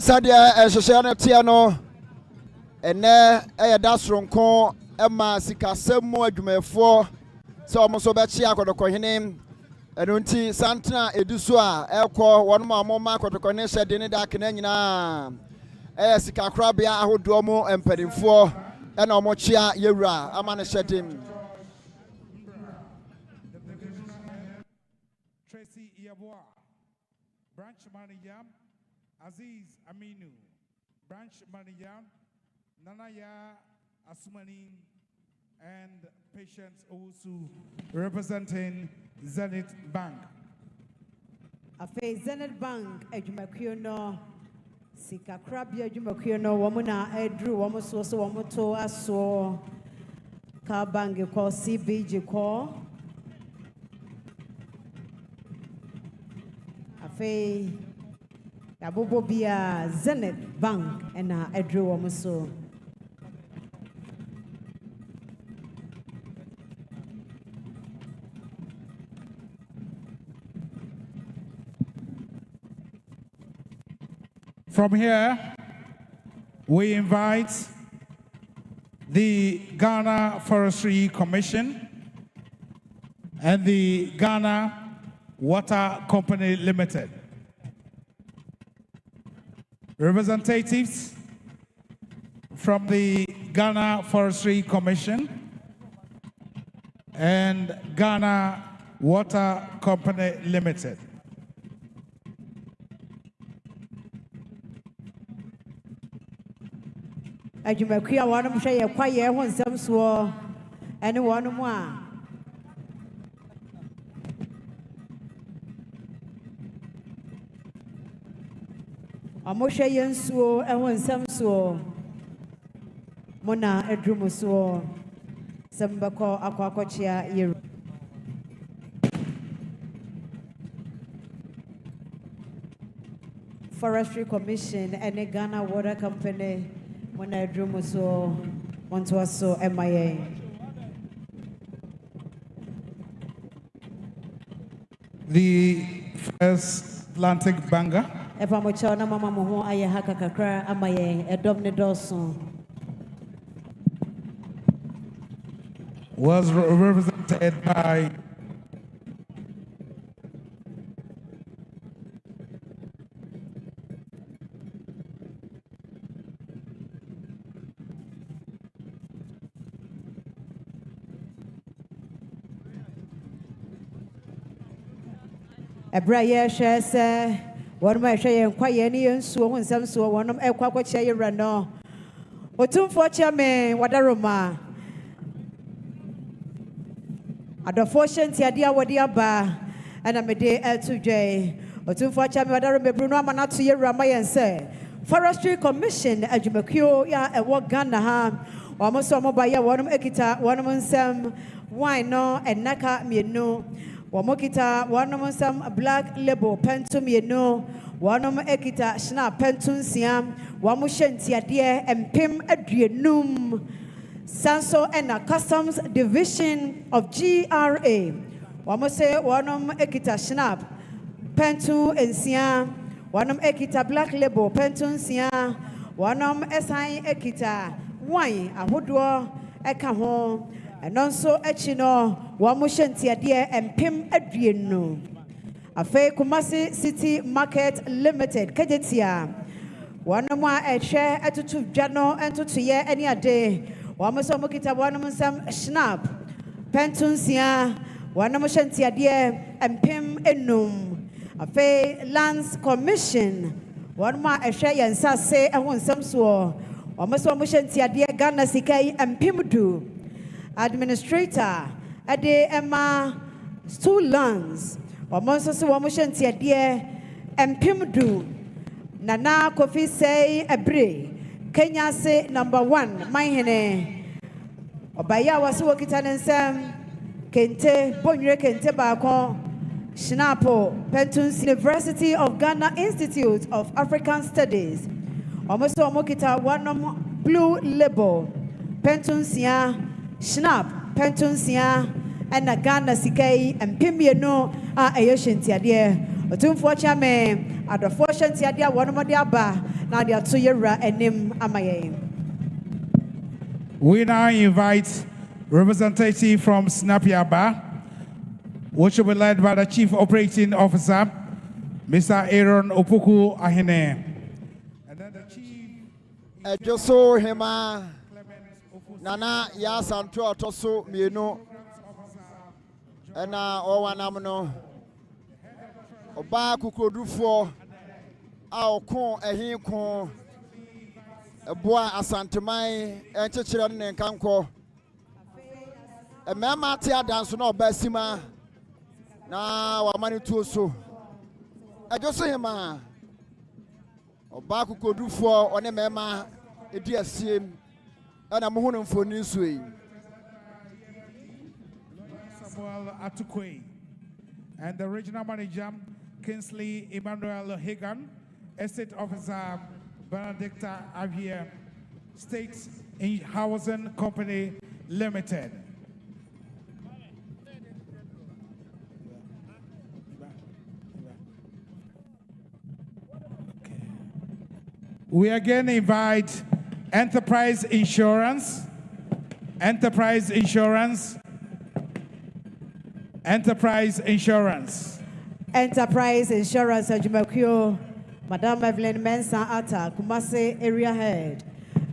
Sadia Shashana Tiano and there dasronko Emma Sikasemo Jumefo so almost so bachia ko ko hinem enunti Santana Edusua elko one more mark to connection de ne da kena nyina sikakra bia ahodo mo empadimfo e na omochia yewura amane shedim Tracy Yabwa, Branch Manager Aziz Aminu, Branch Manager Nanaya Asumani, and Patience Owusu representing Zenith Bank. Afe Zenith Bank ejumakuo no sikakra bia ejumakuo no womuna edru womoso so womoto aso ka bank ko CBG ko afe Yabobo bia Zenith Bank ena edru womoso. From here, we invite the Ghana Forestry Commission and the Ghana Water Company Limited. Representatives from the Ghana Forestry Commission and Ghana Water Company Limited. Ajumakuo wanum hwe ye kwaye ho nsem so ene wonum a amohwe ye nsuo ho nsem so mona edrum so sembako akwakochia ye Forestry Commission and Ghana Water Company when I drew so want to so MIA. The First Atlantic Banger If I'm a child, Mama Moho, I haka kakra, MIA, a domine dorsum. was represented by Ebra ye share say one my share kwaye ni nsuo ho nsam so wonom ekwa chia yewra no otumfo chia me wadaroma adofo hyentia dia wode aba ana mede etudwe otumfo chia me wadaroma bruno amana to yewra ma yen say Forestry Commission ajumakuo ya ewo Ghana ha omoso omoba ye wonom ekita wonom nsam wine no enaka mienu Wamokita wanom sam black label pentum yeno wanom ekita shna pentum siam wamushenti ade empem aduenum sanso ena customs division of GRA wamose wanom ekita snap pentum ensia wanom ekita black label pentum sia wanom esan ekita wine ahodo eka ho Enonso echino wamushenti adie empim aduenu Afe Kumasi City Market Limited Kejetia Wanamwa eche etutu jano entutuye eni ade wamuso mukita wanamusam snap pentunsia wanamushenti adie empim enum afei lands commission wɔn mu a ɛhwɛ yɛn nsa ase ɛho nsɛm soɔ wɔn nso wɔn hyɛ ntiadeɛ Ghana sika yi mpem du administrator ɛde ɛma stool lands wɔn nso so wɔn hyɛ ntiadeɛ mpem du Nana Kofi Sei Ebre Kenya se number 1 Mahene Obaya wasi wakita nsɛm kente bonwere kente baako Shinapo Pentuns University of Ghana Institute of African Studies Omoso omokita one blue label Pentunsia Shinap Pentunsia and Ghana Sikai and Pimiano a Ayoshintiade Otumfo Chame Adofo Shantiadia one more diaba now they are 2 year and name Amaye. We now invite representative from Snapiaba, which will be led by the Chief Operating Officer, Mr. Aaron Opoku Ahene. And then the Chief... Joso Hema Nana Yasanto Toso Mieno Ena Owanamno Oba Kukodufo Aokon Ehin Kon Eboa Asantemai Enchichiran Nenkanko Emema Tia Dance no Besima Na Wamani Tuoso Joso Hema Oba Kukodufo One Mema Ediasim and I'm holding for Newsway. Samuel Atukwe and the regional manager Kingsley Emmanuel Hagan, Estate Officer Benedicta Avia, State Housing Company Limited. We again invite Enterprise Insurance, Enterprise Insurance, Enterprise Insurance. Enterprise Insurance Ajumakyo, Madame Evelyn Mensah Atta, Kumase Area Head.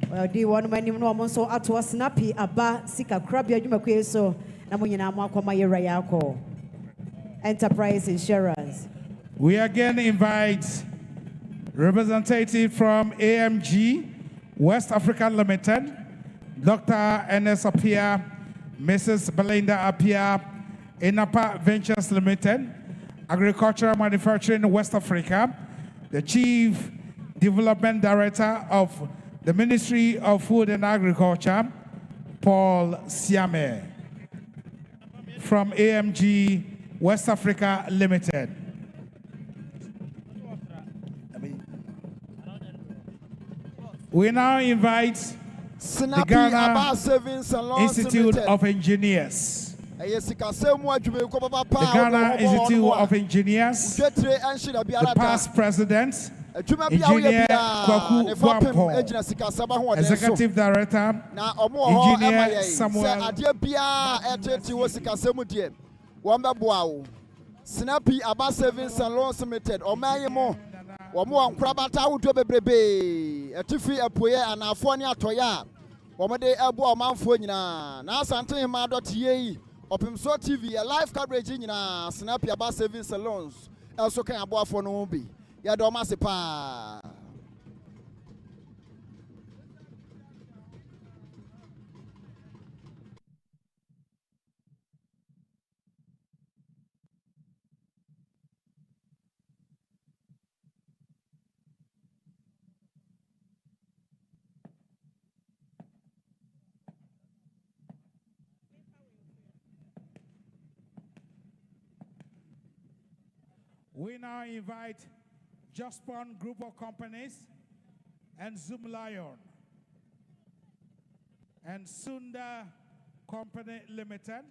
Well, the one when you know so atwa snappy aba sika krabia Ajumakyo so namunyina mwakoma yerayako. Enterprise Insurance. We again invite representative from AMG West Africa Limited, Dr. Ernest Apia, Mrs. Belinda Apia, Inapa Ventures Limited, Agricultural Manufacturing West Africa, the Chief Development Director of the Ministry of Food and Agriculture, Paul Siame, from AMG West Africa Limited. We now invite the Ghana Institute of Engineers. The Ghana Institute of Engineers, the past president, Engineer Kwaku Wampo, Executive Director, Engineer Samuel. Snappy Abba Savings and Loans Limited, or Mayemo, or more Krabata Utobe, a Tiffy Apoya and Afonia Toya, or Made Abo Manfoina, now Santana.ta, or Pimso TV, a live coverage in Snappy Abba Savings and Loans, also can Abo for Nobi, Yadoma Sepa. We now invite Jospon Group of Companies and Zoom Lion and Sunda Company Limited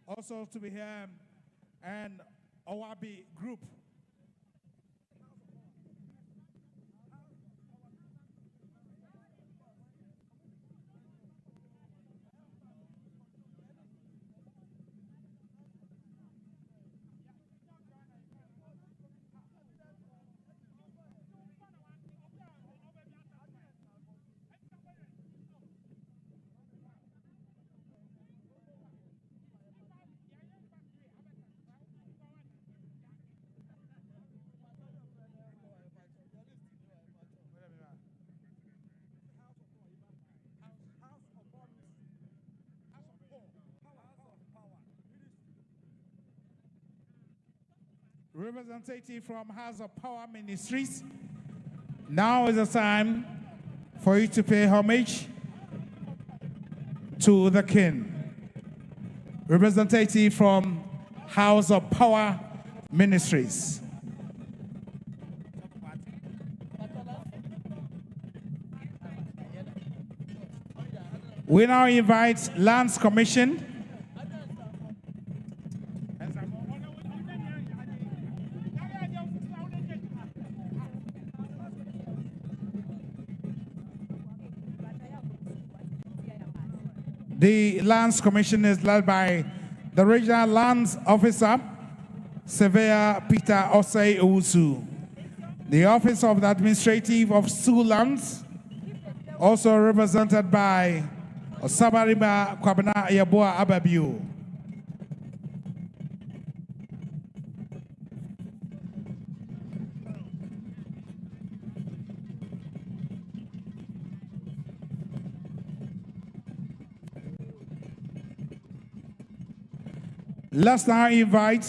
also to be here, and Owabi Group. representative from House of Power Ministries. Now is the time for you to pay homage to the King. Representative from House of Power Ministries. We now invite Lands Commission. The Lands Commission is led by the Regional Lands Officer, Surveyor Peter Osei Owusu. The Office of the Administrative of Sioux Lands, also represented by Osabariba Kwabena Yaboa Ababiu. Let's now invite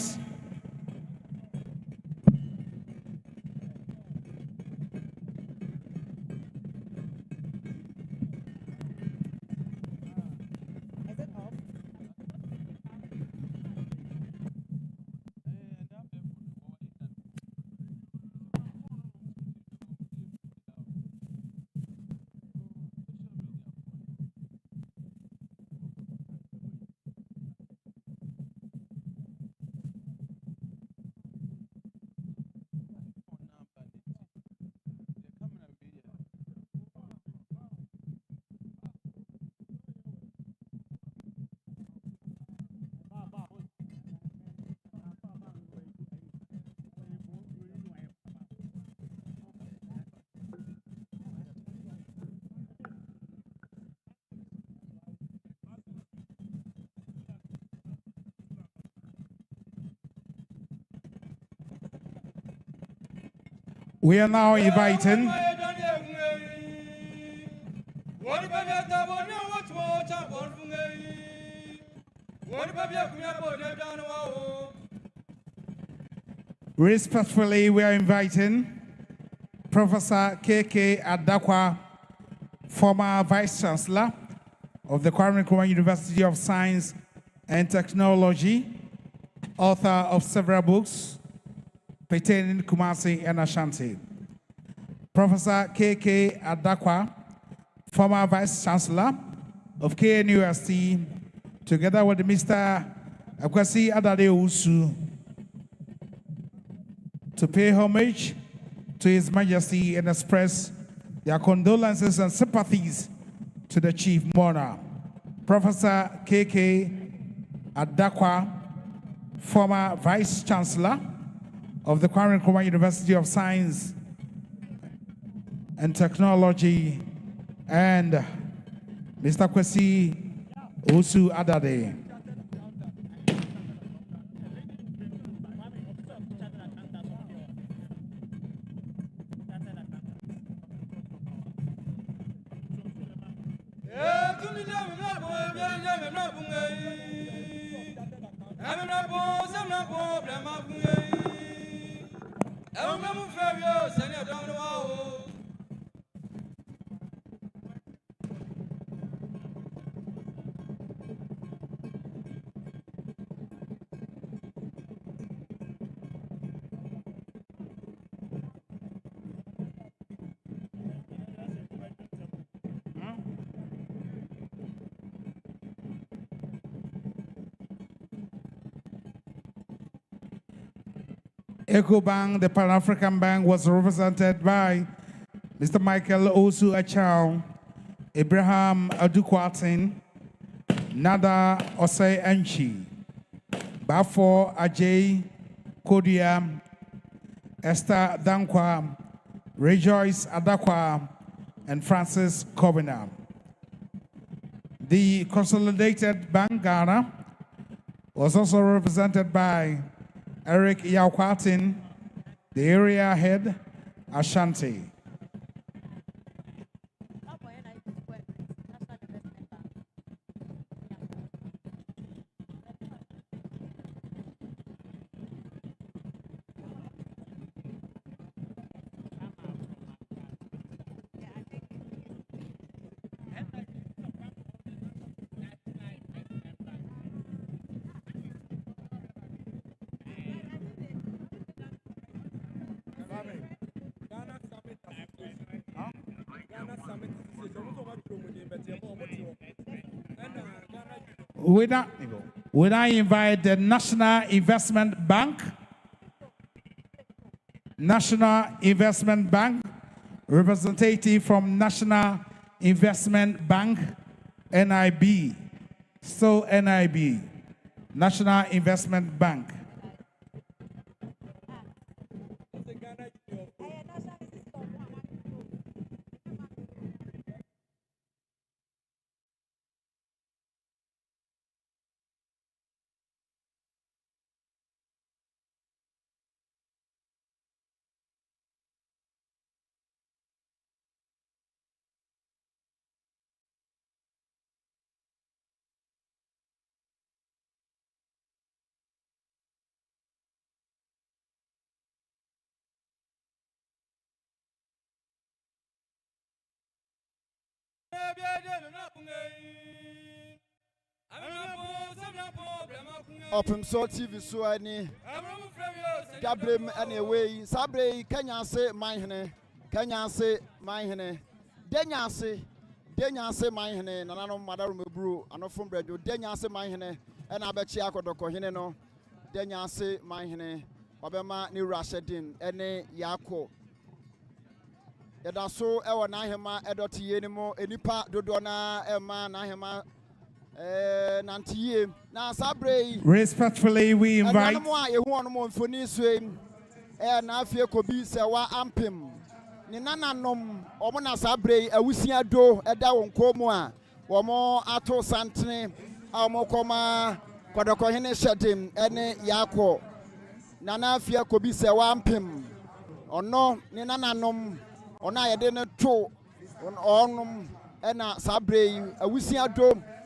we are now inviting respectfully, we are inviting Professor K.K. Adakwa, former Vice Chancellor of the Kwame Nkrumah University of Science and Technology, author of several books pertaining to Kumasi and Ashanti. Professor K.K. Adakwa, former Vice Chancellor of KNUST, together with Mr. Akwasi Adade Owusu, to pay homage to His Majesty and express their condolences and sympathies to the Chief Mourner. Professor K.K. Adakwa, former Vice Chancellor of the Kwame Nkrumah University of Science and Technology, and Mr. Kwesi Owusu Adade. EcoBank, the Pan-African Bank, was represented by Mr. Michael Owusu Achao, Abraham Adukwatin, Nada Osei Enchi, Bafo Ajay Kodia, Esther Dankwa, Rejoice Adakwa, and Francis Kobina. The Consolidated Bank Ghana was also represented by Eric Yaukwatin, the area head, Ashanti. Would I invite the National Investment Bank? National Investment Bank, representative from National Investment Bank, NIB. So NIB, National Investment Bank. Open so TV so ani Gabriel and away Sabre Kenya say my hene Kenya say my hene Denya say my hene Nanano Madarum Brew and from Bredo Denya say my hene and I bet Chiako Doko Hine no Denya say my hene Babema ni Rashedin ene Yako Yada so ewa nahema edoti yenimo enipa dodona ema nahema respectfully, we invite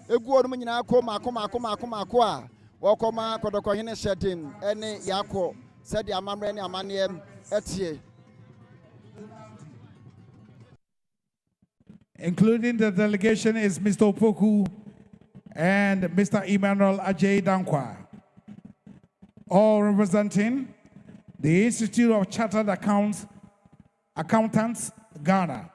Eguo no nyina akoma a wɔkɔma kɔdɔkɔhene hyɛden ɛne yakɔ sɛde amamrɛ ne amanneɛ ɛtie. Including the delegation is Mr. Opoku and Mr. Emmanuel Ajay Dankwa, all representing the Institute of Chartered Accountants, Ghana.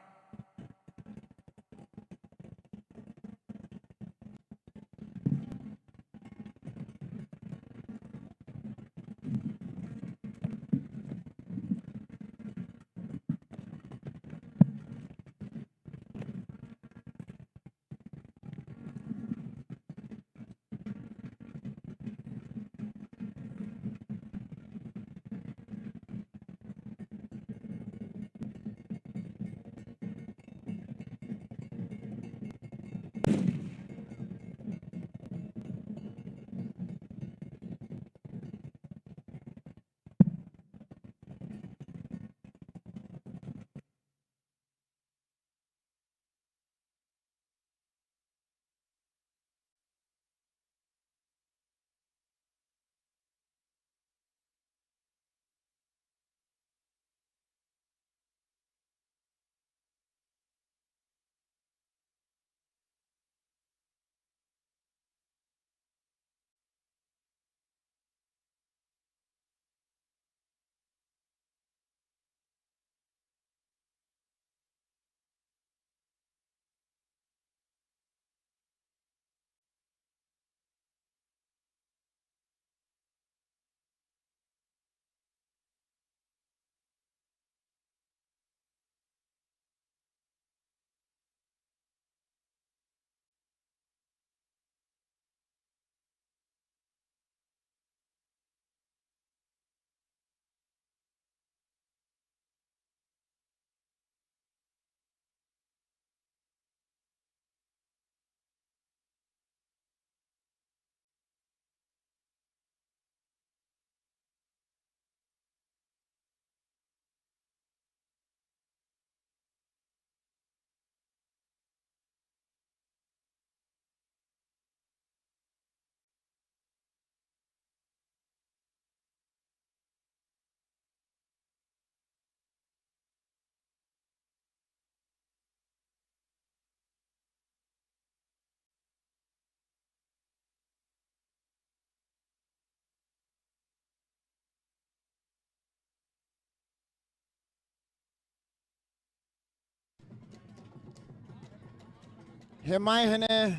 Hemai hene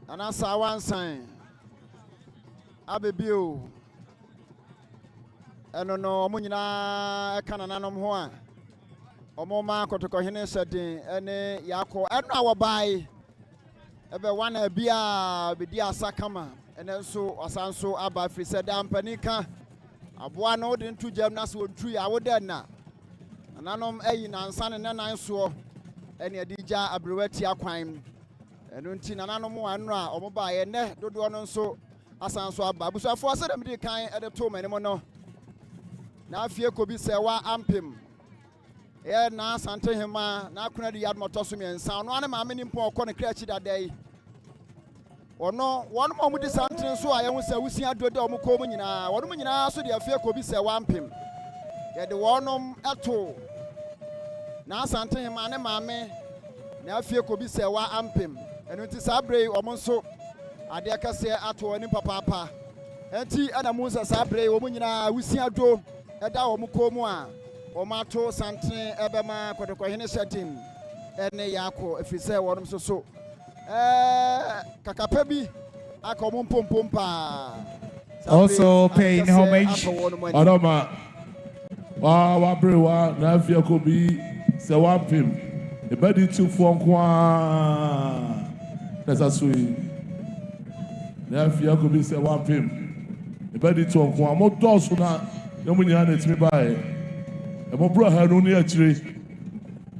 anasa wansan abebio eno no omo nyina kana nanom ho a omo ma kotoko hene sedin ene yakọ eno awobai ebe wana bia bedi asakama ene nso asanso aba frise da mpanika aboa no de ntu jam na so ntu ya woda na nanom eyi na nsa ne nan so ene adija abrewati akwan eno nti nanom anu a omo ba ye ne dodo no nso asanso aba busuafo ase dem di kan ede to mani mo no na afie ko bi sewa ampem ye na sante hema na akuna di yad moto so miensa no ane ma ameni mpo okọ ne krachi dadai ono wonu mo mu di sante so aye hu se wusi adodo omo ko mu nyina wonu mu nyina so di afie ko bi sewa ampem ye de wonum eto na sante hema ne maame na afie ko bi sewa ampem eno nti sabre omo nso ade akase ato oni papa enti ana mu nsa sabre omo nyina wusi ado eda omo ko mu a omato santen ebema kotoko hene setting ene yako efise wonum so kakapa bi akomo pompompa Also paying homage. Adama wa brewa na afia ko bi se wampim e bedi tu fo nkoa nasa sui na afia ko bi se wampim e bedi tu nkoa mo doso na mu nyina na timi bae e mo bro ha no ni achire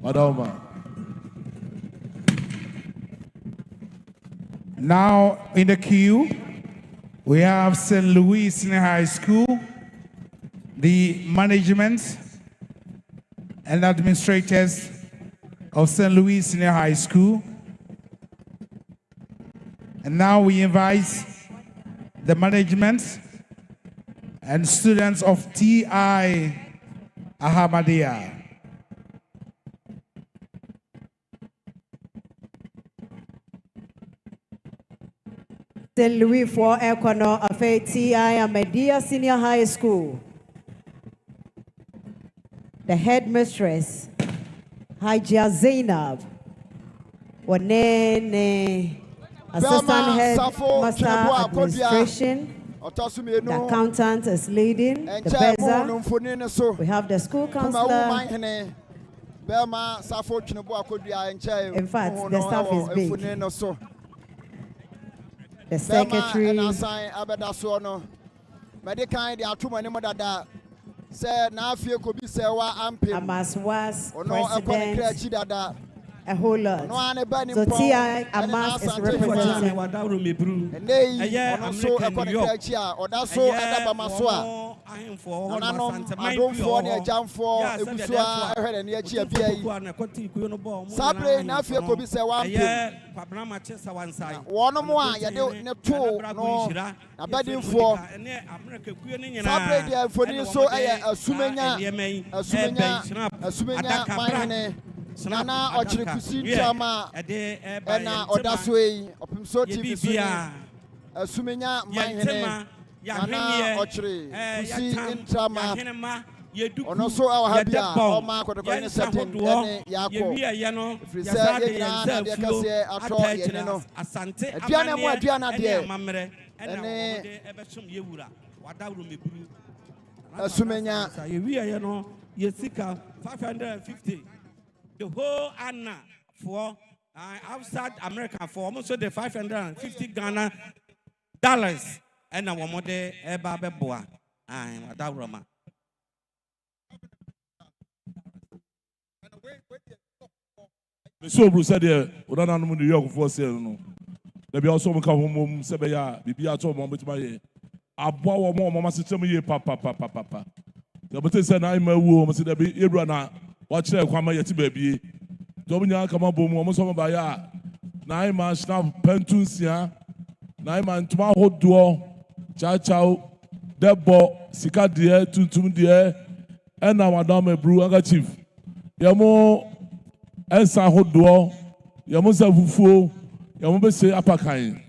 Adama. Now in the queue, we have St. Louis Senior High School, the management and administrators of St. Louis Senior High School. And now we invite the management and students of T.I. Ahmadiyya. St. Louis for Econo of T.I. Ahmadiyya Senior High School. The headmistress, Hajia Zainab, Wanene, assistant headmaster administration. The accountant is leading the buzzer. We have the school counselor. In fact, the staff is big. The secretary. Amaswas, president, a whole lot. So T.I. Amas is representing. Nana ochire kusintrama ena odasoi opimso TV so asumenya manhene nana ochire kusintrama ono so awhabia o ma kodokone setting ene yako frise yena na de kase ato yene no aduana mu aduana de ene asumenya ye no yesika 550. The whole Anna for outside America for almost the $550 Ghana and our mother Eba Boa. I'm a Roma. So Bruce said, "Udana no New York for sale no. There be also come home sebeya bibi ato mo betuma aboa wo mo system ye papa. The but say na ima wu mo say there be Ebra na watch there kwama yeti baby. Dominya kama bom mo so ba ya na ima snap pentunsia na ima ntuma hodo chao debo sika de tuntum de na madam Ebru anga chief. Yamo ensa hodo yamo za fufuo yamo be say apakan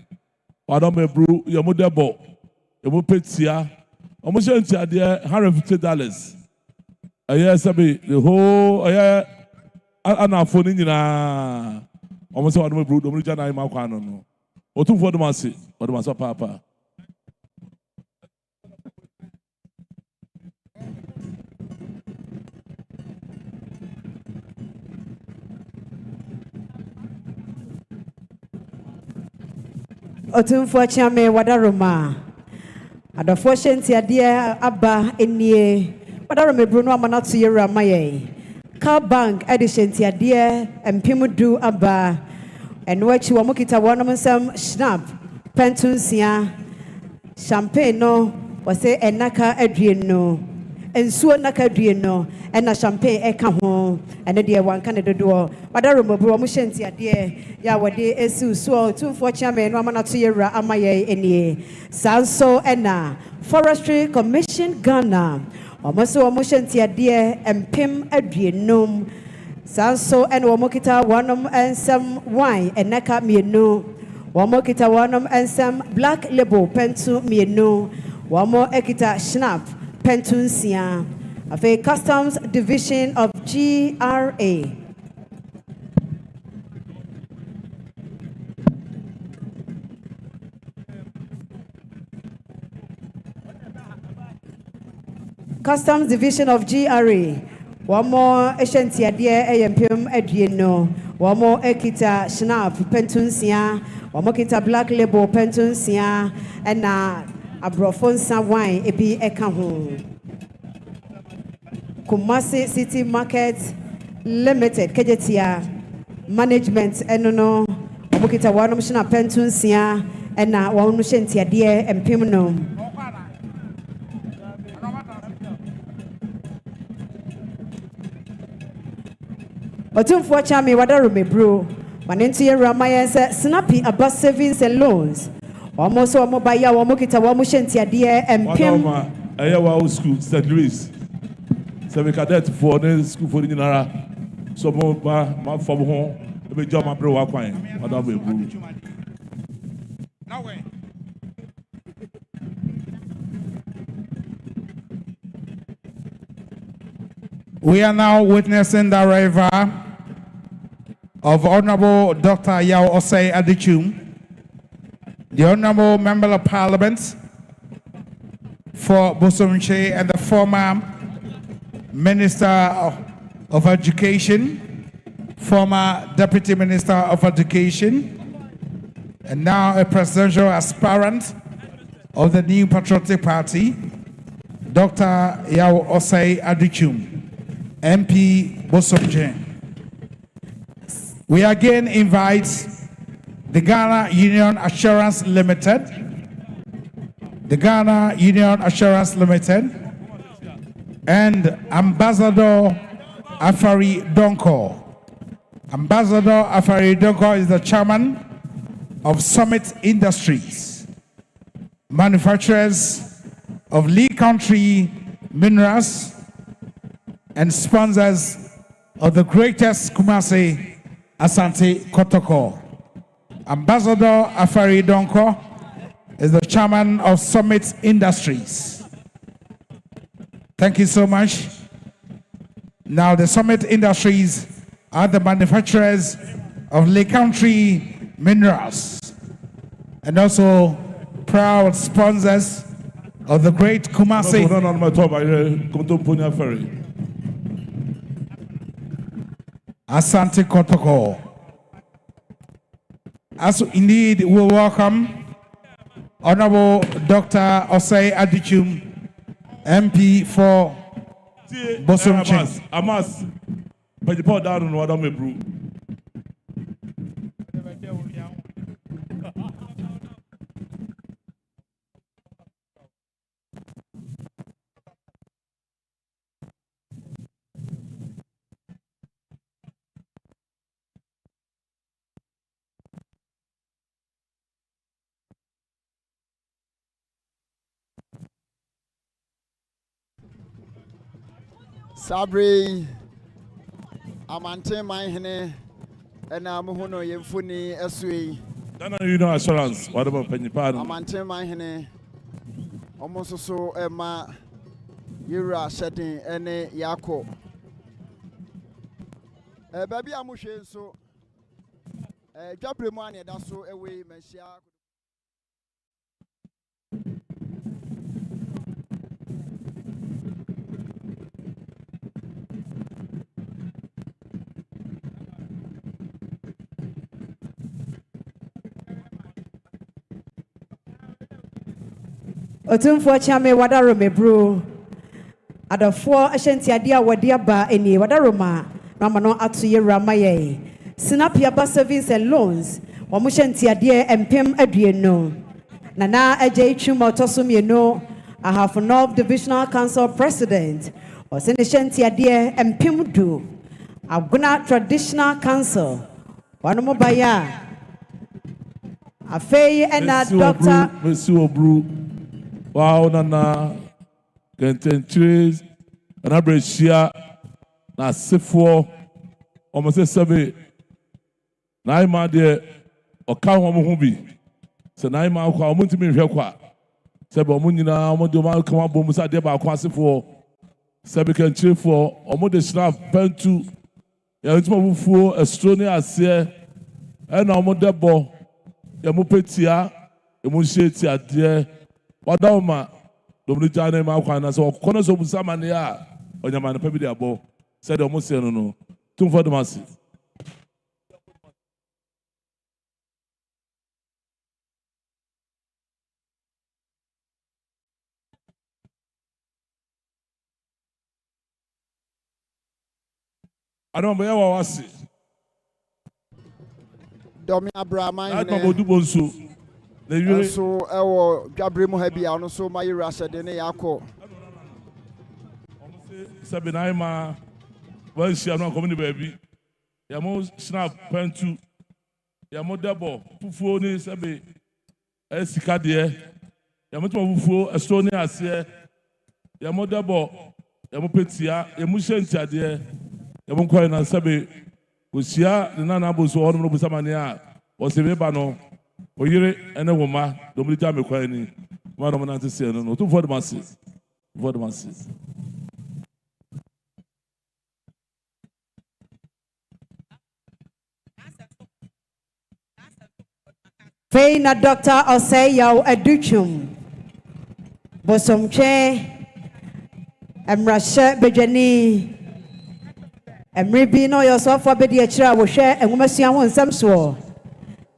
madam Ebru yamo debo yamo petia omo shanti ade $150. Aya sabe the whole aya anafo ni nyina Almost one of my brood, Dominican, I'm a canon. Or two for the massy, or the massa papa. Otumfo Chame Wadaroma. Adofo Shenti Adia Abba Enie. Wadarome Bruno Amanatu Yera Maye. Car Bank Edition Adia and Pimudu Abba. And what you wamukita wanam Schnapp Pentunsia Champagne no was say enaka Adriano. And so naka Adriano and a champagne eka home and a dear one candidate door. But I remember Mushenti dear Yawade Esu so 2 for chairman Ramanatira Amaye Enie Sanso Enna Forestry Commission Ghana almost so Mushenti dear and Pim Adrianum Sanso and Wamokita Wanum and some wine and Naka Mienu Wamokita Wanum and some black label pentu Mienu Wamo Ekita Schnapp Pentunsia of a Customs Division of GRA. Customs Division of GRA. One more Eshentia dear AMPM Adriano. One more Ekita Schnapp Pentunsia. One more Kita Black Label Pentunsia. And Abrofonsa wine ebi ekaho. Kumasi City Market Limited Kejetia Management enono omukita wanum shina pentunsia ena wanum shentia die empimno. Otumfo Chame Wadarome bro. Manenti Ramaya said snappy about savings and loans. Almost one more buyer, one more kita, one more shentia dear and Pim. Ayawa school, St. Louis. So we cadet for the school for the Nara. So more my from home, we job my bro Aquine. Madame Bru. We are now witnessing the arrival of Honorable Dr. Yao Osei Adichum, the Honorable Member of Parliament for Bosomche and the former Minister of Education, former Deputy Minister of Education, and now a presidential aspirant of the New Patriotic Party, Dr. Yao Osei Adichum, MP Bosomche. We again invite the Ghana Union Assurance Limited, and Ambassador Afari Donko. Ambassador Afari Donko is the chairman of Summit Industries, manufacturers of Lee Country minerals and sponsors of the greatest Kumasi Asante Kotoko. Ambassador Afari Donko is the chairman of Summit Industries. Thank you so much. Now the Summit Industries are the manufacturers of Lake Country minerals and also proud sponsors of the great Kumasi Asante Kotoko. As indeed we welcome Honorable Dr. Osei Adichum, MP for Bosomche. Amas, but you put down on what I'm a brew. Sabri Amante Mahine and Amuhono Yemfuni Esui. Ghana Union Assurance, what about Pennypan? Amante Mahine almost so Emma Yura setting any Yako. Baby Amushe so Dwabre mu ane da so ewe menhia Otumfo chame wadaro me bro. Adafo ahyenti ade a wade aba eni wadaro ma mama no atoye ramaye. Sinapia ba savings and loans. Omo hyenti ade empem adueno. Nana Ajay Chuma Tosumieno, I have North Divisional Council President. Or send hyenti ade empem do. Aguna Traditional Council. One mo baya. Afei ena Dr. Monsieur Obru. Wow, Nana, Kententres, and Abreshia, na Sifo, almost 7. Naima de Okawa Mubi. So Naima, Muntimin Rekwa. Sabamunina, Omodoma, Kamabusa deba Quasifo, Sabican Chifo, Omode Snap, Pentu, Yantufu, Estonia, Sia, and Omodebo, Yamupetia, Yamushetia, dear. Wadauma, Dominica name Alquana, so corners of Samania, or your man, Pepe Abo, said almost no, two for the masses. I don't know what I see. Domia Brahma, I don't do bonsu. So, Dwabre mu ha bia no so mayira sede ne yakọ. Sabinaima, well, she am not coming baby. Yamo snap pentu, Yamo double, Fufoni, Sabi, Esicadie, Yamoto Fufu, Estonia, Sia, Yamo double, Yamo Petia, Yamushan Tadia, Yamon Coin and Sabi, Usia, the Nanabus, or Samania, or Sebano. Oyere ene woma Dominica me kwani ma no na tse no to for the masses Feina Dr. Oseyo Educhum Bosomche Emrashe Bejani Emribi no yourself for bedi achira wo hwe enwomasua ho nsam so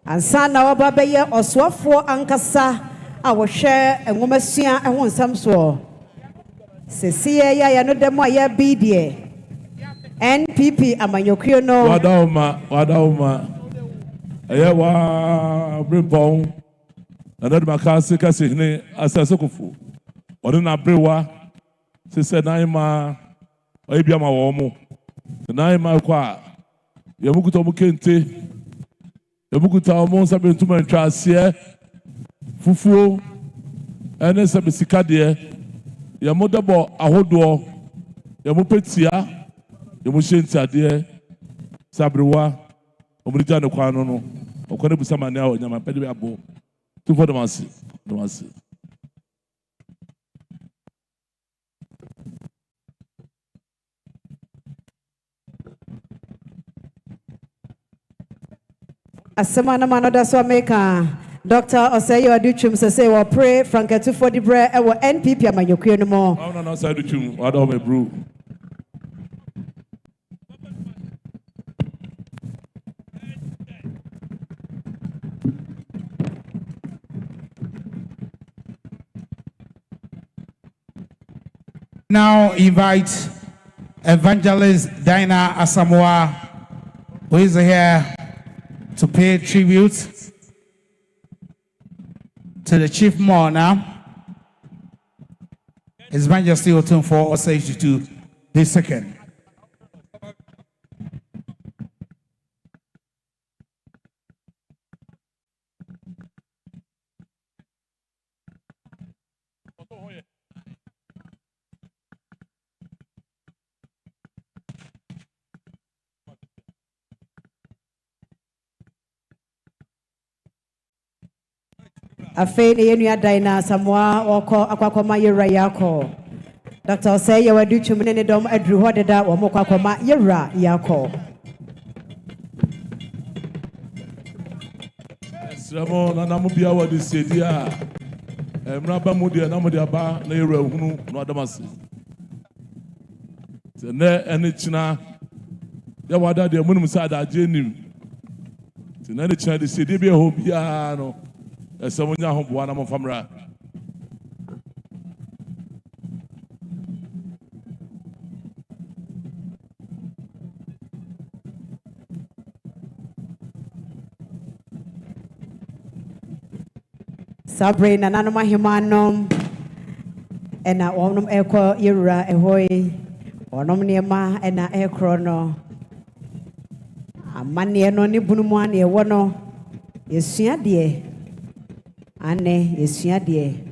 Ansana wababeye oswafo ankasa a wo hwe enwomasua ho nsam so Sesiye ya no demo ya bidie NPP amanyokuo no wadauma aya wa brimpon anad makase kase ne asasekufu ode na brewa se naima oyibia ma wo mo naima kwa yamukuto mukente yamukuta omo sabe ntuma ntwase fufuo ene sabe sikade yamodabo ahodo yamupetia yamuhyenti ade sabrewa omrija ne kwano no okwane busama ne nyama pede abo tu for the mass Asemana manoda so meka Dr. Oseyo Educhum say we pray franketu for the bread e wo NPP amanyokuo no mo no side Educhum wada me bro Now invite Evangelist Dinah Asamoah, who is here to pay tribute to the chief mourner, His Majesty Otumfuo Osei the second. Afei ne yenua Dinah Asamoah woko akwakoma yera yako Dr. Oseyo Educhum ne dom adru ho deda wo mo kwakoma yera yako Sremo na namu bia wa de sedia. Mraba mu de namu de aba na yewra hunu no adamase. Se ne ene china ya wada de munum sa da ajenim. Se ne china de sedia bia ho bia no. Esemo nya ho boa na mo famra. Sabre na nanoma himanom ena onom eko yura ehoi onom niema ena ekro no amane no ne bunumu ane ewo no yesua de ane yesua de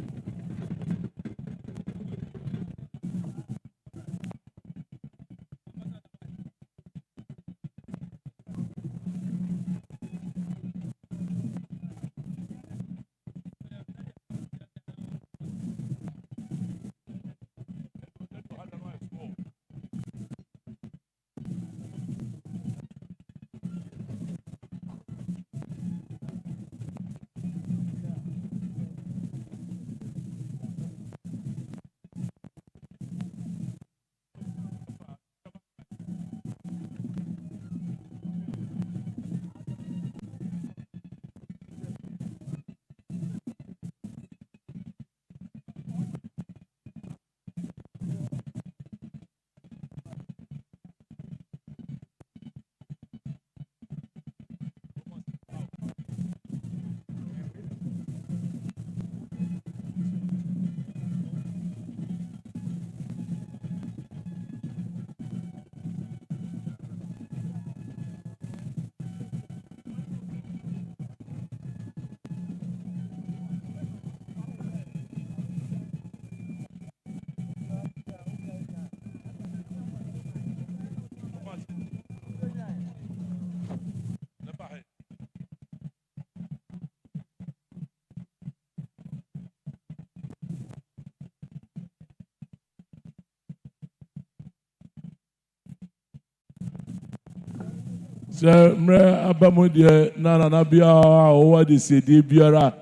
Se mre abamodie na bia o de sedie biara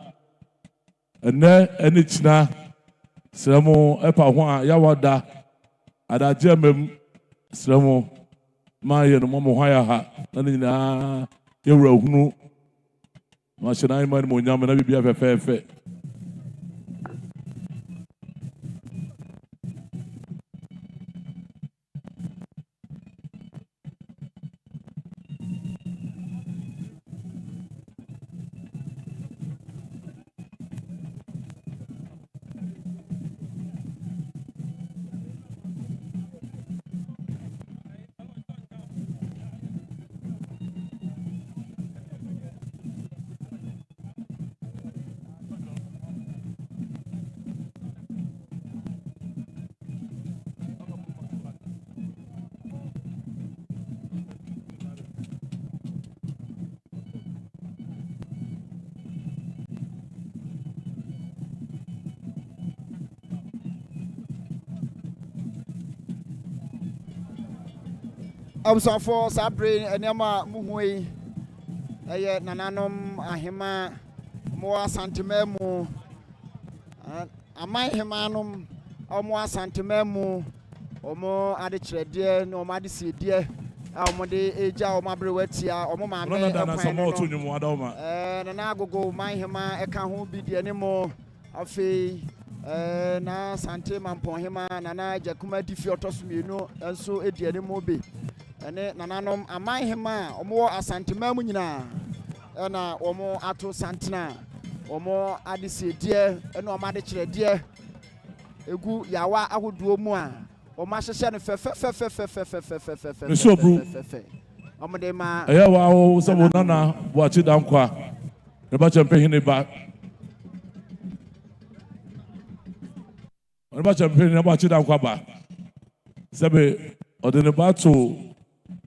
ene china sremo epa ho a ya wada adaje mem sremo ma ye no mo hwa ya ha na nyina yewra hunu ma shena imani mo nyam na bibia fefefe Absafo Sabre enema muhui eye nananom ahema mo asantememu amai hemanum omo asantememu omo ade kyerede na omo ade siedie omo de eja omo abrewatia omo ma me na agogo mai hema eka ho bi de ne mo afei na sante mampon hema na jakuma difi otosumienu enso edie ne mo be ene nananom amai hema omo asantemamu nyina na omo ato santena omo ade siedie ena omo ade kyerede egu yawa ahoduo mu a omo ahyehye ne fefe omo de ma eya wa o sabo nana boachi dankwa ne ba champion hine ba ne ba champion ne boachi dankwa ba sabe odene ba to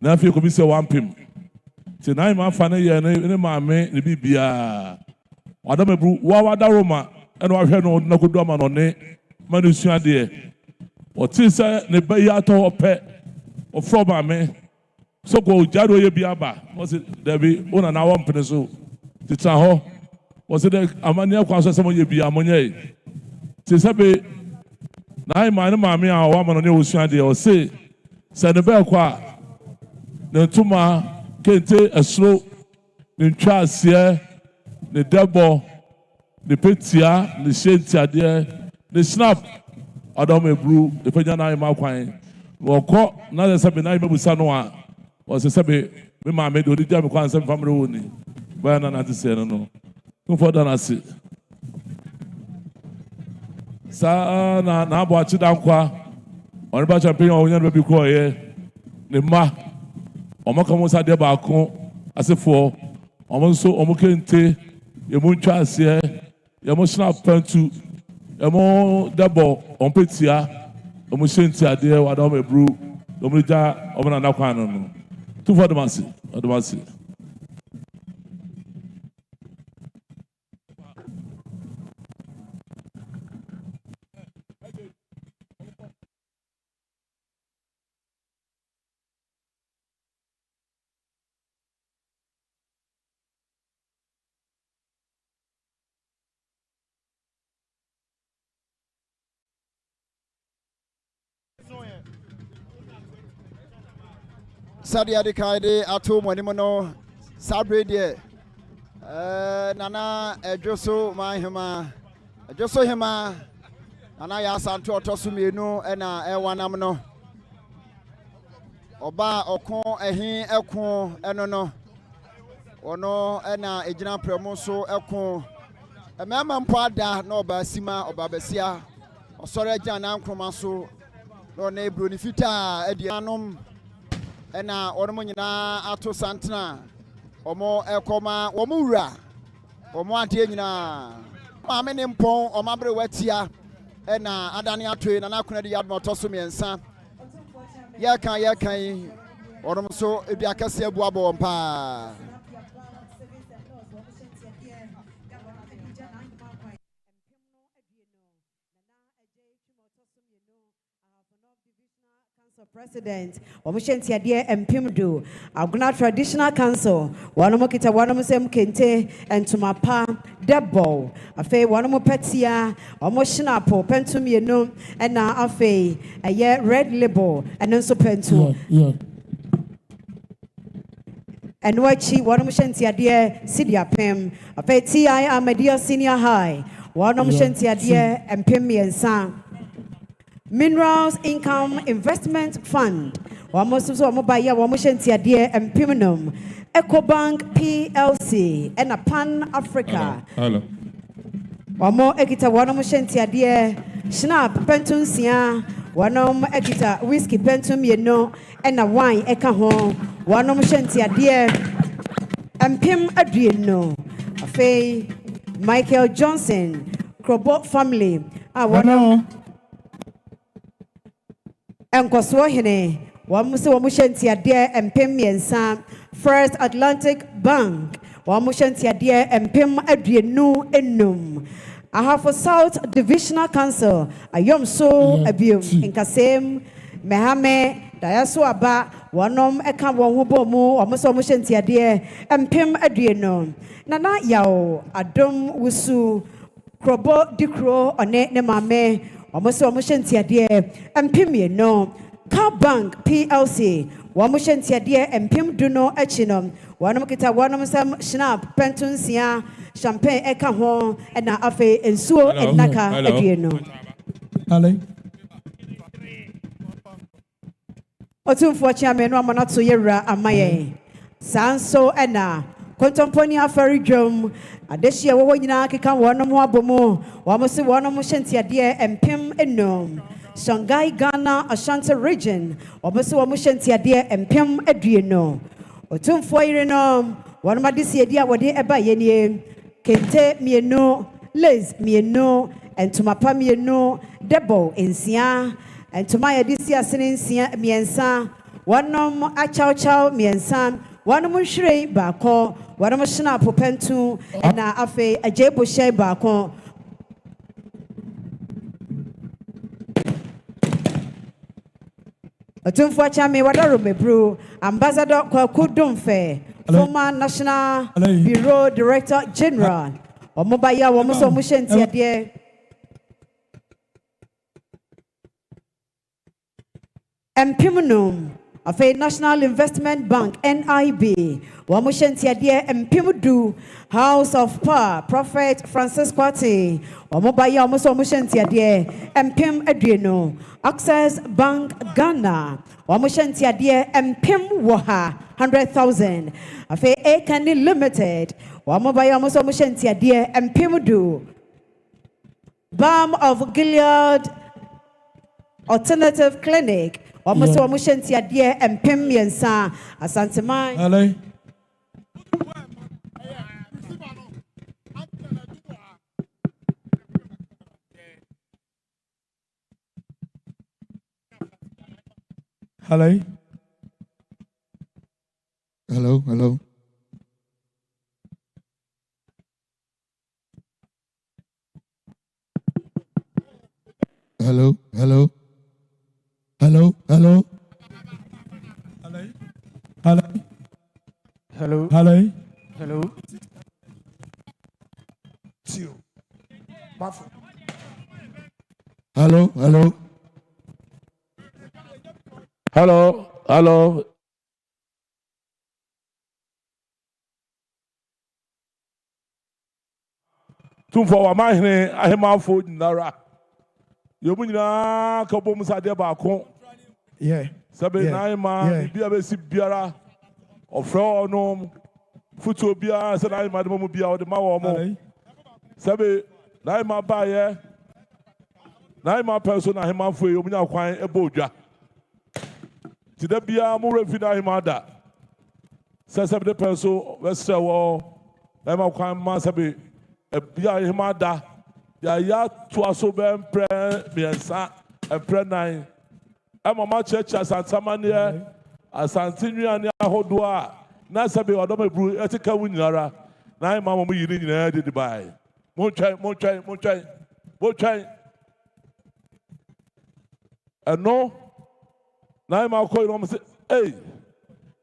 na fi ko bi se wampim ti na ma fa ne ye ne maame ne bibia wadamebru wa wadaroma ene wa hwe no na kodu ama no ne manu suade o ti se ne ba ya to ope o fro maame so go jaro ye bia ba o se David una na wampene so ti tra ho was it amania kwaso some ye bia monye te sabe na ai man ma me a wa ma no ne osua de o se se ne be kwa ne tuma kente eslo ne ntwa ase ne debo ne petia ne shentia de ne snap adam ebru e penya na ai ma kwan wo ko na de sabe na ai mebusa no a o se sabe me ma me do di dia me kwan se family woni ba na na te se no for that asi sa na abo achi dankwa on ba champion on yan be ko ye ne ma o mo komo sa de ba ko asefo o mo so o mo kente ye mo ntwa ase ye mo snap pantu ye mo dabo on petia o mo senti ade wa da o mebru o mo ja o mo na kwa no tu for the masi Sadia de Kaide ato monimono sabre de nana ejoso mahema ejoso hema nana ya santo otosumienu na ewanam no oba okon ehin ekon eno no ono na ejina premo so ekon emema mpo ada na oba sima oba besia osore agya na nkroma so no na ebro ni fita edianom ena onomo nyina ato santana omo ekoma omo wura omo ade nyina maame ne mpon omabre watia ena adane atoe na nakona de yadmo toso miensa ye kan onomo so edua kase abu abo mpa President, Omushentia dear Mpimdu, Aguna Traditional Council, Wanamokita Wanamusem Kente, and Tumapa, Debo, Afe Wanamu Petia, Omoshinapo, Pentumiano, and now Afe, a year red label, and also Pentu. And Wachi, Wanamushentia dear Sidia Pem, Afe TI Amadia Senior High, Wanamushentia dear Mpimi and Sam. Minerals Income Investment Fund. Wamosuzo Mobaya Wamushentia dear Empiminum. EcoBank PLC and a Pan Africa. Hello. Wamo Ekita Wanamushentia dear Snap Pentun Sia. Wanom Ekita Whiskey Pentum Yeno and a wine Ekahon. Wanamushentia dear Empim Adriano. Afe Michael Johnson. Krobot family. Enkoswo hene wamuse wamushentia de empem miensa First Atlantic Bank wamushentia de empem aduenu enum Ahafo South Divisional Council ayom so abiom inkasem mehame dayaso aba wanom eka won ho bomu wamuse wamushentia de empem aduenu nana yawo adom wusu krobo dikro one ne mame Wamusi wamushentia die empimie no Car Bank PLC wamushentia die empim duno echino wanamukita wanamusam Snap pentunsia champagne eka ho na afe ensuo enaka adueno Ale Otumfo chairman wa manato yera amaye sanso ena Contemporary Ferry Drum, Adeshia Wawina Kika Wanamu Abomo, Wamasi Wanamu Shentia dear Empim Enom, Shanghai Ghana Ashanti region, Wamasi Wamushentia dear Empim Edriano, Otum Foirenom, Wanamadisi dear Wadi Eba Yeni, Kente Mieno, Liz Mieno, and Tumapa Mieno, Debo in Sia, and Tumaya Disia Sinin Sia Miensa, Wanom Achao Chow Miensan. Wanamu shrei bako, wanamu shina popentu, na afe ajebo shei bako. Otumfo chame wadaro mebru, Ambassador Kwaku Dumfe, former National Bureau Director General, Omobaya womuso mushenti adie. Empimnum of a National Investment Bank NIB. Wamushenti adie Empimdu House of Power Prophet Francis Kwati. Omobaya womuso mushenti adie Empim Adriano. Access Bank Ghana. Wamushenti adie Empim Waha 100,000. Of a Ekani Limited. Wamobaya womuso mushenti adie Empimdu Balm of Gilead Alternative Clinic. Almost a motion to dear and Pimian Sa Asantamai. Hello. Hello, hello. Hello, hello. Hello, hello. Hello. Hello. Hello. Hello. Hello, hello. Hello. Hello. Tumfo wa mahene ahemafo nyinara. Yomu nyina ka bom sade baako. Yeah. Sabe na ma bia be si biara. Ofro no futu biara se na ma de mo bia o de ma wo mo. Sabe na ma ba ye. Na ma person ahemafo yomu nya kwan ebo odwa. Ti da bia mo refi na ahemada. Sabe de person we se wo na ma kwan ma sabe bia ahemada. Ya to aso be mpre miensa mpre nan e mama church asantamane asantinwani ahodo a na sabe odom ebru etika wunyara na ai mama mo yiri nyina de bai mo twai eno na ai ma ko no say eh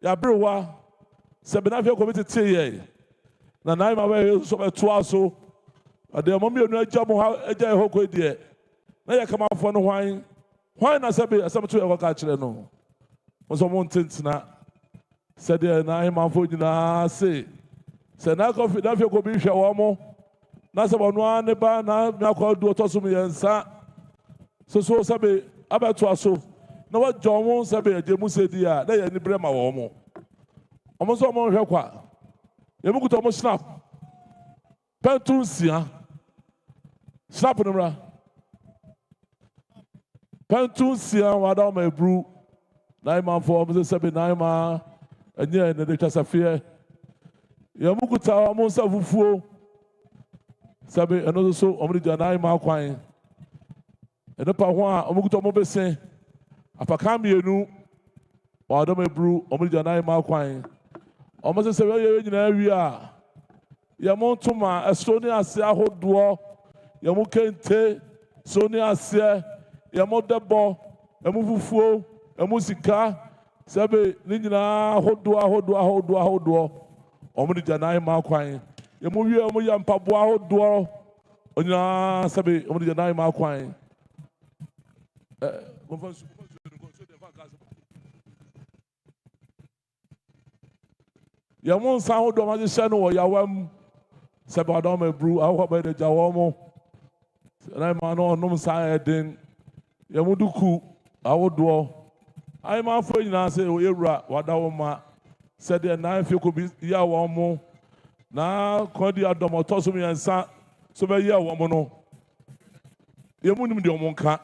ya brewa sabe na fe committee tie na ai ma we so be to aso ade mommy enu agya mo ha agya ho ko die na ye kama fo no hwan na sabe asam to e ko ka kire no mo so mo ntentina said na him afo nyina se na ko fi da fi ko bi hwe wo mo na se no an ba na na ko do to so yensa so sabe abeto aso na wa jomo sabe agye mu se di a na ye ni brema wo mo omo so mo hwe kwa ye mu kuto mo snap pentunsia snap numra pentunsia wada ma ebru na ima fo mo se be na ima enye ne de twasafie ye mu kuta mo sa fufuo sabe eno so omo de na ima kwan eno pa ho a omo kuta mo bese apaka mienu wada ma ebru omo de na ima kwan omo se ye nyina wi a Yamu tuma Estonia ase ahodoɔ yamu kente Estonia ase yamu debo yamu fufuo yamu sika sɛbe ne nyinaa ahodoɔ ɔmo de gya nan ma kwan yamu wie ɔmo yɛ mpaboa ahodoɔ onyinaa sɛbe ɔmo de gya nan ma kwan yamu nsa ahodoɔ ma hyehyɛ no wɔ yawam sɛbe ɔdɔm ebru ahɔ bɛ de gya wɔn mo na ma no ɔnom saa ɛden yamu duku ahodoɔ ayi ma afɔ nyinaa sɛ oyɛ wura wada wɔn ma sɛdeɛ nan fi ko bi yɛ wɔn mo na kɔn di adɔm ɔtɔ so mmiɛnsa so bɛ yɛ wɔn no yamu nim deɛ wɔn nka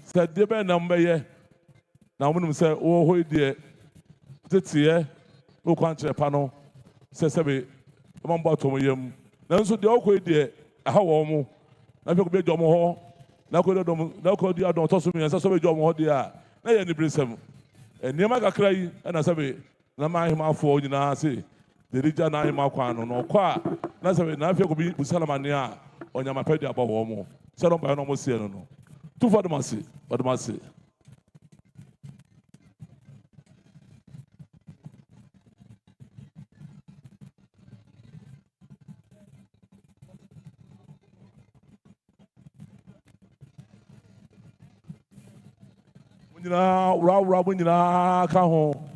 sɛdeɛ bɛyɛ nam bɛyɛ na wɔn nim sɛ wɔwɔ hɔ yi deɛ teteɛ okwan kyerɛ pa no sɛ sɛbe ɔman bɔ atɔm yam nanso deɛ ɔkɔ yi deɛ ɛha wɔn mo na afei kɔ bi agya wɔn hɔ na kɔ di adɔm ɔtɔ so mmiɛnsa so bɛ gya wɔn hɔ deɛ a na yɛ nibire sɛm nneɛma kakra yi ɛna sɛbe na maa ahema afoɔ nyinaa se deɛ gya na ahema kwan no na ɔkɔ a na sɛbe na afei kɔ bi busa lamane a ɔnyama pɛ de abɔ wɔn mo sɛ ɔmo bayɛ na ɔmo seɛ no no tufo ɔdɔm ase. Munina, Raw Munina, Caho.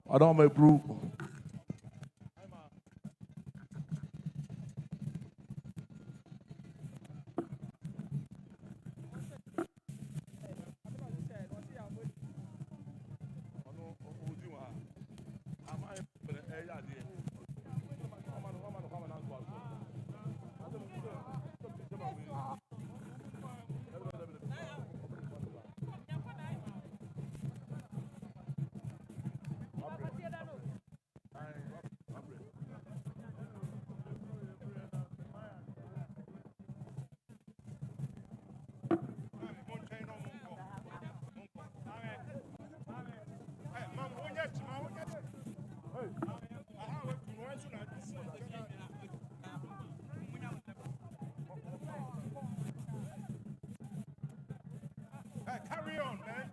I don't my brew. Carry on, man.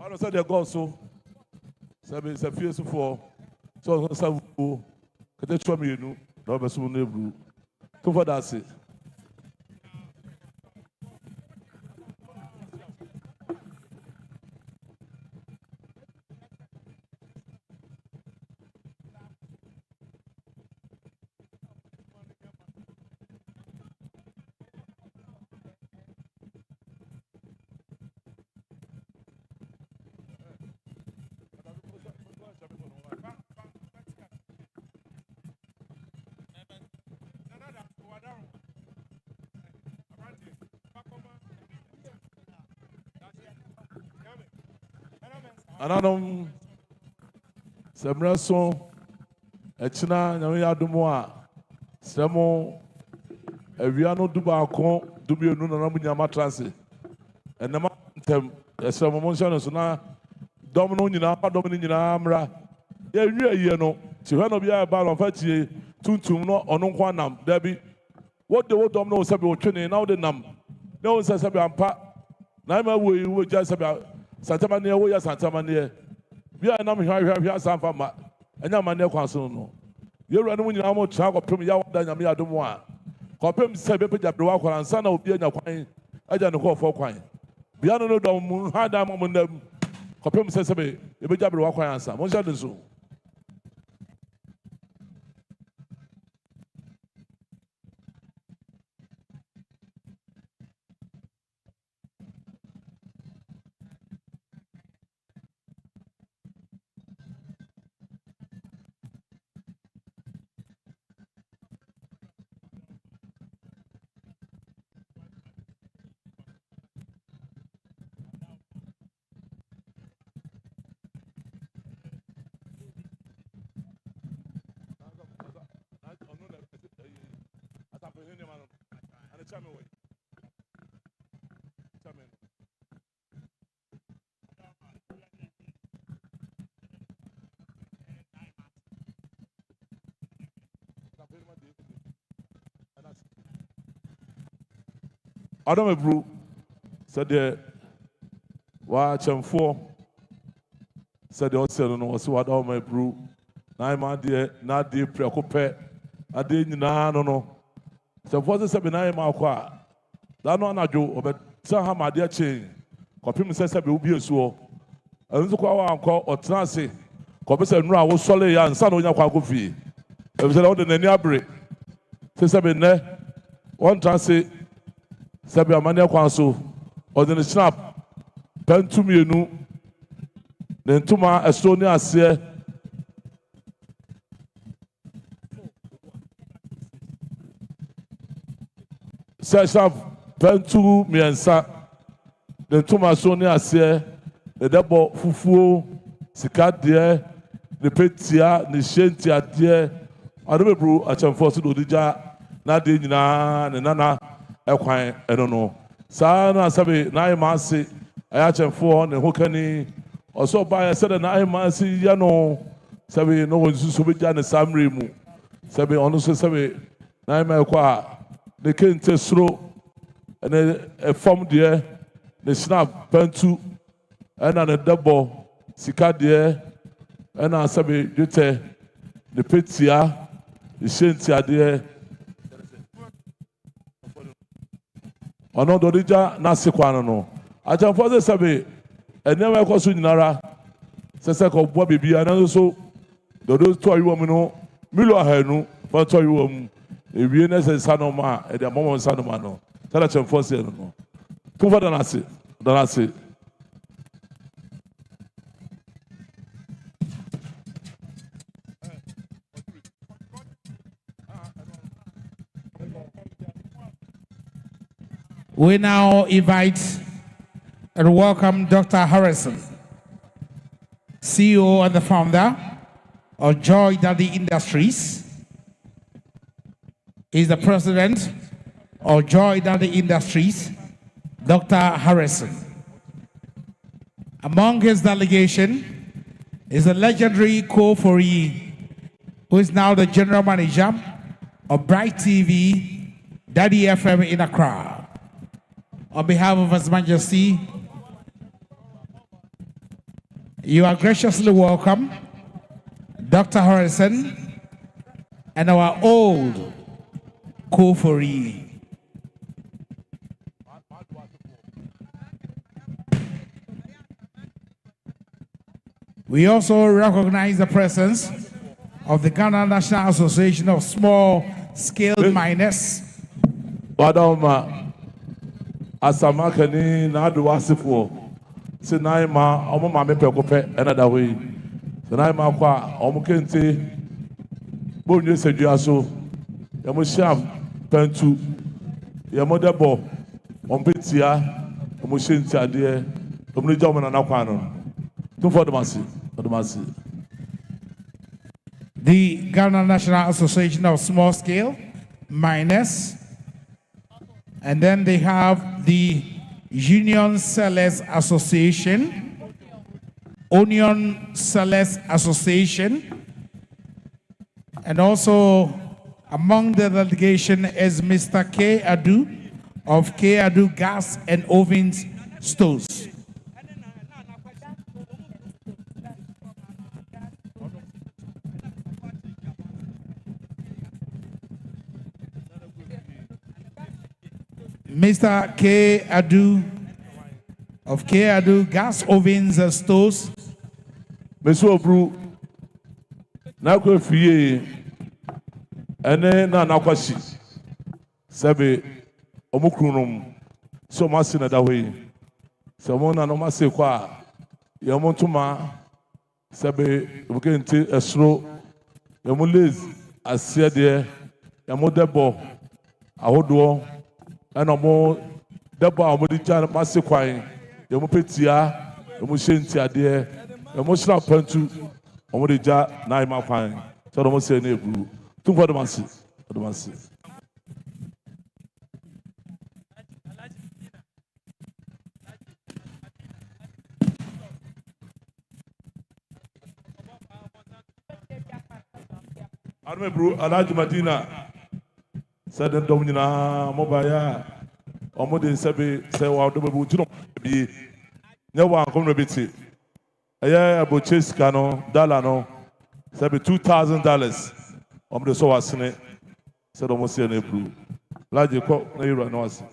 I don't say they go so. It's a fierce for so some can they show me you no be so never. So for that's it. Anadom Semraso Echina Nyame adumo a Semo Ewiano duba akon dubi enu na namu nyama transe enema ntem esemo monshano so na dom no nyina pa dom ni nyina amra ye wi aye no ti hwe no bia ba lo fa tie tuntum no ono nko anam dabi what the dom no se be otwene na wo de nam na wo se be ampa na ma wo ja se be Santama near we are Santama near. We are not here, some farmer, and your money consul. You're running when you are more child of Premier than Yamia Dumois. Copim said, Pepper and son of Piana Quine. I don't know for Quine. Beyond no dome, hard among them. Copim says, if a Jabber answer, Monsieur de Zoo. Adam Ebru said the watch and four said the Ocean no was what Adam Ebru. Na ma de na de preocupe ade nyina no so for the 79 ma kwa da no anajo obet san ha ma de chain kopim se be obi esuo enzo kwa wa anko otena se ko be se nura wo sole ya nsa no nya kwa ko fie e be se wo de nani abre se be ne won transe se be amane kwa so ɔde ne snap pɛntu mmienu ne ntoma ɛsoro ne aseɛ sɛ snap pɛntu mmiɛnsa ne ntoma ɛsoro ne aseɛ ne dɛbɔ fufuo sika deɛ ne petia ne hyɛnti adeɛ ɔde bɛburu akyɛnfoɔ so de ɔde gya n'adeɛ nyinaa ne nana ɛkwan ɛno no saa na sɛbi n'ayɛ maa ase ɛyɛ akyɛnfoɔ ne ho kani ɔsɔ ɔbaa yɛ sɛdeɛ n'ayɛ maa ase yɛ no sɛbi na wɔn nsuso bi gya ne saa mmiri mu sɛbi ɔno nso sɛbi n'ayɛ maa ɛkɔ a ne kente soro ɛne ɛfam deɛ ne snap pɛntu ɛna ne dɛbɔ sika deɛ ɛna sɛbi dwetɛ ne petia ne hyɛnti adeɛ. ɔno dɔde gya n'ase kwan no akyɛnfoɔ sɛ sɛbe nneɛma ɛkɔ so nyinara sɛ sɛ kɔboa biribi a nanso so dɔde to ayiwa mu no milo 200 fa to ayiwa mu ewie ne sɛ nsa nom a ɛde amɔmɔ nsa nom ano sɛdeɛ akyɛnfoɔ sɛ no no tumfa da n'ase We now invite and welcome Dr. Harrison, CEO and the founder of Joy Daddy Industries. He's the president of Joy Daddy Industries, Dr. Harrison. Among his delegation is the legendary Kofori, who is now the general manager of Bright TV, Daddy FM in Accra. On behalf of His Majesty, you are graciously welcome, Dr. Harrison, and our old Kofori. We also recognize the presence of the Ghana National Association of Small Scale Miners. Asamakani na adu asifo se nan ma omo ma me peko pe ena da we se nan ma kwa omo kente bonye sedua so ya mo sham pantu ya mo debo omo petia omo shenti ade omo ni jawo na kwa no tum for demasi The Ghana National Association of Small Scale Miners. And then they have the Union Sellers Association, Onion Sellers Association, and also among the delegation is Mr. K. Adu of K. Adu Gas and Ovens Stores. Mr. K. Adu of K. Adu Gas Ovens and Stores. Mr. Obru, na kwa fiye ene na nakwashi sebe omukrunom so masi na dawe so mo na no masi kwa ya mo ntuma sebe bukente esro ya mo lez asia de ya mo debo ahodo ena mo debo a mo di jan masi kwan ya mo petia ya mo hyenti ade ya mo shira pantu omo de ja na ima kwan so mo se na eburu tum for the masi Arme bro Alhaji Madina said the domina mobile omo de sebe se wa do bu tino bi nya wa kom no biti aya abo chase kano dollar no sebe $2,000 omo de so wasene said omo se na bru Alhaji ko na yura no wase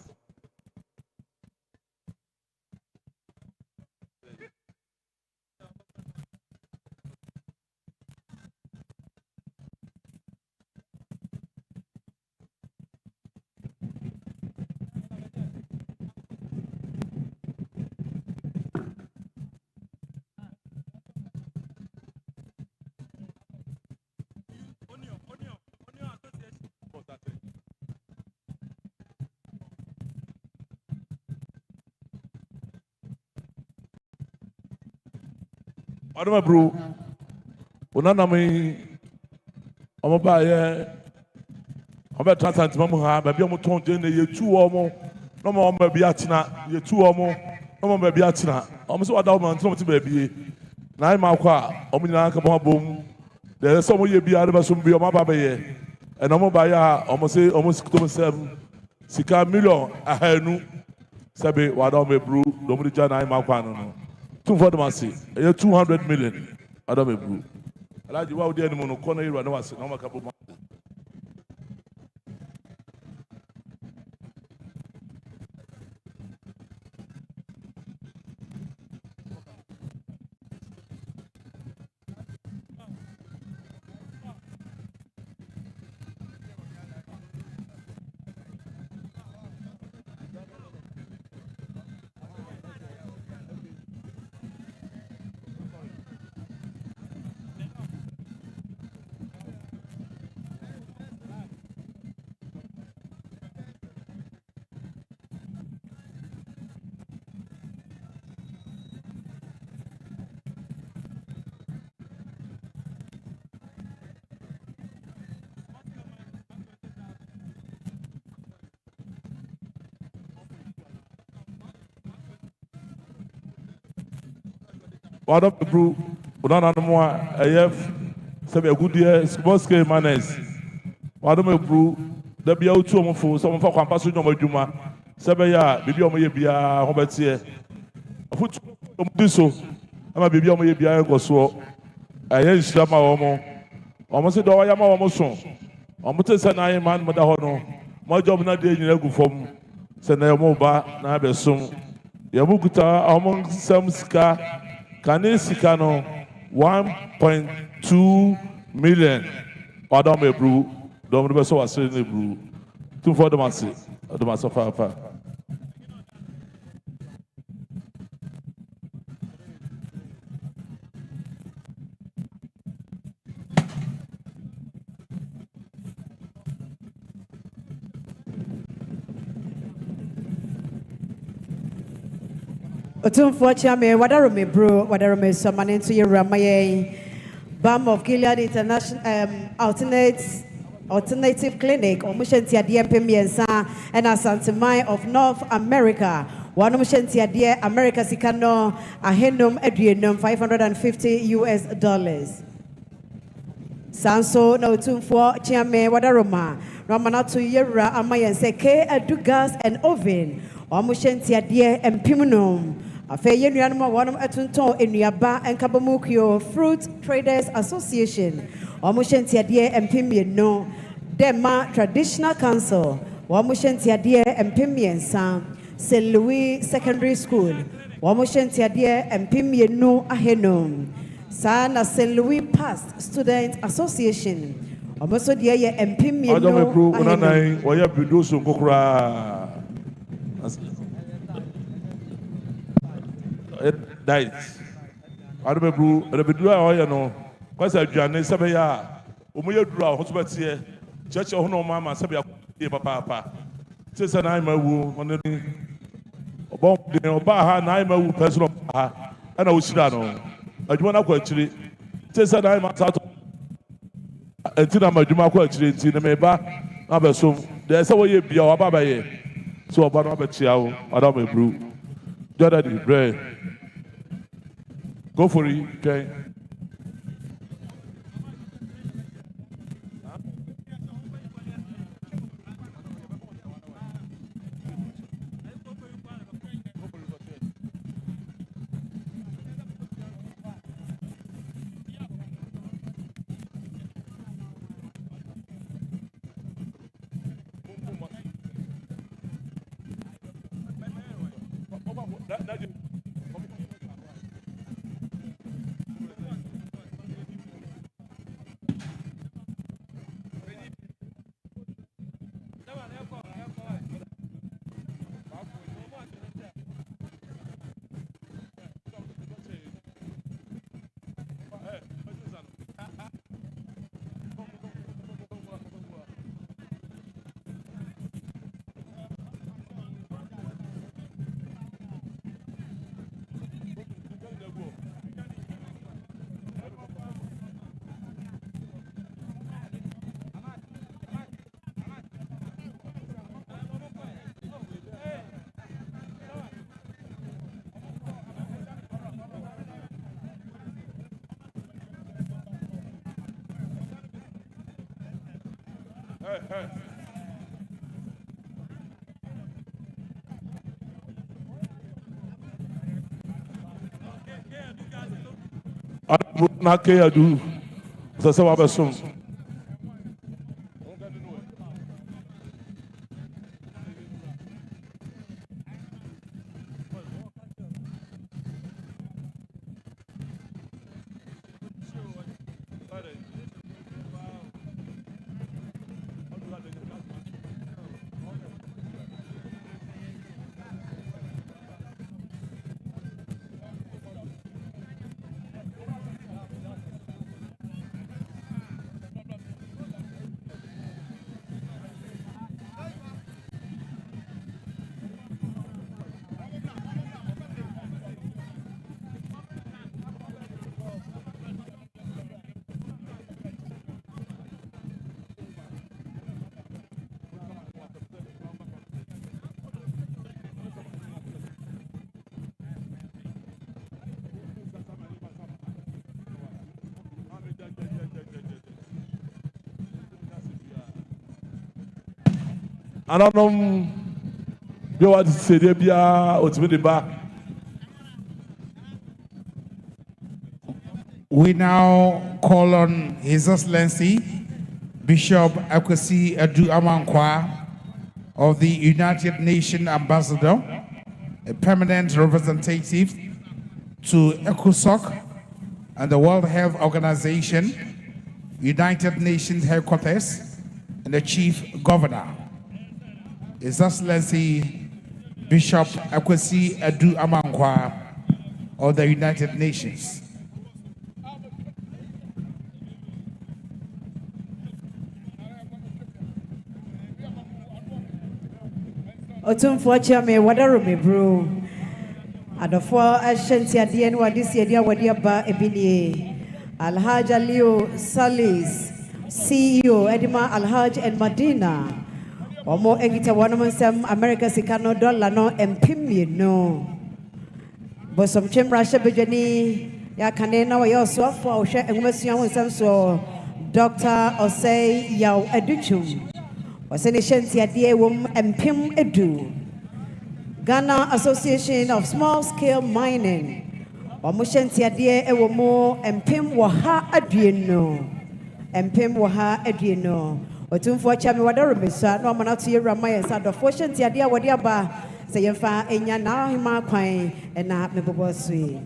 Adama bro. Unana me omoba ye oba transant mamu ha ba bi omo ton je na ye tu omo no mo omo bi atena ye tu omo no mo ba bi atena omo so wada omo ntino ti ba bi na ai ma kwa omo nyina ka bo bom de so mo ye bi ade ba so bi omo ba ba ye and omo ba ya omo se omo sikuto sem sika million ahanu sabe wada omo bro do mo di ja na ai ma kwa no too for them say 200 million Adam Ebru. Alaji wa odi enimu no corner area na wase na maka bo. What up, bro? Unana no more AF sabe a good year small scale manners. What up, bro? There be out to for some for campus no more juma. Sabe ya bibi omo ye bia ho betie. Afutu omo diso. Ama bibi omo ye bia go so. Aye nshama omo. Omo se do wa yama omo so. Omo te se na ayi man mo da ho no. Mo job na de nyina gu fom. Se na omo ba na be som. Ya bukuta omo sam sika Kane sika no 1.2 million. Adam Ebru, don't remember so was saying Ebru. Two for the massive, the massive fire. Otumfo Chiame, Wadarome bro, Wadarome Samani to your Ramaye, BAM of Gilead International Alternative Clinic, Omushentia Dear Pemiensa, and Asantamai of North America. One Omushentia Dear America Sicano, Ahenum Edrianum, $550. Sanso no Otumfo Chiame, Wadaroma, Ramana to Yera Amayan Seke, Adugas and Oven, Omushentia Dear and Pimunum. Afeye nuanuma wanum etunton enuaba enkabamukio Fruit Traders Association omushentia empimie no Dema Traditional Council omushentia empimie san St. Louis Secondary School omushentia empimie no ahenom sana St. Louis Past Student Association omuso ye empimie no ahenom oya bidoso kokura diet. I remember the Bedua oil no. Because I journey Sabaya, Umuya Dura, Hospital, Church of No Mama, Sabia, Papa. Says an I'm a woo, on the Obaha, I'm a woo person, and I was Shano. I do not actually. Says that I'm out until I'm a Jumako actually in the Meba, Abaso. There's a way you be our Baba. So about Abachiao, Madame Brew. Jordan, bread. Go for it, okay? Na ke adu. Sasa wa besom. Ananom bi wa ti se de bia otimi de ba. We now call on His Excellency Bishop Akwesi Adu Amankwa of the United Nations Ambassador, a permanent representative to ECOSOC and the World Health Organization, United Nations Headquarters, and the Chief Governor. His Excellency Bishop Akwesi Adu Amankwa of the United Nations. Otumfo Chame wadaro me bro. Adofo Ashanti Adien wadisi adia wadia ba ebinie. Alhaj Leo Salis, CEO Edima Alhaj and Madina. Omo engita wanamasem America Sikano dollar no empimie no. Bosom chemra shebejani ya kanena wa yoso afo ohwe enwumasua wonsam so Dr. Osei Yaw Aduchum. Wasene Shanti Adie wom empim edu. Ghana Association of Small Scale Mining. Omo Shanti Adie ewomo empim waha adueno. Empim waha adueno. Otumfo Chame wadaro mesa no amana to yewra maye sa do fo Shanti Adie wade aba se yemfa enya na hima kwan na mebobo sui.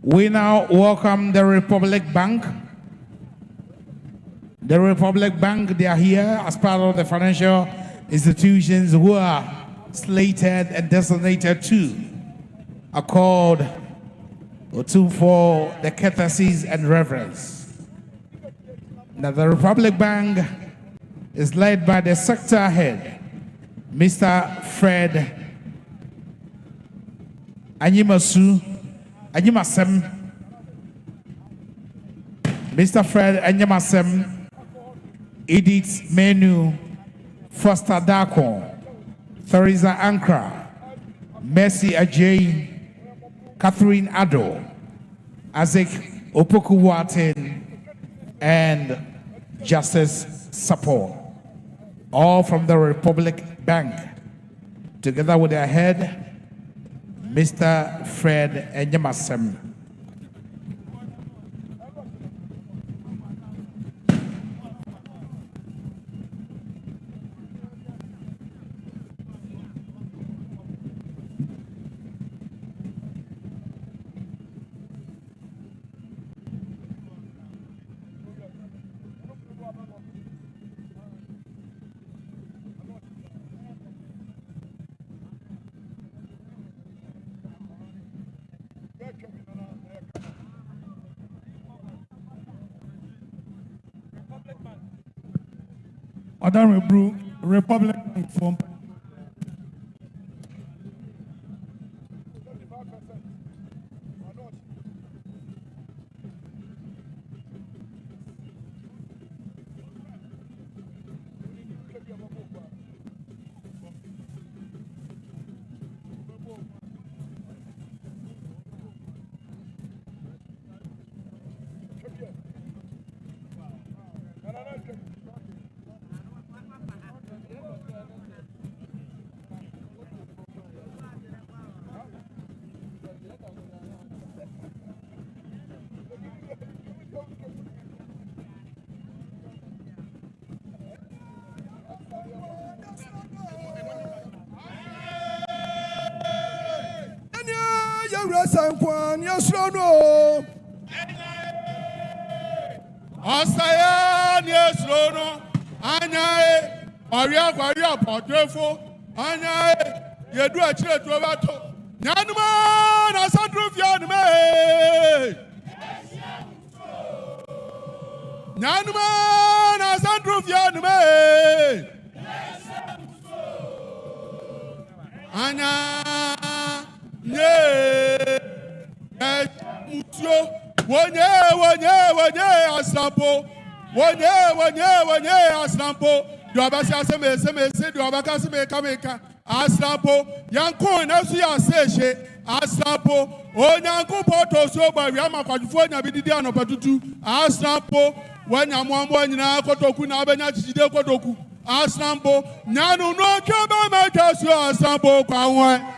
We now welcome the Republic Bank. The Republic Bank, they are here as part of the financial institutions who are slated and designated to accord to for the courtesies and reverence. Now, the Republic Bank is led by the sector head, Mr. Fred Anyimasem, Mr. Fred Anyimasem, Edith Menu, Foster Darko, Theresa Ankra, Mercy Ajay, Catherine Ado, Isaac Opoku-Watin, and Justice Support, all from the Republic Bank, together with their head, Mr. Fred Anyimasem. Adarebru, Republic from Sankwan, yes, no. Osayan, yes, no. Anya, Maria, Portefo, Anya, you do a chile to Avato. Yanman, I said, Rufian, Yanman, I said, Rufian, Anya, yeah, Wonye, Aslampo, Wonye, Aslampo, Duabasa Seme, Duabaka Kameka, Aslampo, Yanko, and Asia Seche, Aslampo, Onyanko Porto, so by Yama California, Bidiano Patutu, Aslampo, when Yamwan na Kotokuna Benachi Kotoku, Aslampo, Nano no Kaba Matasio, Aslampo, Kawan.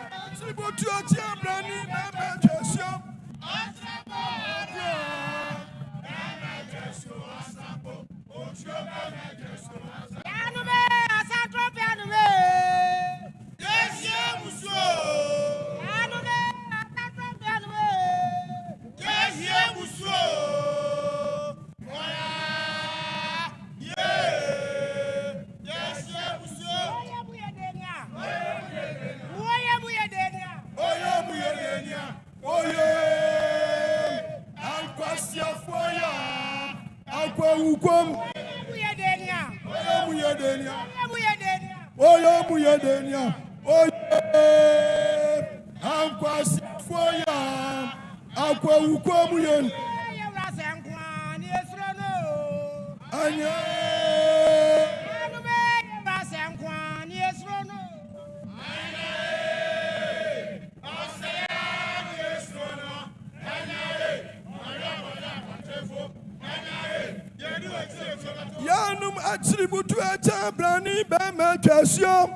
Yanum attributu a brani bema kasio.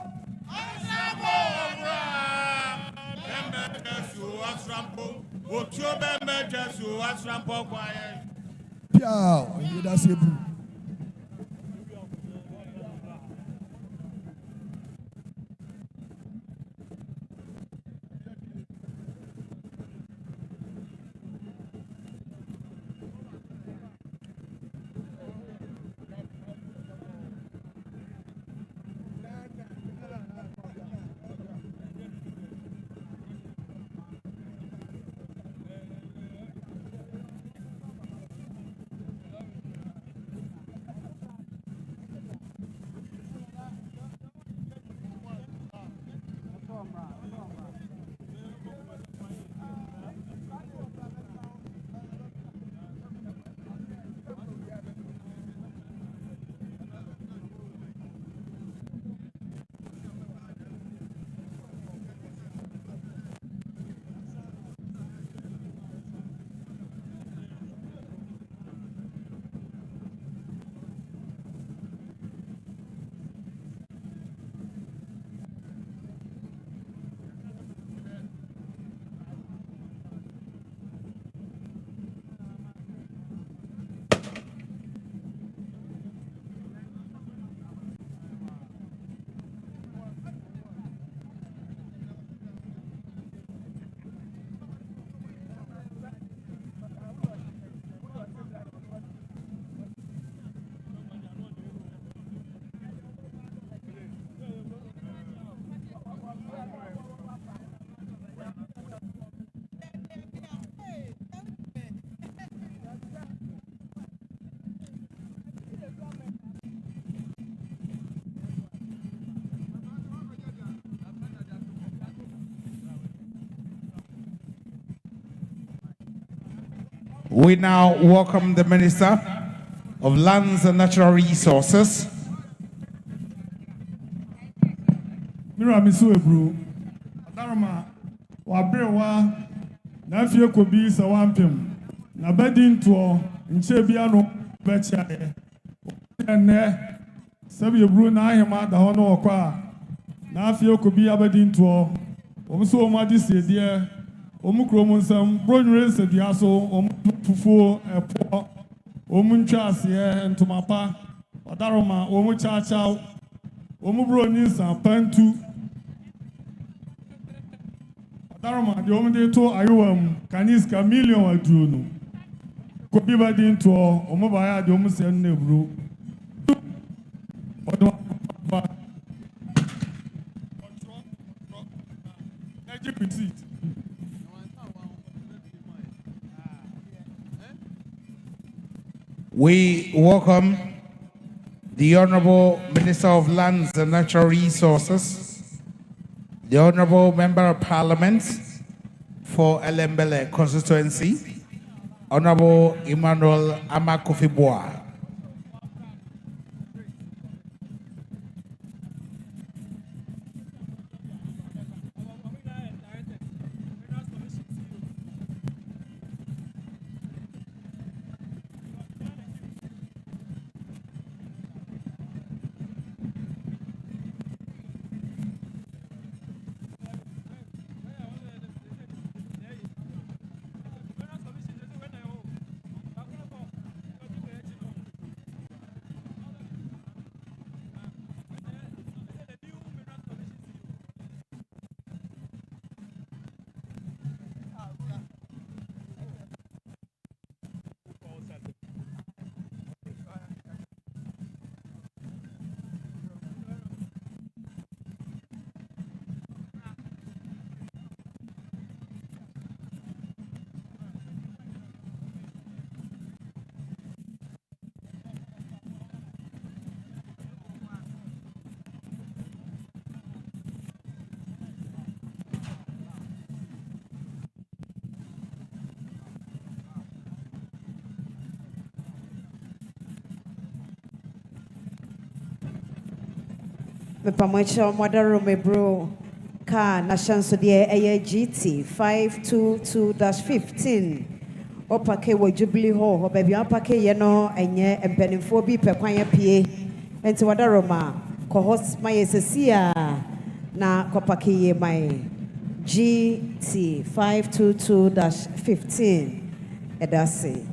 Pia, that's a blue. We now welcome the Minister of Lands and Natural Resources. Mira misu ebru. Adaroma wabrewa na afie kobi sa wampem. Na bedi nto nche bia no becha ye. Ene sabi ebru na ahema da ho no okwa. Na afie kobi abedi nto. Omso omadi sedie. Omukromo nsam bronwere sedia so fufuo epo. Omuntwa ase ntomapa. Adaroma omu chacha. Omubro ni sa pantu. Adaroma the omde to ayuam kaniska million adunu. Kobi badi into omubaya the omuse nebru. We welcome the Honorable Minister of Lands and Natural Resources, the Honorable Member of Parliament for Elembele constituency, Honorable Emmanuel Amakufibwa. Mepamocho Modern Mebro car National Sodie GT 522-15 Opake wo Jubilee Hall baby opake ye no enye empanimfo bi pekwan ya pie enti wadaroma kohos maye sesia na kopake ye mai GT 522-15 edase.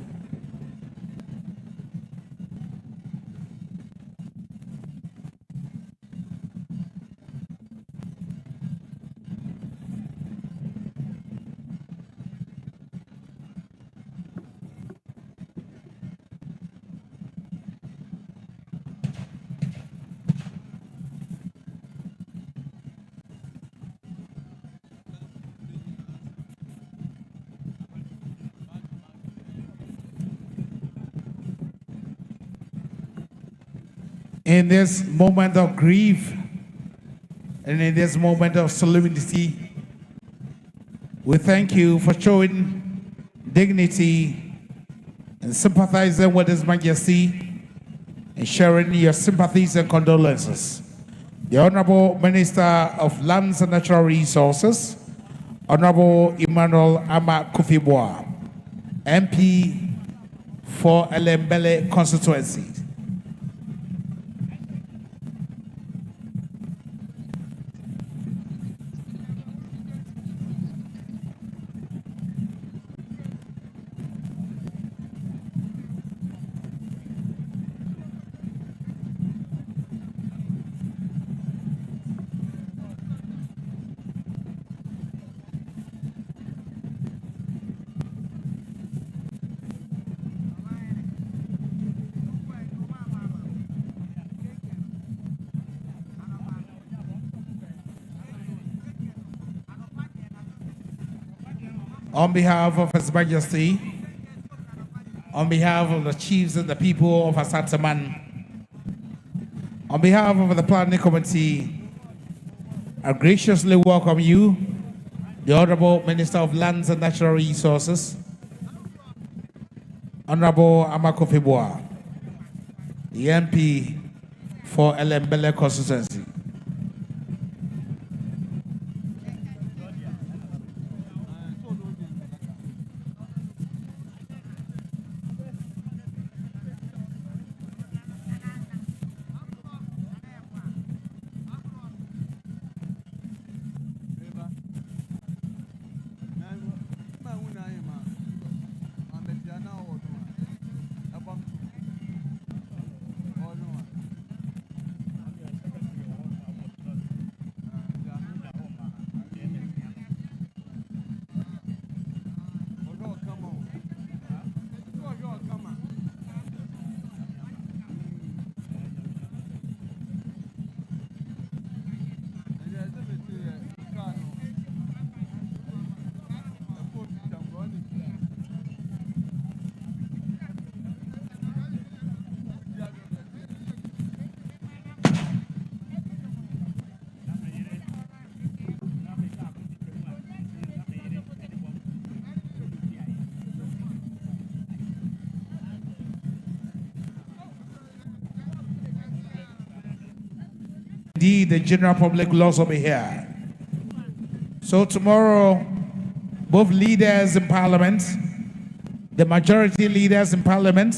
In this moment of grief and in this moment of solemnity, we thank you for showing dignity and sympathizing with His Majesty and sharing your sympathies and condolences. The Honorable Minister of Lands and Natural Resources, Honorable Emmanuel Amakufibwa, MP for Elembele constituency. On behalf of His Majesty, on behalf of the chiefs and the people of Asataman, on behalf of the planning committee, I graciously welcome you, the Honorable Minister of Lands and Natural Resources, Honorable Amakofi Boa, the MP for Elembele constituency. Indeed, the general public will also be here. So tomorrow, both leaders in parliament, the majority leaders in parliament,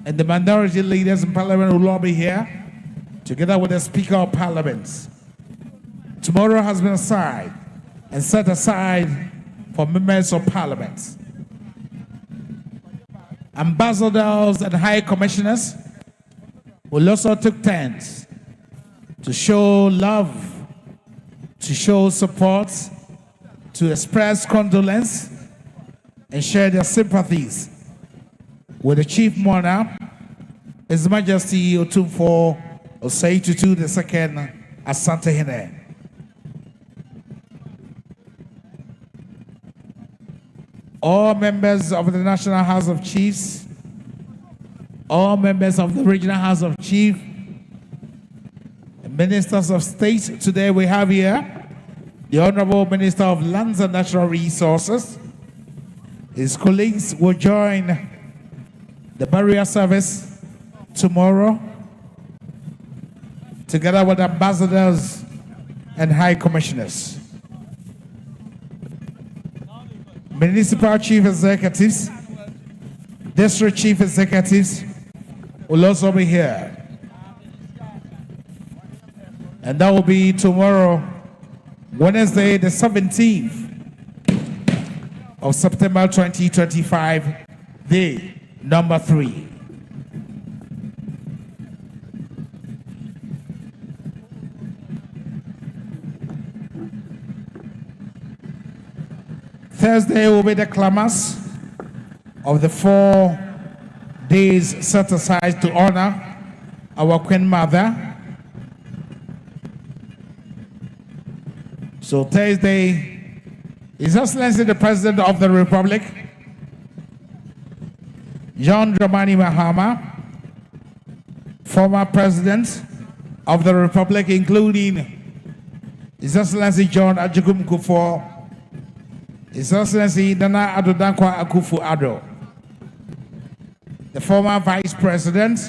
and the minority leaders in parliament will all be here, together with the Speaker of Parliament. Tomorrow has been assigned and set aside for members of parliament. Ambassadors and high commissioners will also take turns to show love, to show support, to express condolence, and share their sympathies with the Chief Monarch, His Majesty Otumfuo Osei Tutu II Asantehene. All members of the National House of Chiefs, all members of the Regional House of Chiefs, Ministers of State, today we have here the Honorable Minister of Lands and Natural Resources. His colleagues will join the burial service tomorrow, together with ambassadors and high commissioners. Municipal chief executives, district chief executives will also be here. And that will be tomorrow, Wednesday, the 17th of September 2025, day number 3. Thursday will be the climax of the 4 days set aside to honor our Queen Mother. So Thursday, His Excellency the President of the Republic, John Dramani Mahama, former President of the Republic, including His Excellency John Agyekum Kufuor, His Excellency Nana Addo Dankwa Akufo-Addo, the former Vice President,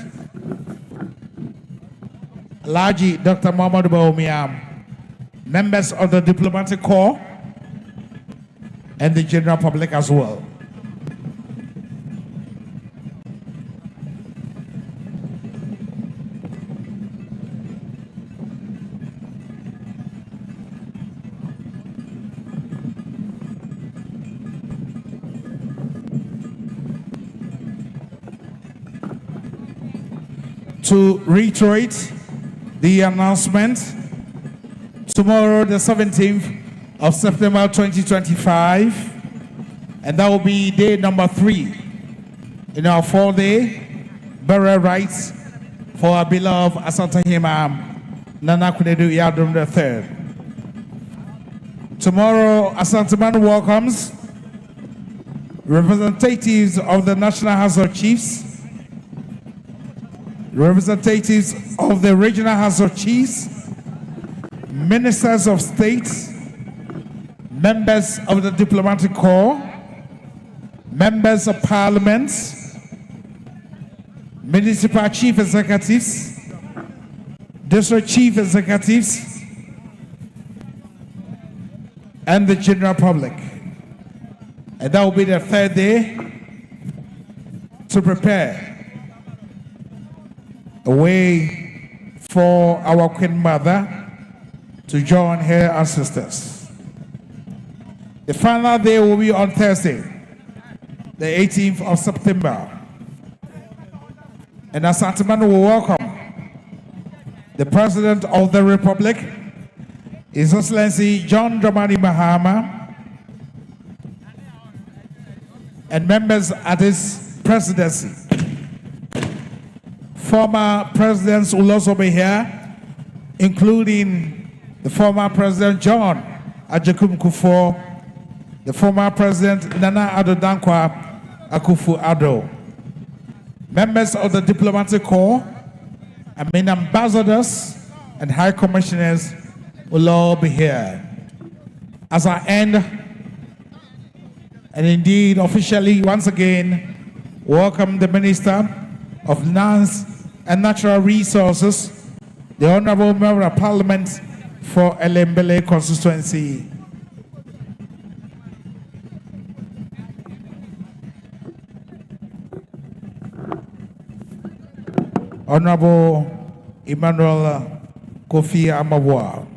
Alhaji Dr. Muhammadu Bawumia, members of the diplomatic corps, and the general public as well. To reiterate the announcement, tomorrow, the 17th of September 2025, and that will be day number 3 in our 4-day burial rites for our beloved Asantehene Nana Akufo-Addo Yadom III. Tomorrow, Asanteman welcomes representatives of the National House of Chiefs, representatives of the Regional House of Chiefs, Ministers of State, members of the Diplomatic Corps, members of parliament, municipal chief executives, district chief executives, and the general public. And that will be the third day to prepare a way for our Queen Mother to join her ancestors. The final day will be on Thursday, the 18th of September. And Asanteman will welcome the President of the Republic, His Excellency John Dramani Mahama, and members at his presidency. Former presidents will also be here, including the former President John Agyekum Kufuor, the former President Nana Addo Dankwa Akufo-Addo. Members of the diplomatic corps, ambassadors and high commissioners will all be here. As I end, and indeed officially once again welcome the Minister of Lands and Natural Resources, the Honorable Member of Parliament for Elembele constituency. Honorable Emmanuel Kofi Amabwa.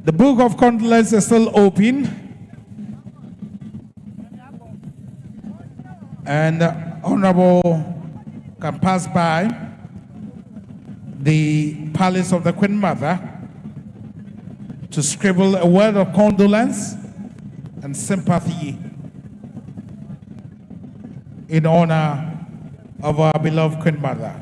The book of condolence is still open, and Honorable can pass by the palace of the Queen Mother to scribble a word of condolence and sympathy in honor of our beloved Queen Mother.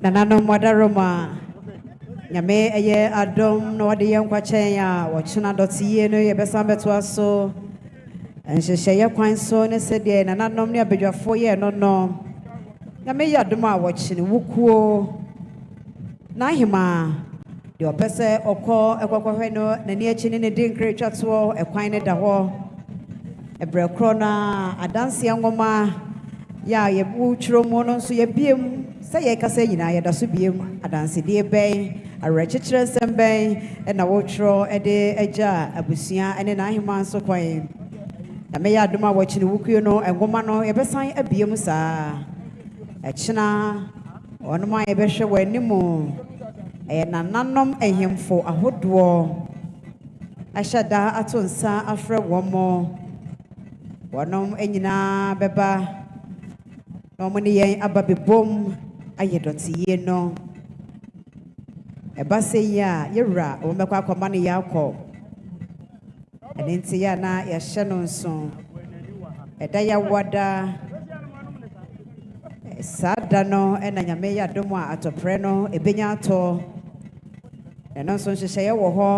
Nananom wadaroma nyame eye adom no wade ye nkwachen ya wochena dotiye no ye besa beto aso enhyehyeye kwan so ne sede nananom ne abedwafo ye no no nyame ye adom a wochene wukuo na hima de opese okọ ekwakwahwe no nani echi ne de nkre twato ekwan ne da ho ebre kro na adanse ngoma ya ye bu chiro mo no so ye biem say ye kasa nyina ye da so biem adanse de ben arechechire semben na wo chiro de agya abusua ene na ahima so kwan na me ya adoma wo chine wukuo no engoma no ye besan abiem saa echina ono ma ye behwe wanimu nananom ehemfo ahodoɔ ahyɛda ato nsa afrɛ wɔn wɔnom nyinaa bɛba na wɔn ne yɛn aba bebom ayɛ dɔteɛ no ɛba sɛ yi a yɛwura wɔn bɛkɔ akɔma no yɛakɔ ɛne nti yɛ na yɛhyɛ no nso ɛda yɛawada saa da no ɛna nyame yɛ adom a atɔprɛ no ɛbɛnya atɔ ɛno nso nhyehyɛeɛ wɔ hɔ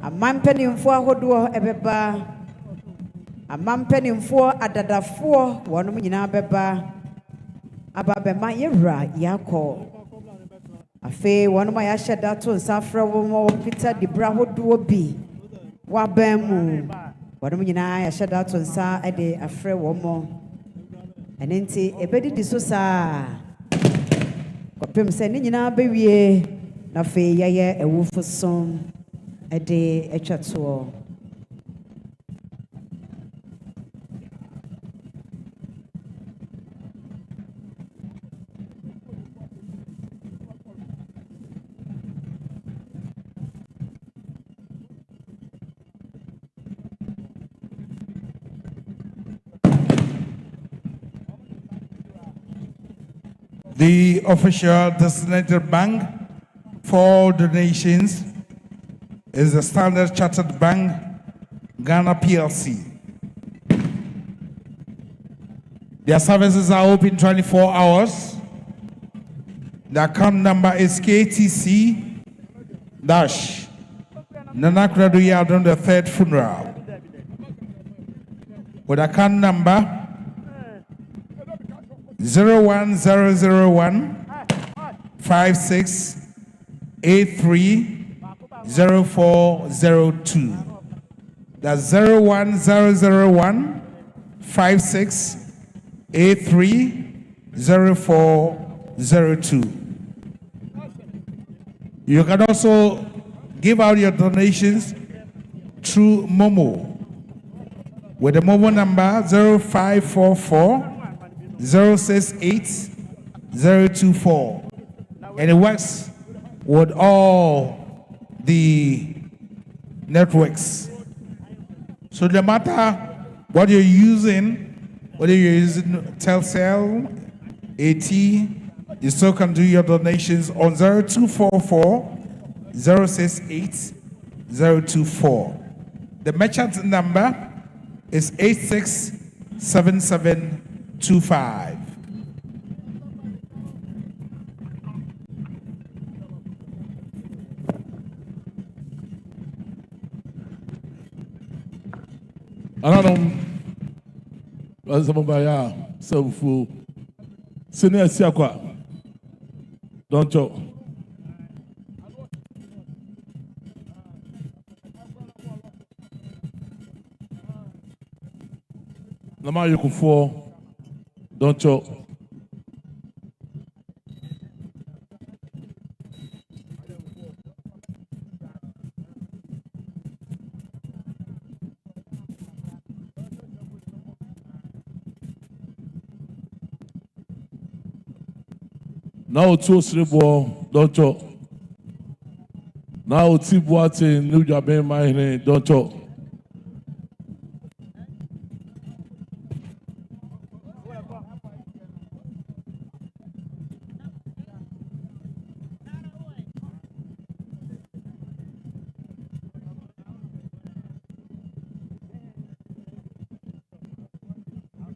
aman mpanimfoɔ ahodoɔ ɛbɛba amampanimfoɔ adadafoɔ wɔnom nyinaa bɛba aba bɛma yɛwura yɛakɔ afei wɔnom a yɛahyɛ da to nsa frɛ wɔn ma wɔmpita dibra ahodoɔ bi wɔaban mu wɔnom nyinaa yɛahyɛ da to nsa de afrɛ wɔn mo ɛno nti ɛbɛdidi so saa kɔpem sɛ ne nyinaa bɛwie na afei yɛyɛ awufosom de atwa toɔ. The official designated bank for donations is the Standard Chartered Bank, Ghana PLC. Their services are open 24 hours. The account number is KTC-Nana Krado Yadon the third funeral. With account number 01001 56830402. That's 01001 56830402. You can also give out your donations through Momo with the Momo number 0544 068 024, and it works with all the networks. So no matter what you're using, whether you're using Telcel, AT, you still can do your donations on 0244 068 024. The merchant number is 867725. Ananom Azamabaya Selfu Senior Siakwa Don't you? Nama Yukufo Don't you? Now two sribo don't you? Now Tibuati New Japan my don't you?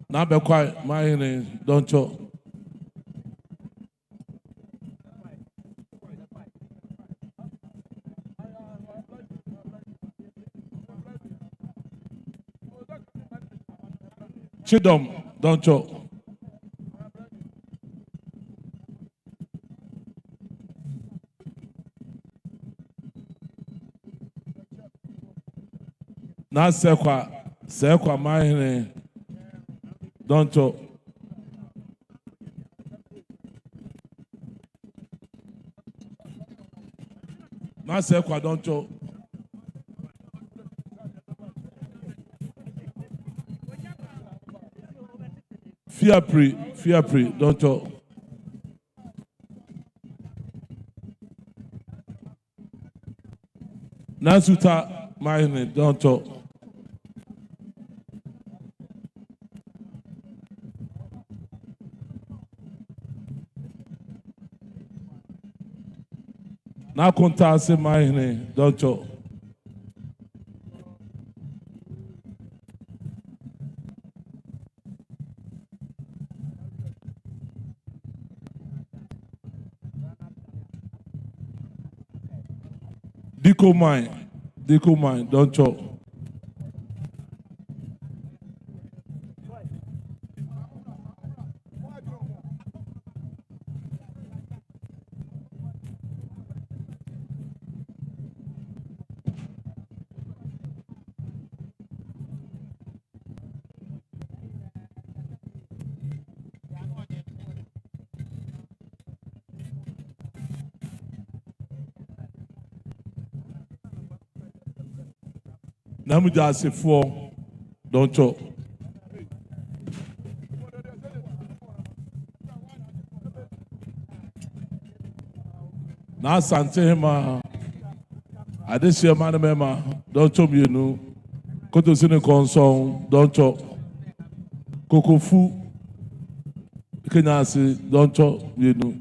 Now be quiet my don't you? Chidom, don't you? Na sekwa mahine, don't you? Na sekwa, don't you? Fear pre, don't you? Nasuta mine, don't you? Na konta se mine, don't you? Deco mine, don't you? Namuja Asifo, don't talk. Now Sante Hema, I did see a man mema, don't tell me you know. Koto Sini Consong, don't talk. Kokofu, Kenyasi, don't talk, you know.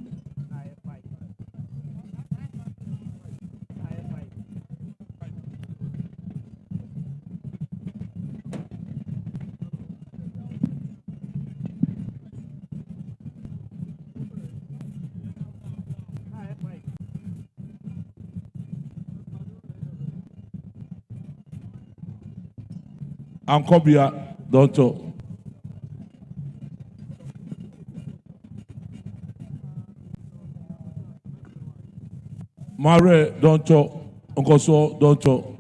Ankobia, don't talk. Mare, don't talk. Uncle So, don't talk.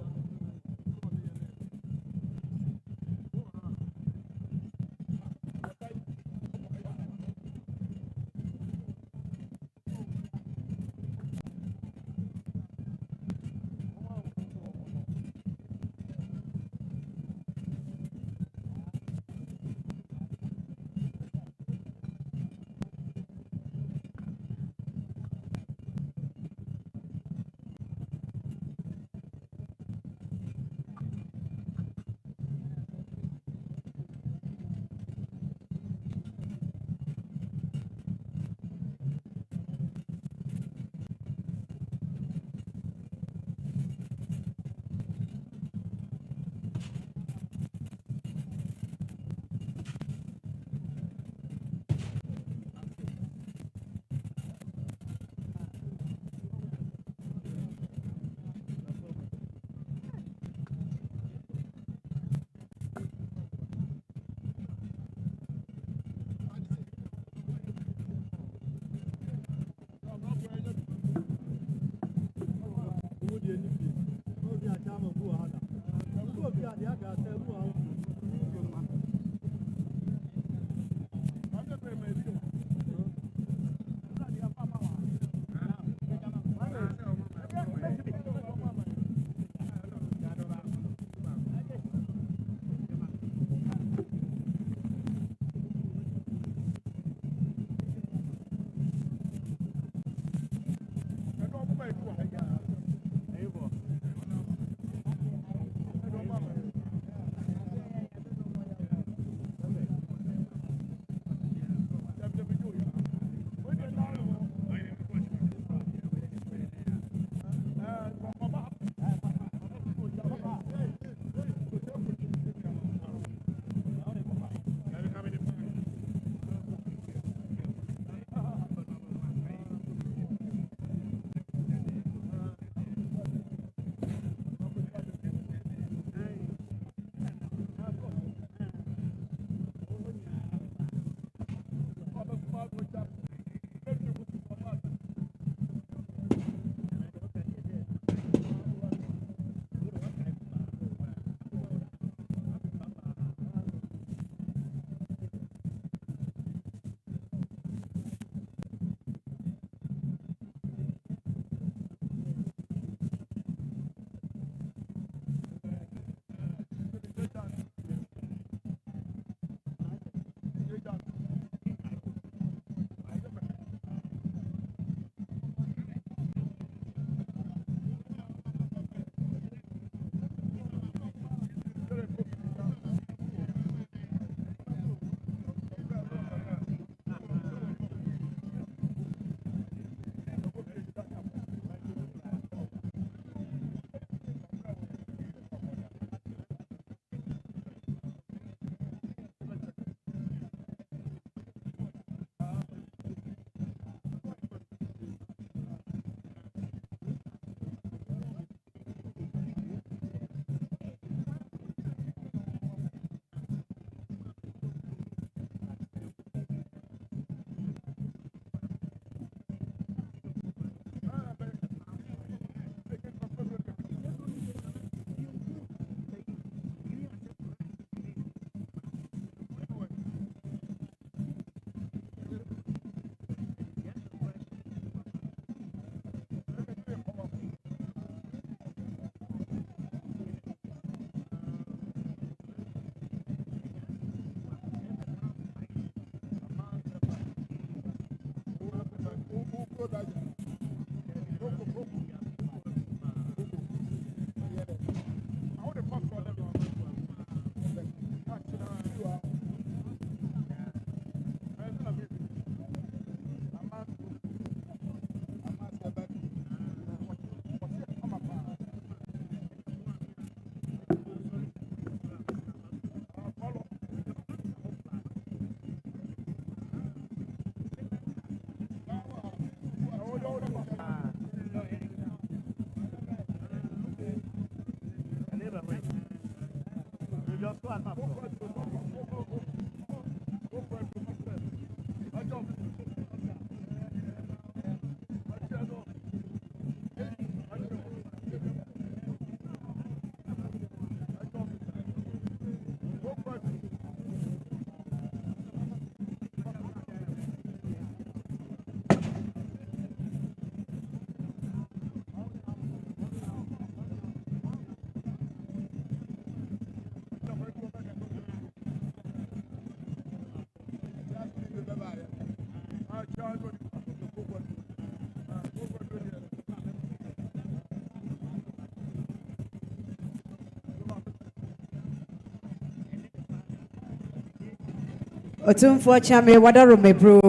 Otumfo Chame Wadaro Mebro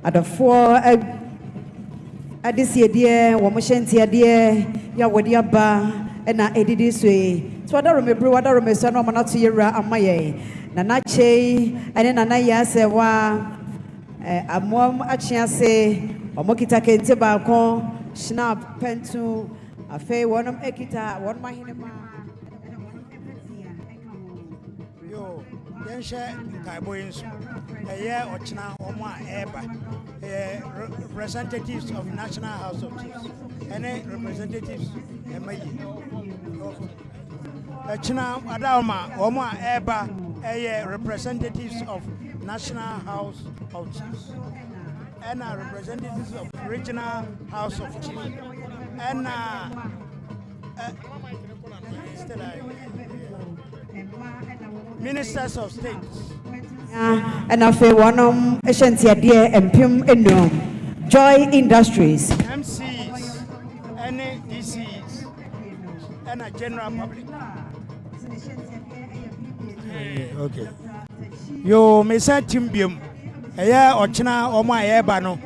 Adafo Adisi Edie Wamoshanti Adie Ya Wadi Aba Ena Edidi Swe Wadaro Mebro Wadaro Mesano Manatu Yera Amaye Nanache Ane Nana Yase Wa Amwam Achiase Omokita Kente Balkon Shnap Pentu Afe Wanam Ekita Wan Mahinema Yensha Kaiboins, a year or China Oma Eba, representatives of National House of Chiefs, and representatives China Adama Oma Eba, a representatives of National House of Chiefs, and representatives of Regional House of Chiefs, and Ministers of State. And I feel one Essentia dear and Pim Enum Joy Industries. MCs, any DCs, and a general public. Okay. You may say Timbium, a year or China or my Ebano,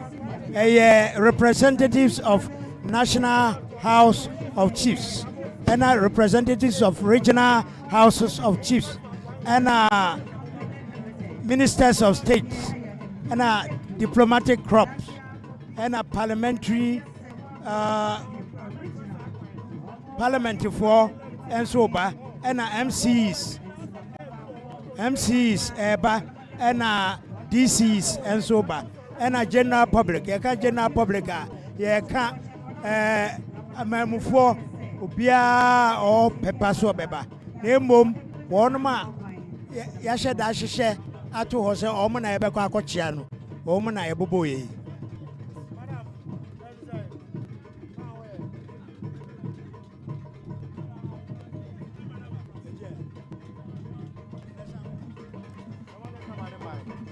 a year representatives of National House of Chiefs, and representatives of Regional Houses of Chiefs. And ministers of state, and diplomatic corps, and parliamentary parliament for and so by, and MCs, and DCs and so by, and general public. You can general public, you can a for Ubia or Pepaso Beba. Name one man. Yasha Dashe Atu Hose Omana Ebeka Cochiano, Omana Eboboy.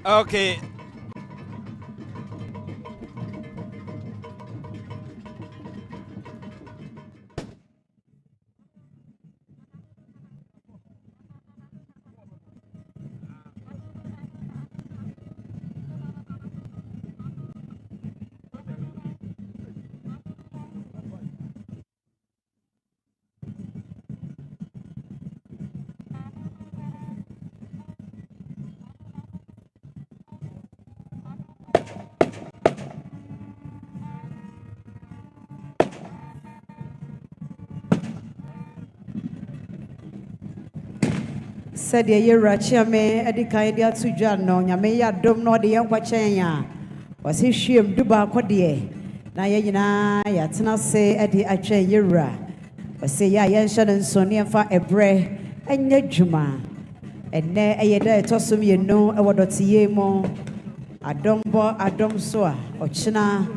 Okay. Said ye Rachame Edicadia to Jano, Yameya Dom no the young Wachanya. Was he shame Duba Codie? Nayana Yatana say Eddie Ache Yura. Was say Ya Yanshan and Sonia for a bre and Nejuma. And ne a yeda tossum ye know a wadotie mo. Adombo Adom soa or China.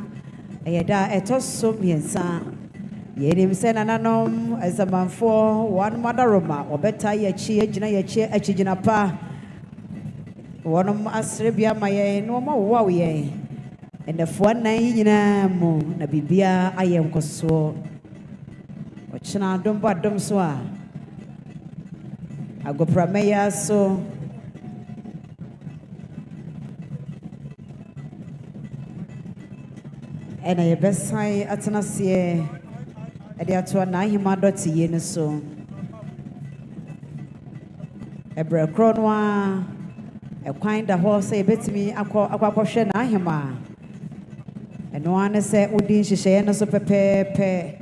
A yeda a tossum yensa. Yedim Senanom as a man for one mother Roma or better ye cheer, Jina a chijinapa. One of Asrebia my no more wowie. And the 1 9 mo na bibia I am coso. Ochina domba domswa. I go prameya so. And I best sign at Nasie. Ede ato na hima doti ye ne so ebre kro no a ekwan da ho se betimi akwa na hima eno ane se udi nhihye ne so pepepe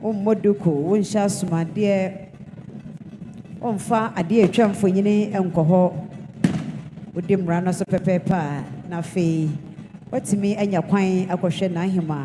ummoduko wonsha sumade ɔmfa adeɛ atwa mfonyini nkɔ hɔ wodi mmara no so pɛpɛɛpɛ a na afei watumi anya kwan akɔhwɛ n'ahema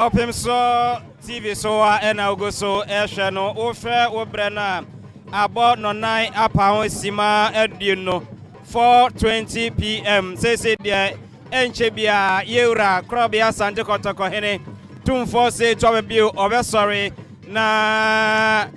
Opim so TV so ena ugo so ehwe no wohwe wobre na abo no 9 apa sima eduno 4:20 PM say de enche bia yeura krobia sante kotoko hene tumfo say to be obesori na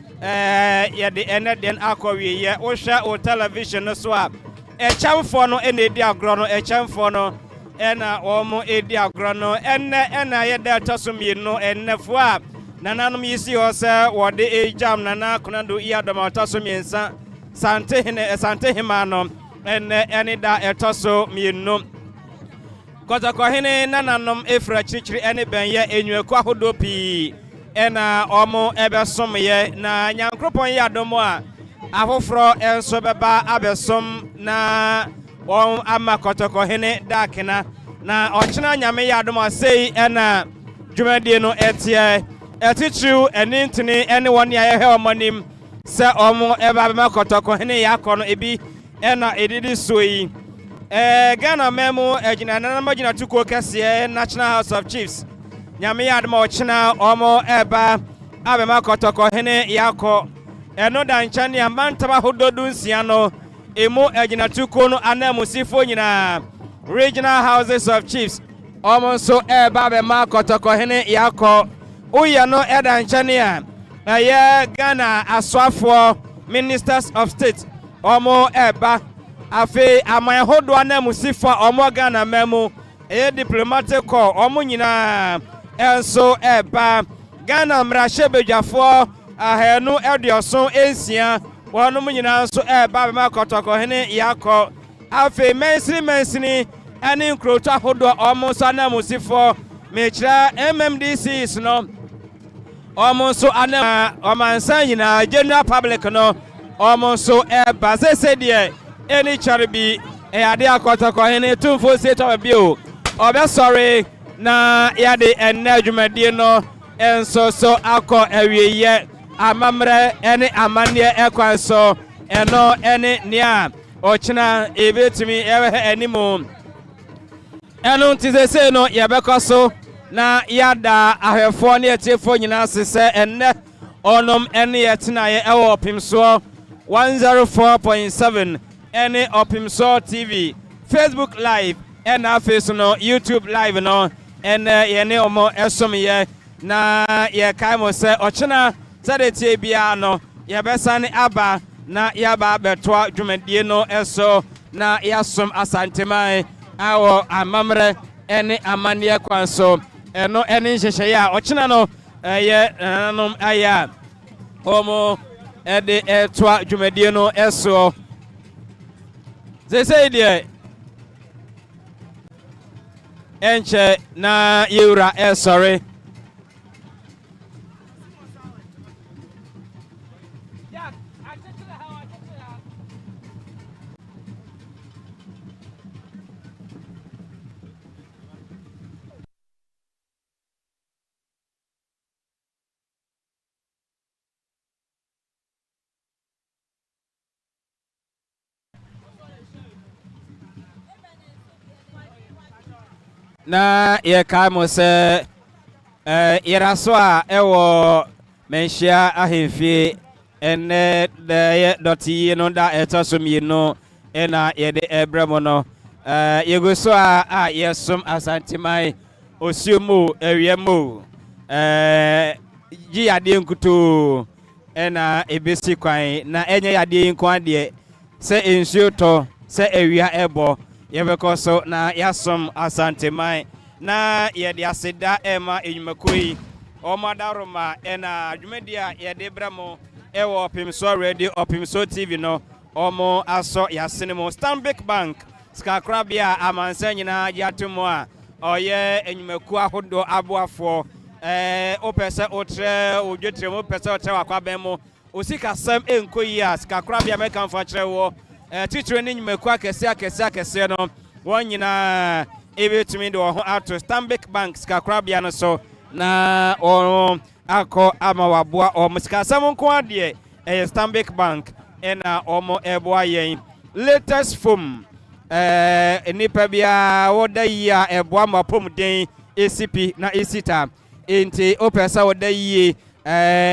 ye de eneden akọwie ye wohwe o television no so a echamfo no enedi agro no echamfo no ena omo edi agro no ena ye da tosumi no enefo a nananom yisi ho se wode ejam nana konando iyadoma tosumi ensa sante hima no ene da etoso mienu kotako hene nananom efra chichiri ene benye enweku ahodo pi ena omo ebesom ye na nyankropon ye adomo a afofro enso beba abesom na on ama kotoko hene dakena na ochina nyame ya adom asei ena dwumadie no etie etichu enintini ene woni ayehe omonim se omo eba be kotoko hene yakono ebi ena edidi soyi Ghana memo ejina na magina tuko kese National House of Chiefs nyame ya adom ochina omo eba abema kotoko hene yako eno da nchani amantaba hododu nsia no emu ejina tuko no anamusifo nyina Regional Houses of Chiefs omonso eba be ma kotoko hene yako uye no eda nchani a Ghana aswafo Ministers of State omo eba afi aman hodo anamusifo omo Ghana memo diplomatic call omo nyina enso eba Ghana mrashebejafo ahenu edioson ensia wonum nyina nso eba be ma kotoko hene yako afi mensini ani nkroto ahodo omo so anamusifo mechira MMDCs no omo so ana omansan nyina general public no omo so eba sese de eni charibi ade akotoko hene tumfo seto bio obe sorry na yade enadwumadie no enso so akọ awieye amamre ene amanie ekwanso eno ene nia ochina ebetimi ewe enimo eno ntizese no yebekoso na yada ahwefo ne etefo nyina sese enne onom ene yetina ye ewo opimso 104.7 ene opimso TV Facebook live ena face no YouTube live no ene yene omo esom ye na ye kaimo se ochina sadetie bia no ye besane aba na yaba betwa dwumadie no eso na yasom asantemai awo amamre ene amanie kwanso eno ene nhyehyeye ya ochina no ye nanom aya omo ede etwa dwumadie no eso say de enche na yura sorry na ye ka mo se yera so a ewo menhia ahemfie ene de doti no da etosom yi no ena ye de ebremo no yego so a yesom asantimai osiomo ewiemo ji ade nkuto ena ebesi kwan na enye ade nkwan de se ensuo to se ewia ebo yebeko so na yasom asantimai na yede aseda ema enyumakoi omadaroma ena adwumedia yede bramo ewo Opimso Radio Opimso TV no omo aso yasenemo Stanbic Bank skakrabia amansa nyina yatomo a oye enyumaku ahodo aboafo opese otre odwetre mo pese otre wakwaben mo osika sam enkoyi a skakrabia mekanfa kire wo titire ne enyumaku akese no wonyina ebetumi de ho ato Stanbic Bank skakrabia no so na ako ama waboa omusika sam nko ade Stanbic Bank ena omo eboa yen latest foam nipa bia woda yi a eboa mapom den ACP na esita enti opesa woda yi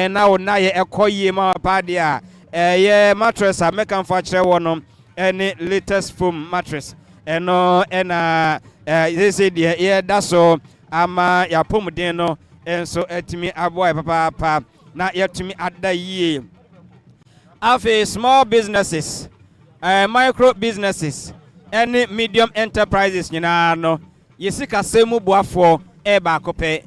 na wona ye ekoye ma pade a ye mattress a mekan fa kire wono ene latest foam mattress eno ena this de ye da so ama ya pom den no enso etimi aboa papa na yetumi ada yi afi small businesses micro businesses any medium enterprises nyina no yesika semu boafo ba kope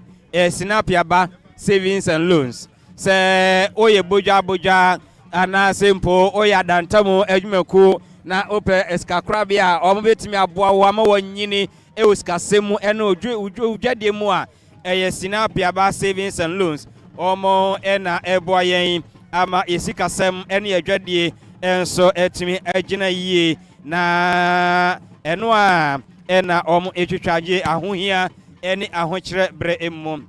sinapiaba savings and loans se oye boja ana sempo oya dantamu adwumaku na ope eskakrabia omo betimi aboa wo ama wonyini ewusika semu ena odwade mu a sinapiaba savings and loans omo ena eboa yen ama yesika sem ena adwade enso etimi agina yie na eno a ena omo etwitwaje ahohia eni ahokyere bre emmum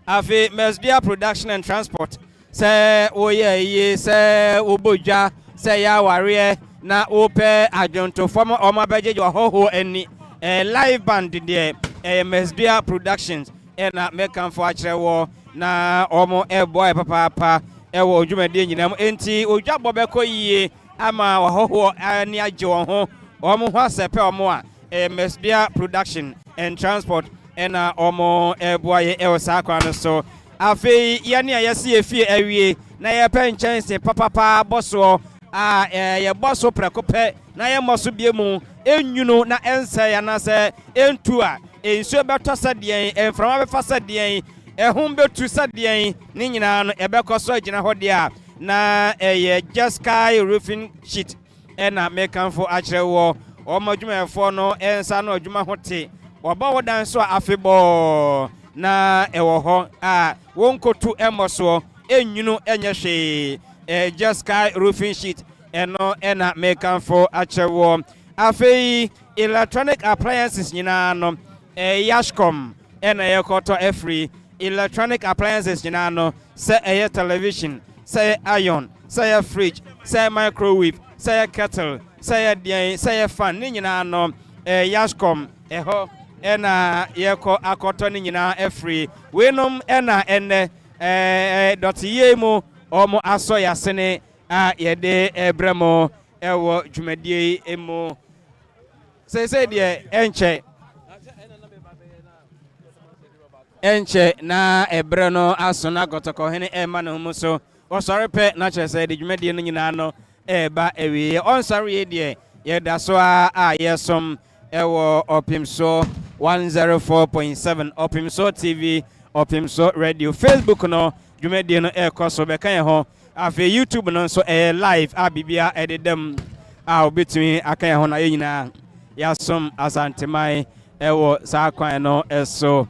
afi Mesdia Production and Transport se oye se oboja se ya ware na ope ajonto form omo abejeje hoho eni live band de Mesdia Productions ena mekanfo akyere wo na omo eboy papa ewo odwumade nyinam enti odwabo beko yie ama wahoho ani agye won ho omo ho asepe omo a Mesdia Production and Transport ena omo eboye ewosakwa no so afi yane ayese efie awie na ye penchense papa boso ye boso prekope na ye moso biemu enwunu na ense ya na se entu a ensuo beto sadien enframa befa sadien ehum betu sadien ni nyina no ebekoso agina hode a na Just Sky roofing sheet ena mekanfo akire wo omadwumefo no ensa no adwuma hote oba wodan so afebo na ewo ho wonkotu emoso enwunu enye hwe Just Sky roofing sheet eno ena mekanfo akire wo afei electronic appliances nyina no Yashcom ena yekoto free electronic appliances nyina no se television say iron, say fridge, say microwave, say kettle, say dian, say fan, ni nyina no Yashcom ho ena yeko akoto ni nyina free. Wenom ena ene .yemu omo aso yasene yede ebremo ewo dwumadie emu. Say de enche na ebre no aso na gotoko hene ema no muso osarepe na chese de dwumade no nyina no eba ewie onsare de ye da so a yesom ewo Opimso 104.7 Opimso TV Opimso Radio Facebook no dwumade no ekoso bekan ho afi YouTube no so live bibia ededem obetumi akan ho na ye nyina yasom asantemai ewo sa kwan no eso